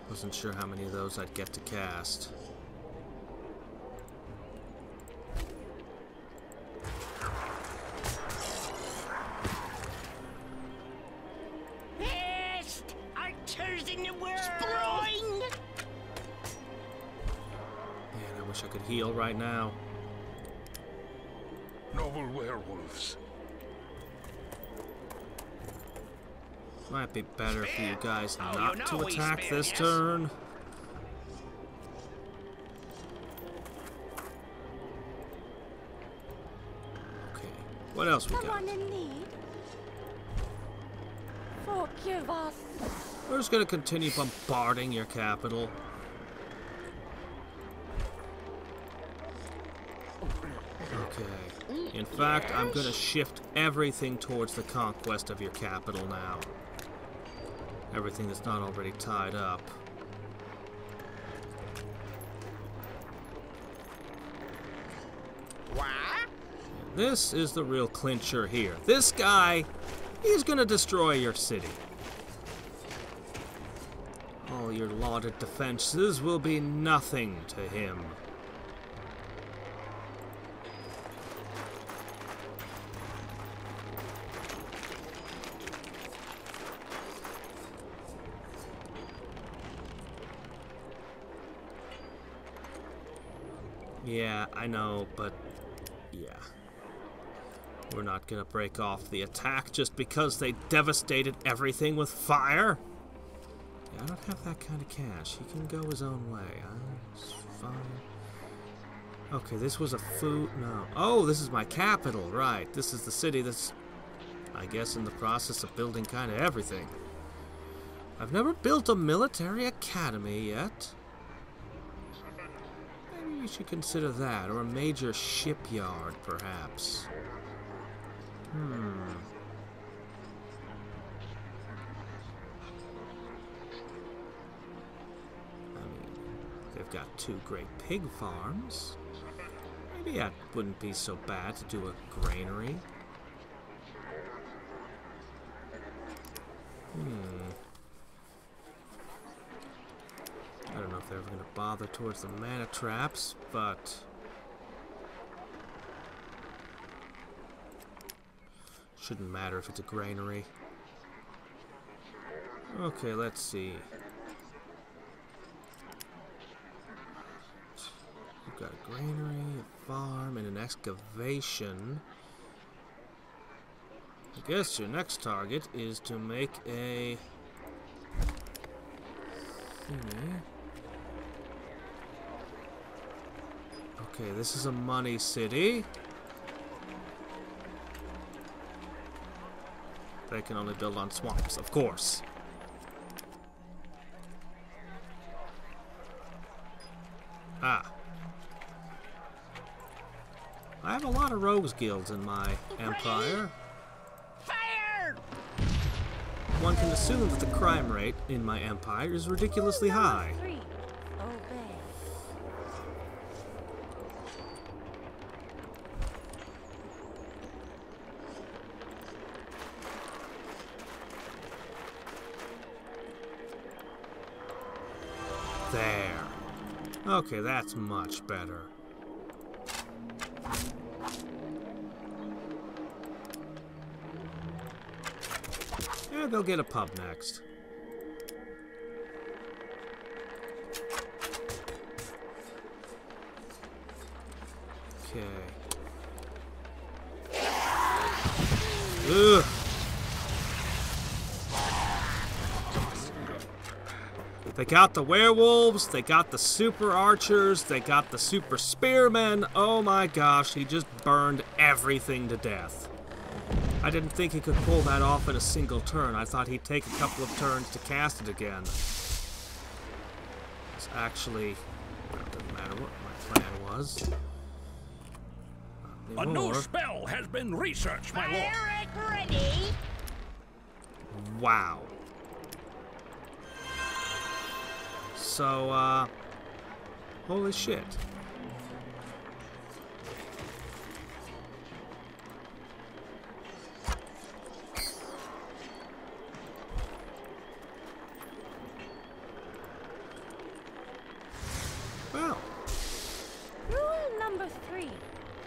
Wasn't sure how many of those I'd get to cast. Best archers in the world! Man, I wish I could heal right now. Noble werewolves. Might be better for you guys Oh, not you know to we attack spare, this yes? turn. Okay, what else we got? Someone in need? Forgive us. We're just gonna continue bombarding your capital. Okay. In fact, I'm gonna shift everything towards the conquest of your capital now. Everything that's not already tied up. What? This is the real clincher here. This guy, he's gonna destroy your city. All your lauded defenses will be nothing to him. Yeah, I know, but yeah. We're not gonna break off the attack just because they devastated everything with fire. Yeah, I don't have that kind of cash. He can go his own way. It's fine. Okay, this was a food. No. Oh, this is my capital, right. This is the city that's, I guess, in the process of building kind of everything. I've never built a military academy yet. Maybe you should consider that, or a major shipyard, perhaps. I mean, they've got 2 great pig farms. Maybe that wouldn't be so bad to do a granary. I don't know if they're ever going to bother towards the mana traps, but shouldn't matter if it's a granary. Okay, let's see. We've got a granary, a farm, and an excavation. I guess your next target is to make a thingy. Okay, this is a money city. They can only build on swamps, of course. Ah. I have a lot of rogues guilds in my empire. Fire! One can assume that the crime rate in my empire is ridiculously high. 3. Obey. There. Okay, that's much better. Yeah, they'll get a pub next. Okay. Ugh. They got the werewolves, they got the super archers, they got the super spearmen. Oh my gosh, he just burned everything to death. I didn't think he could pull that off in a single turn. I thought he'd take a couple of turns to cast it again. It's actually, well, it doesn't matter what my plan was. A new spell has been researched, my lord. Eric, ready? Wow. So, holy shit. Well. Rule number 3.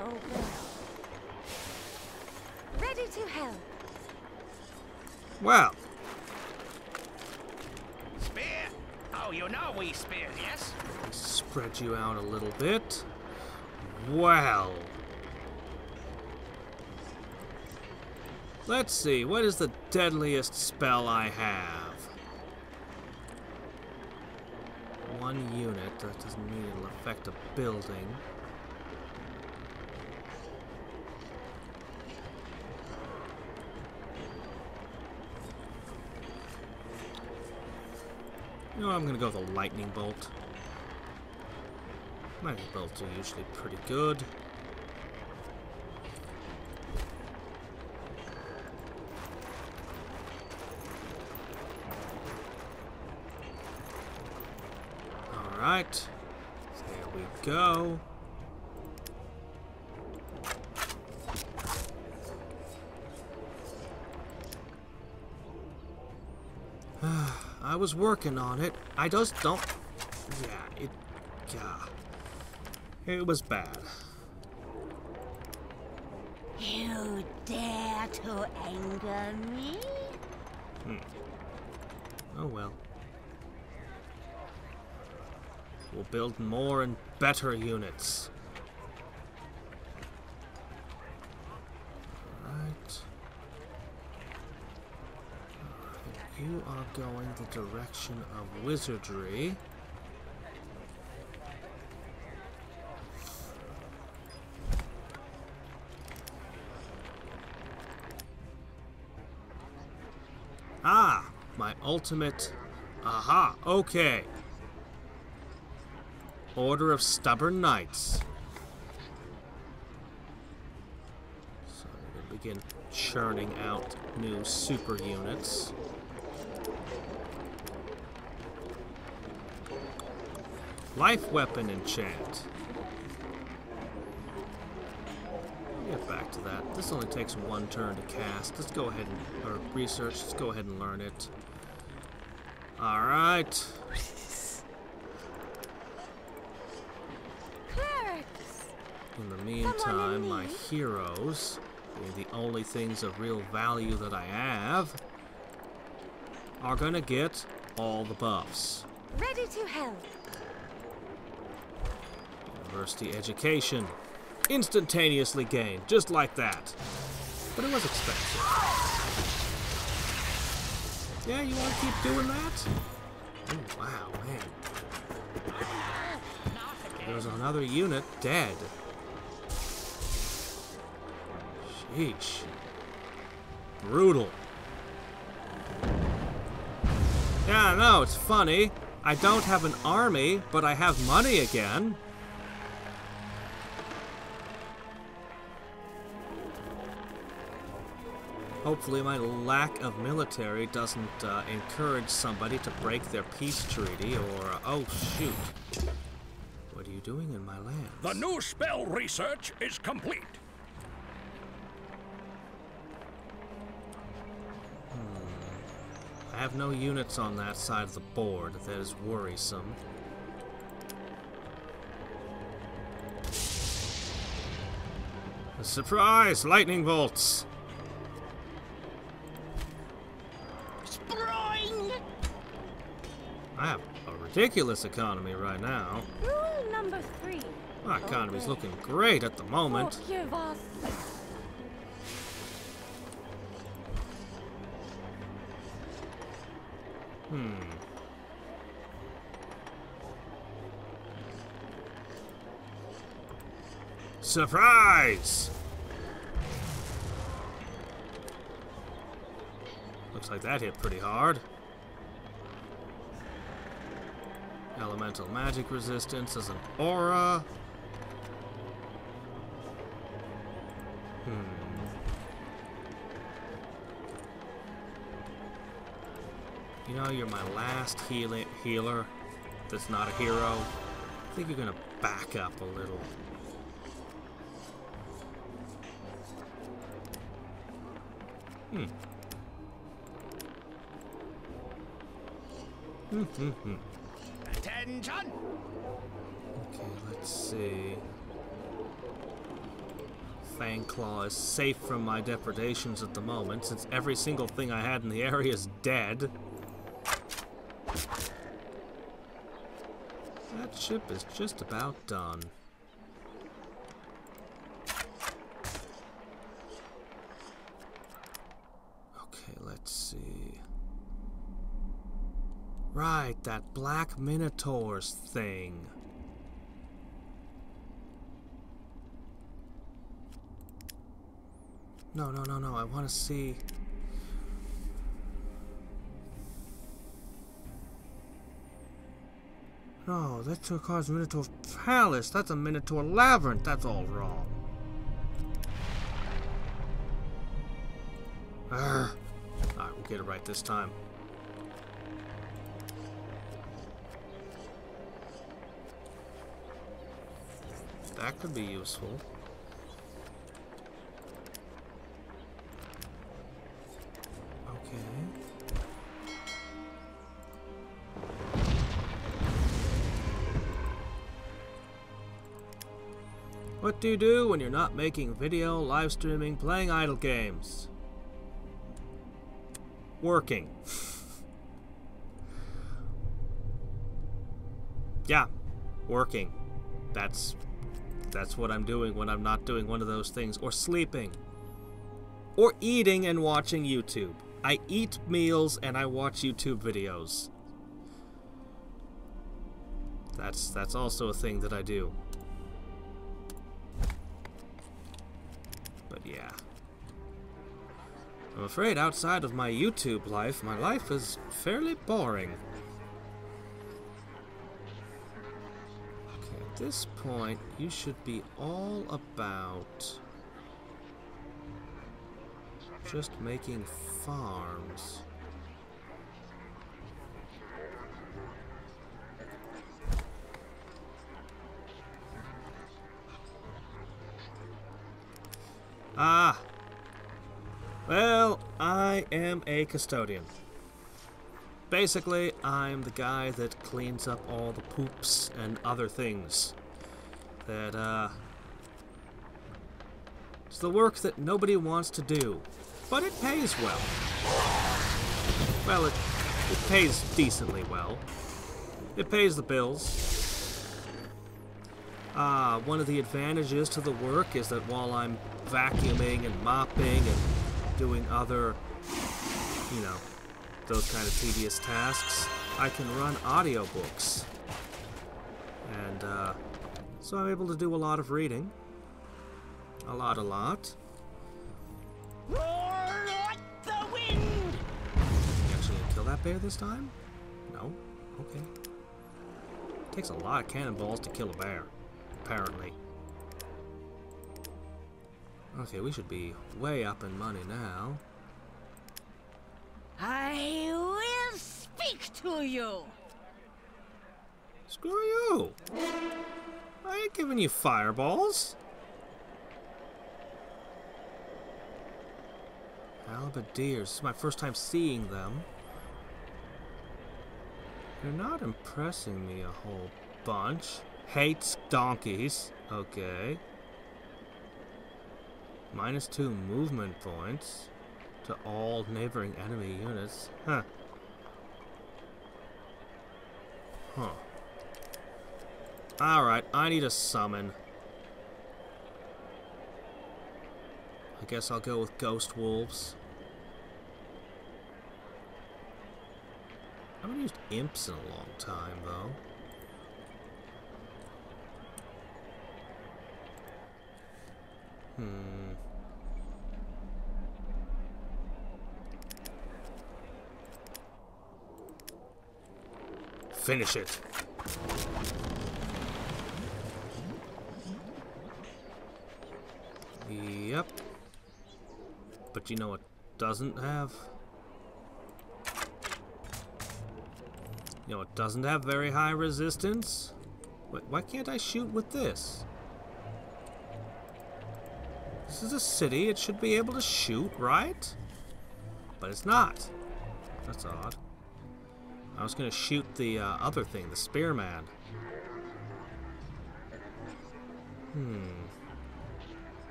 Obey. Ready to help. Well. Spear! Oh, you know we spear, yes? Spread you out a little bit. Well. Let's see, what is the deadliest spell I have? One unit, that doesn't mean it'll affect a building. You know, I'm gonna go with a lightning bolt. Lightning bolts are usually pretty good. Alright. There we go. I was working on it. I just don't... Yeah, it was bad. You dare to anger me? Oh well. We'll build more and better units. Alright. You are going the direction of wizardry. Ah! My ultimate... Aha! Okay. Order of Stubborn Knights. So we'll begin churning out new super units. Life weapon enchant. We'll get back to that. This only takes one turn to cast. Let's go ahead and, or research. Let's go ahead and learn it. Alright. In the meantime, my heroes, being the only things of real value that I have, are gonna get all the buffs. Ready to help. University education. Instantaneously gained, just like that. But it was expensive. Yeah, you want to keep doing that? Oh, wow, man. There's another unit dead. Sheesh. Brutal. Yeah, I know, it's funny. I don't have an army, but I have money again. Hopefully my lack of military doesn't encourage somebody to break their peace treaty or... oh, shoot. What are you doing in my lands? The new spell research is complete. I have no units on that side of the board. That is worrisome. A surprise! Lightning bolts! Spring! I have a ridiculous economy right now. Rule number 3. My economy's looking great at the moment. Forgive us. Surprise! Looks like that hit pretty hard. Elemental magic resistance as an aura. You know, you're my last healer that's not a hero. I think you're gonna back up a little. Attention! Okay, let's see. Fangclaw is safe from my depredations at the moment, since every single thing I had in the area is dead. That ship is just about done. Okay, let's see. Right, that Black Minotaurs thing. No, I want to see... No, that's Turkar's Minotaur Palace. That's a Minotaur Labyrinth. That's all wrong. Alright, we'll get it right this time. That could be useful. Okay. What do you do when you're not making video, live streaming, playing idle games? Working. Yeah, working. That's what I'm doing when I'm not doing one of those things. Or sleeping. Or eating and watching YouTube. I eat meals and I watch YouTube videos. That's also a thing that I do. But yeah. I'm afraid outside of my YouTube life, my life is fairly boring. Okay, at this point, you should be all about just making farms. Ah! Well, I am a custodian. Basically, I'm the guy that cleans up all the poops and other things. That, it's the work that nobody wants to do. But it pays well. Well, it pays decently well. It pays the bills. One of the advantages to the work is that while I'm vacuuming and mopping and doing other, you know, those kind of tedious tasks, I can run audiobooks. And, so I'm able to do a lot of reading. A lot. Roar like the wind! You actually gonna kill that bear this time? No? Okay. Takes a lot of cannonballs to kill a bear, apparently. Okay, we should be way up in money now. I will speak to you. Screw you. I ain't giving you fireballs. Halberdiers. This is my first time seeing them. You're not impressing me a whole bunch. Hates donkeys. Okay. -2 movement points to all neighboring enemy units. Huh. Huh. Alright, I need a summon. I guess I'll go with Ghost Wolves. I haven't used imps in a long time, though. Finish it. Yep. But you know what doesn't have? You know it doesn't have very high resistance? Wait, why can't I shoot with this? This is a city, it should be able to shoot, right? But it's not. That's odd. I was gonna shoot the other thing, the spearman.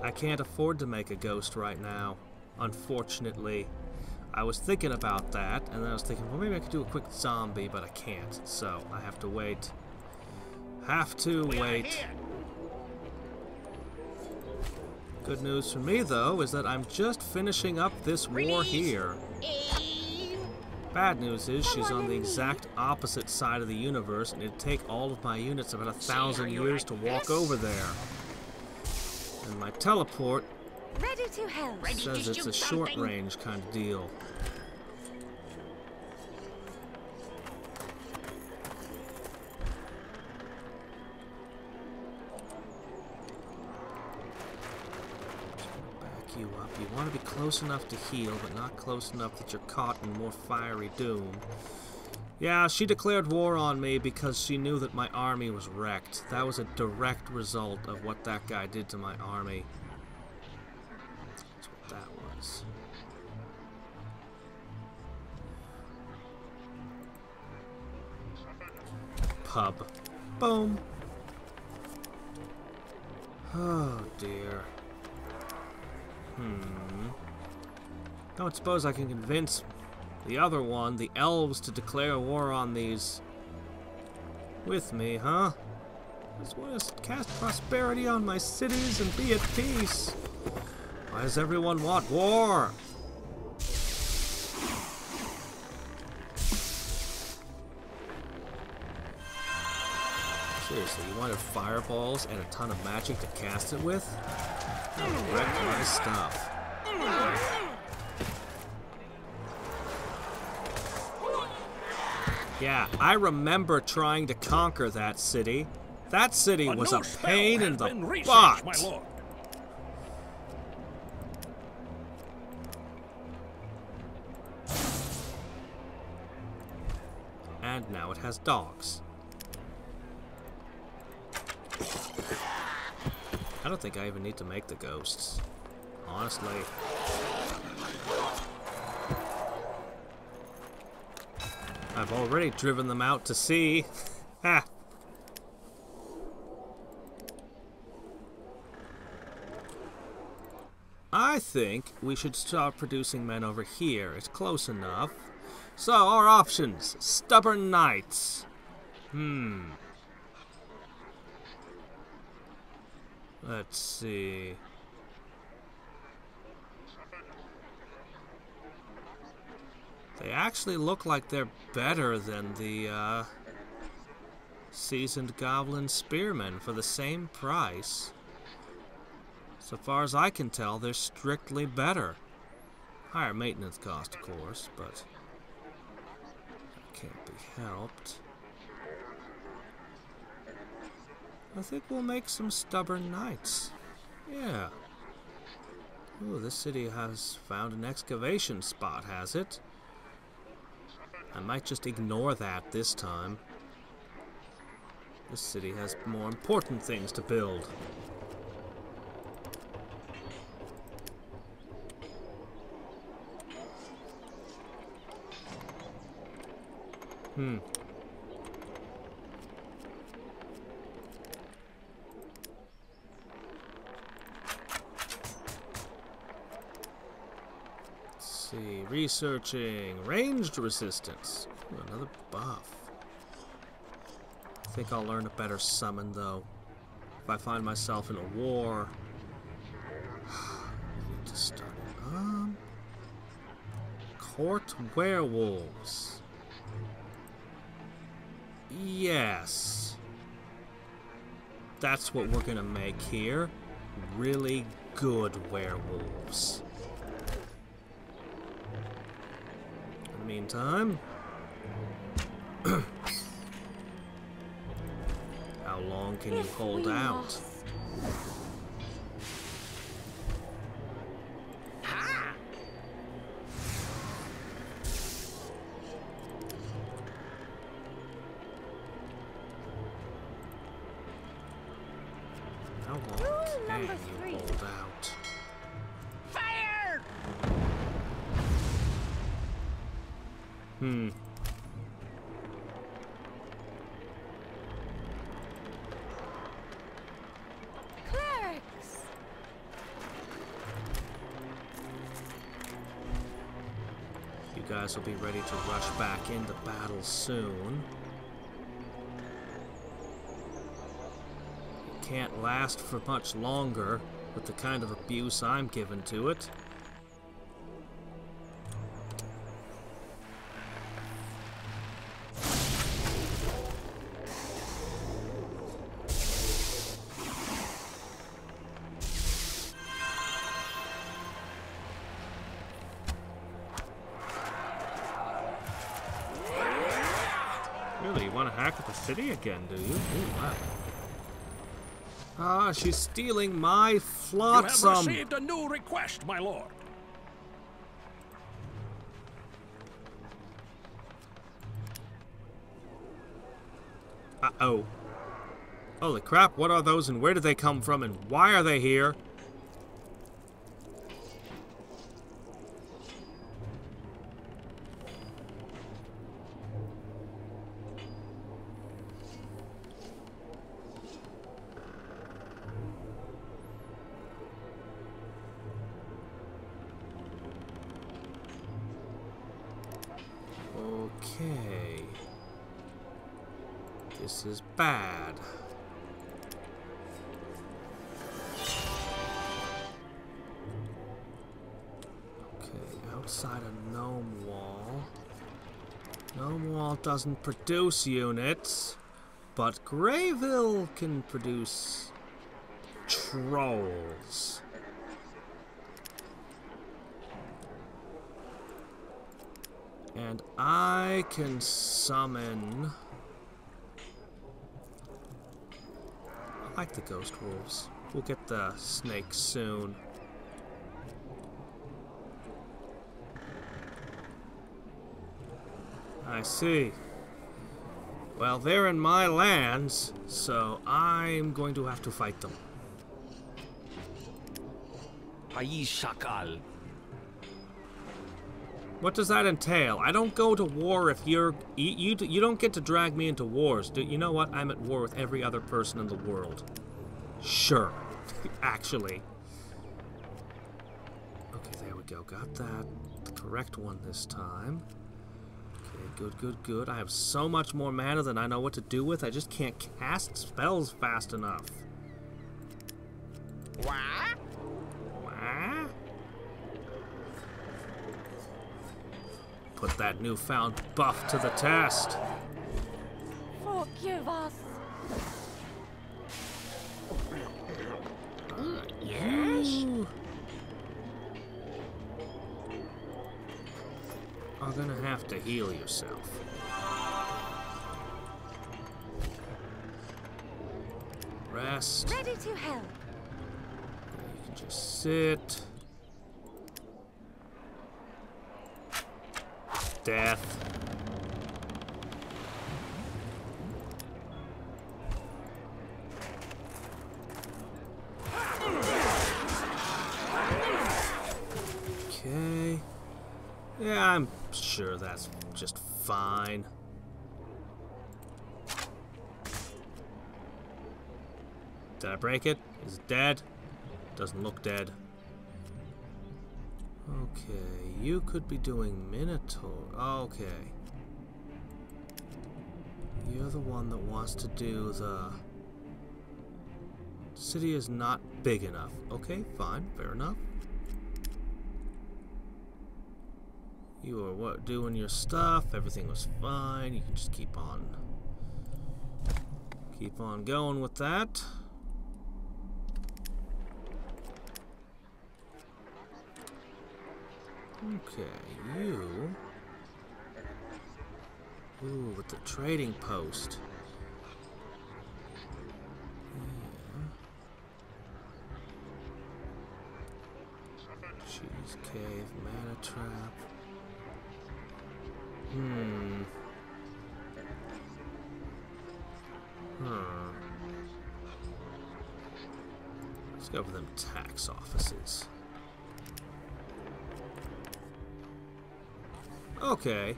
I can't afford to make a ghost right now, unfortunately. I was thinking about that, and then I was thinking, well, maybe I could do a quick zombie, but I can't, so I have to wait. Wait. Good news for me, though, is that I'm just finishing up this war here. Bad news is she's on the exact opposite side of the universe, and it'd take all of my units about 1,000 years to walk over there. And my teleport Ready to help. says it's a short-range kind of deal. Back you up. You want to be close enough to heal, but not close enough that you're caught in more fiery doom. Yeah, she declared war on me because she knew that my army was wrecked. That was a direct result of what that guy did to my army. That's what that was. Pub. Boom. Oh, dear. Don't suppose I can convince the other one, the elves, to declare war on these with me, huh? I just want to cast prosperity on my cities and be at peace. Why does everyone want war? Seriously, you wanted fireballs and a ton of magic to cast it with? That wrecked my stuff. Yeah, I remember trying to conquer that city. That city was a pain in the butt. My lord. And now it has dogs. I don't think I even need to make the ghosts, honestly. I've already driven them out to sea. Ha! I think we should start producing men over here. It's close enough. So, our options. Stubborn knights. Let's see. They actually look like they're better than the seasoned goblin spearmen for the same price. So far as I can tell, they're strictly better. Higher maintenance cost, of course, but that can't be helped. I think we'll make some stubborn knights. Yeah. Ooh, this city has found an excavation spot, has it? I might just ignore that this time. This city has more important things to build. Let's see, researching ranged resistance. Ooh, another buff. I think I'll learn a better summon though. If I find myself in a war, I need to start it. Court werewolves. Yes. That's what we're gonna make here. Really good werewolves. In the meantime, how long can you hold out? How long can you hold out? Fire! Clerics! You guys will be ready to rush back into battle soon. It can't last for much longer with the kind of abuse I'm giving to it. Really, you want to hack with the city again, do you? Ooh, wow. Ah, she's stealing my You have flotsam. received a new request, my lord. Uh-oh. Holy crap, what are those and where did they come from and why are they here? Okay. This is bad. Okay, outside of Gnome Wall. Gnome Wall doesn't produce units, but Greyville can produce trolls. And I can summon... I like the ghost wolves. We'll get the snakes soon. I see. Well, they're in my lands, so I'm going to have to fight them. Ayi Shakal. What does that entail? I don't go to war if you don't get to drag me into wars. You know what? I'm at war with every other person in the world. Sure. Actually. Okay, there we go. Got that. The correct one this time. Okay, good, good, good. I have so much more mana than I know what to do with. I just can't cast spells fast enough. What? What? Put that newfound buff to the test. Forgive us. Yes? Are gonna have to heal yourself. rest. Ready to help. You can just sit. Death. Okay. Yeah, I'm sure that's just fine. Did I break it? Is it dead? Doesn't look dead. Okay, you could be doing Minotaur. Okay. You're the one that wants to do the... City is not big enough. Okay, fine, fair enough. You are doing your stuff, everything was fine, you can just keep on going with that. Okay, you... Ooh, with the trading post. Yeah. Cheese cave, mana trap. Let's go for them tax offices. Okay.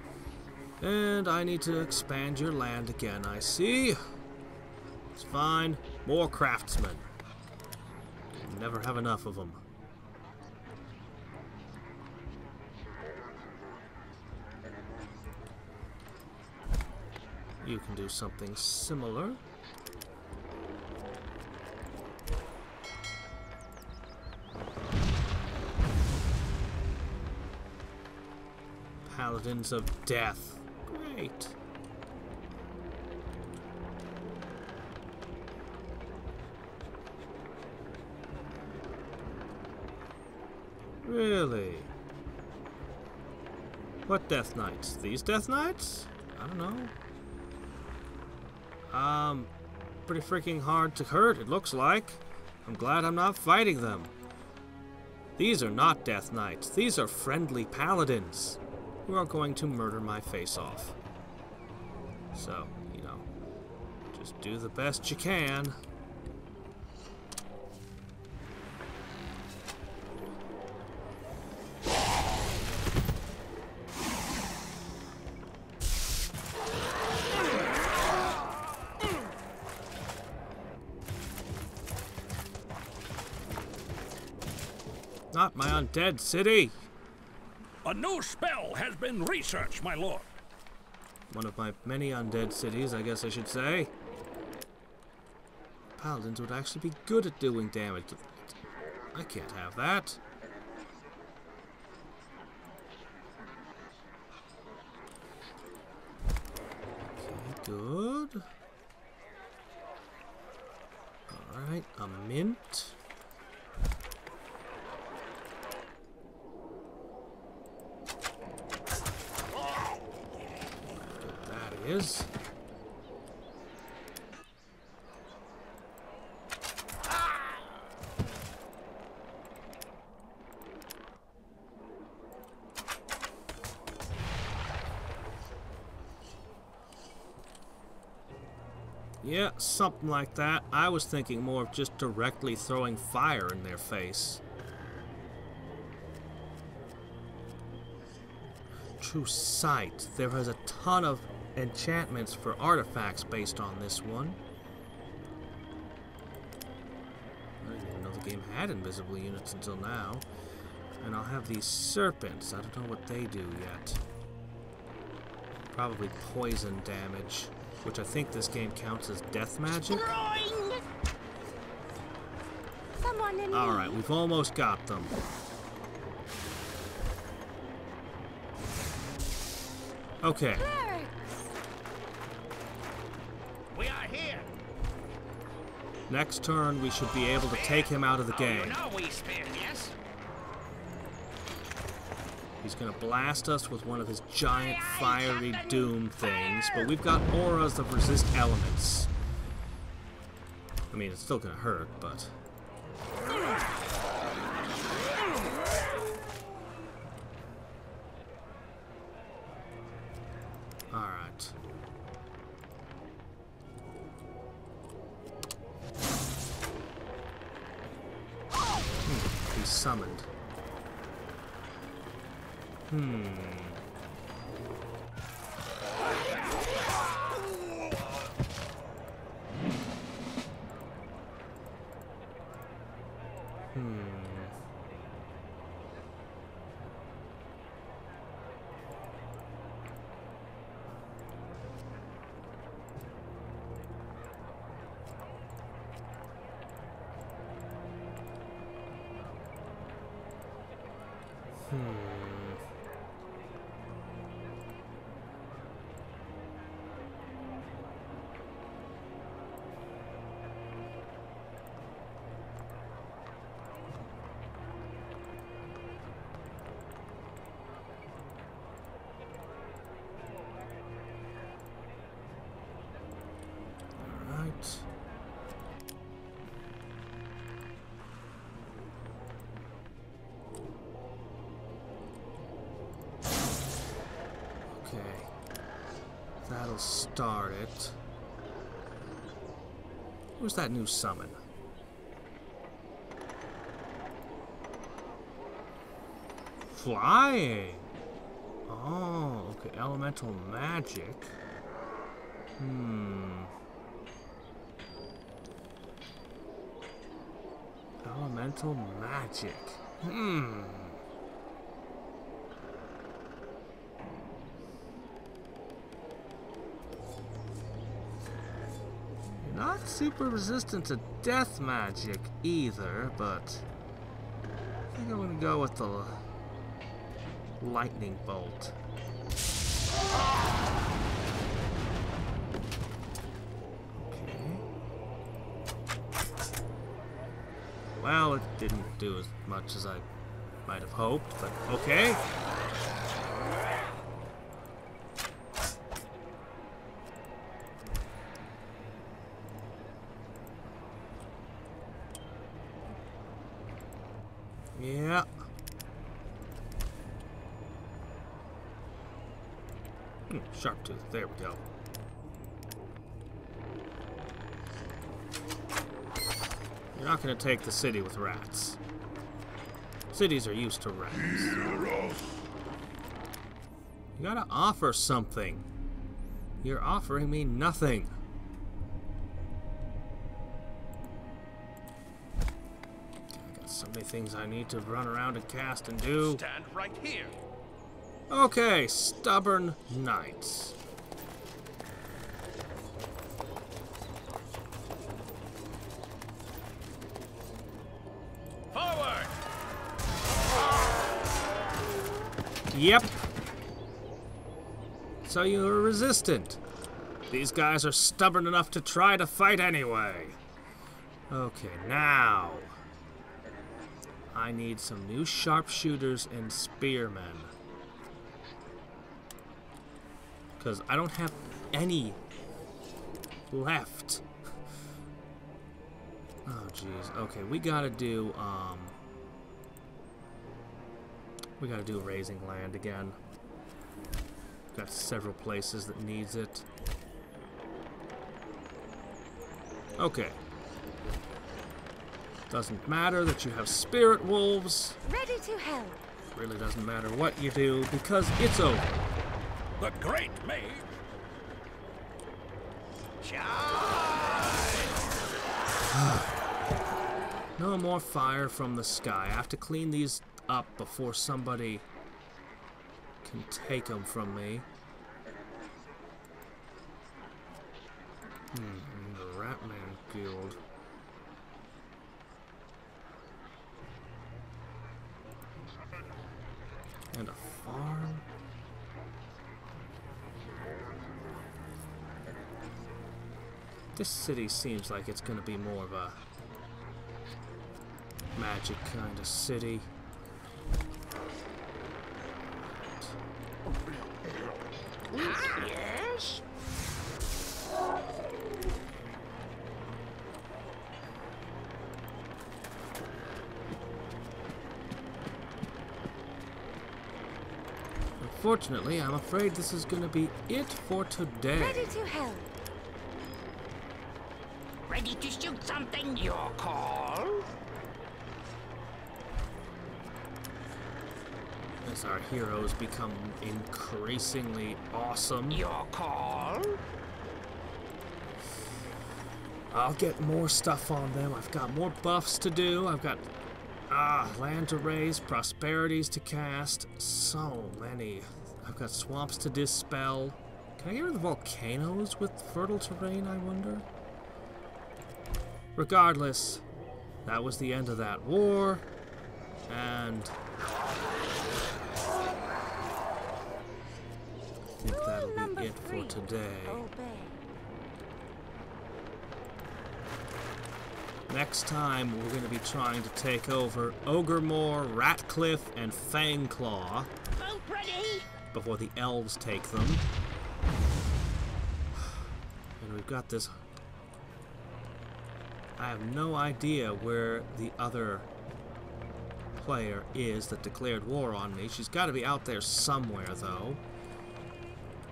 And I need to expand your land again, I see. It's fine. More craftsmen. Can never have enough of them. You can do something similar. Paladins of Death. Great. Really? What Death Knights? These Death Knights? I don't know. Pretty freaking hard to hurt, it looks like. I'm glad I'm not fighting them. These are not Death Knights. These are friendly paladins who are going to murder my face off. So, you know, just do the best you can. Not my undead city! A new spell has been researched, my lord. One of my many undead cities, I guess I should say. Paladins would actually be good at doing damage. I can't have that. Okay, good. Alright, a mint. Is. Yeah, something like that. I was thinking more of just directly throwing fire in their face. True sight. There is a ton of enchantments for artifacts based on this one. I didn't even know the game had invisible units until now. And I'll have these serpents. I don't know what they do yet. Probably poison damage, which I think this game counts as death magic. Alright, we've almost got them. Okay. We are here. Next turn, we should be able to take him out of the game. You know we spear, yes? He's gonna blast us with one of his giant fiery doom things, but we've got auras that resist elements. I mean, it's still gonna hurt, but... Alright. He's summoned. That'll start it. Where's that new summon? Flying! Oh, okay. Elemental magic. Elemental magic. Not super resistant to death magic either, but I think I'm gonna go with the lightning bolt. Okay. Well, it didn't do as much as I might have hoped, but okay. Yeah. Sharp tooth. There we go. You're not going to take the city with rats. Cities are used to rats. You gotta offer something. You're offering me nothing. So many things I need to run around and cast and do. Stand right here. Okay, stubborn knights. Forward. Yep. So you're resistant. These guys are stubborn enough to try to fight anyway. Okay, now I need some new sharpshooters and spearmen. Because I don't have any left. Oh, jeez. Okay, we gotta do raising land again. Got several places that needs it. Okay. Doesn't matter that you have spirit wolves. Ready to help. Really doesn't matter what you do because it's over. The great mage. No more fire from the sky. I have to clean these up before somebody can take them from me. The Ratman Guild. And a farm. This city seems like it's going to be more of a magic kind of city. Yes. Unfortunately, I'm afraid this is going to be it for today. Ready to help. Ready to shoot something? Your call. As our heroes become increasingly awesome. Your call. I'll get more stuff on them. I've got more buffs to do. I've got land to raise, prosperities to cast. So many. I've got swamps to dispel. Can I get rid of the volcanoes with fertile terrain, I wonder? Regardless, that was the end of that war. And I think that'll be it for today. Obey. Next time, we're going to be trying to take over Ogremoor, Ratcliffe, and Fangclaw Boat ready. before the elves take them. And we've got this... I have no idea where the other player is that declared war on me. She's got to be out there somewhere, though.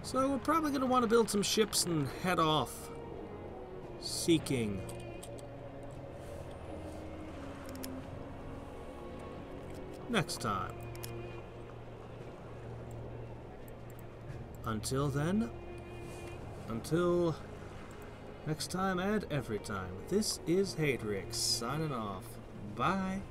So we're probably going to want to build some ships and head off, seeking next time. Until then, until next time and every time, this is Hadriex signing off. Bye.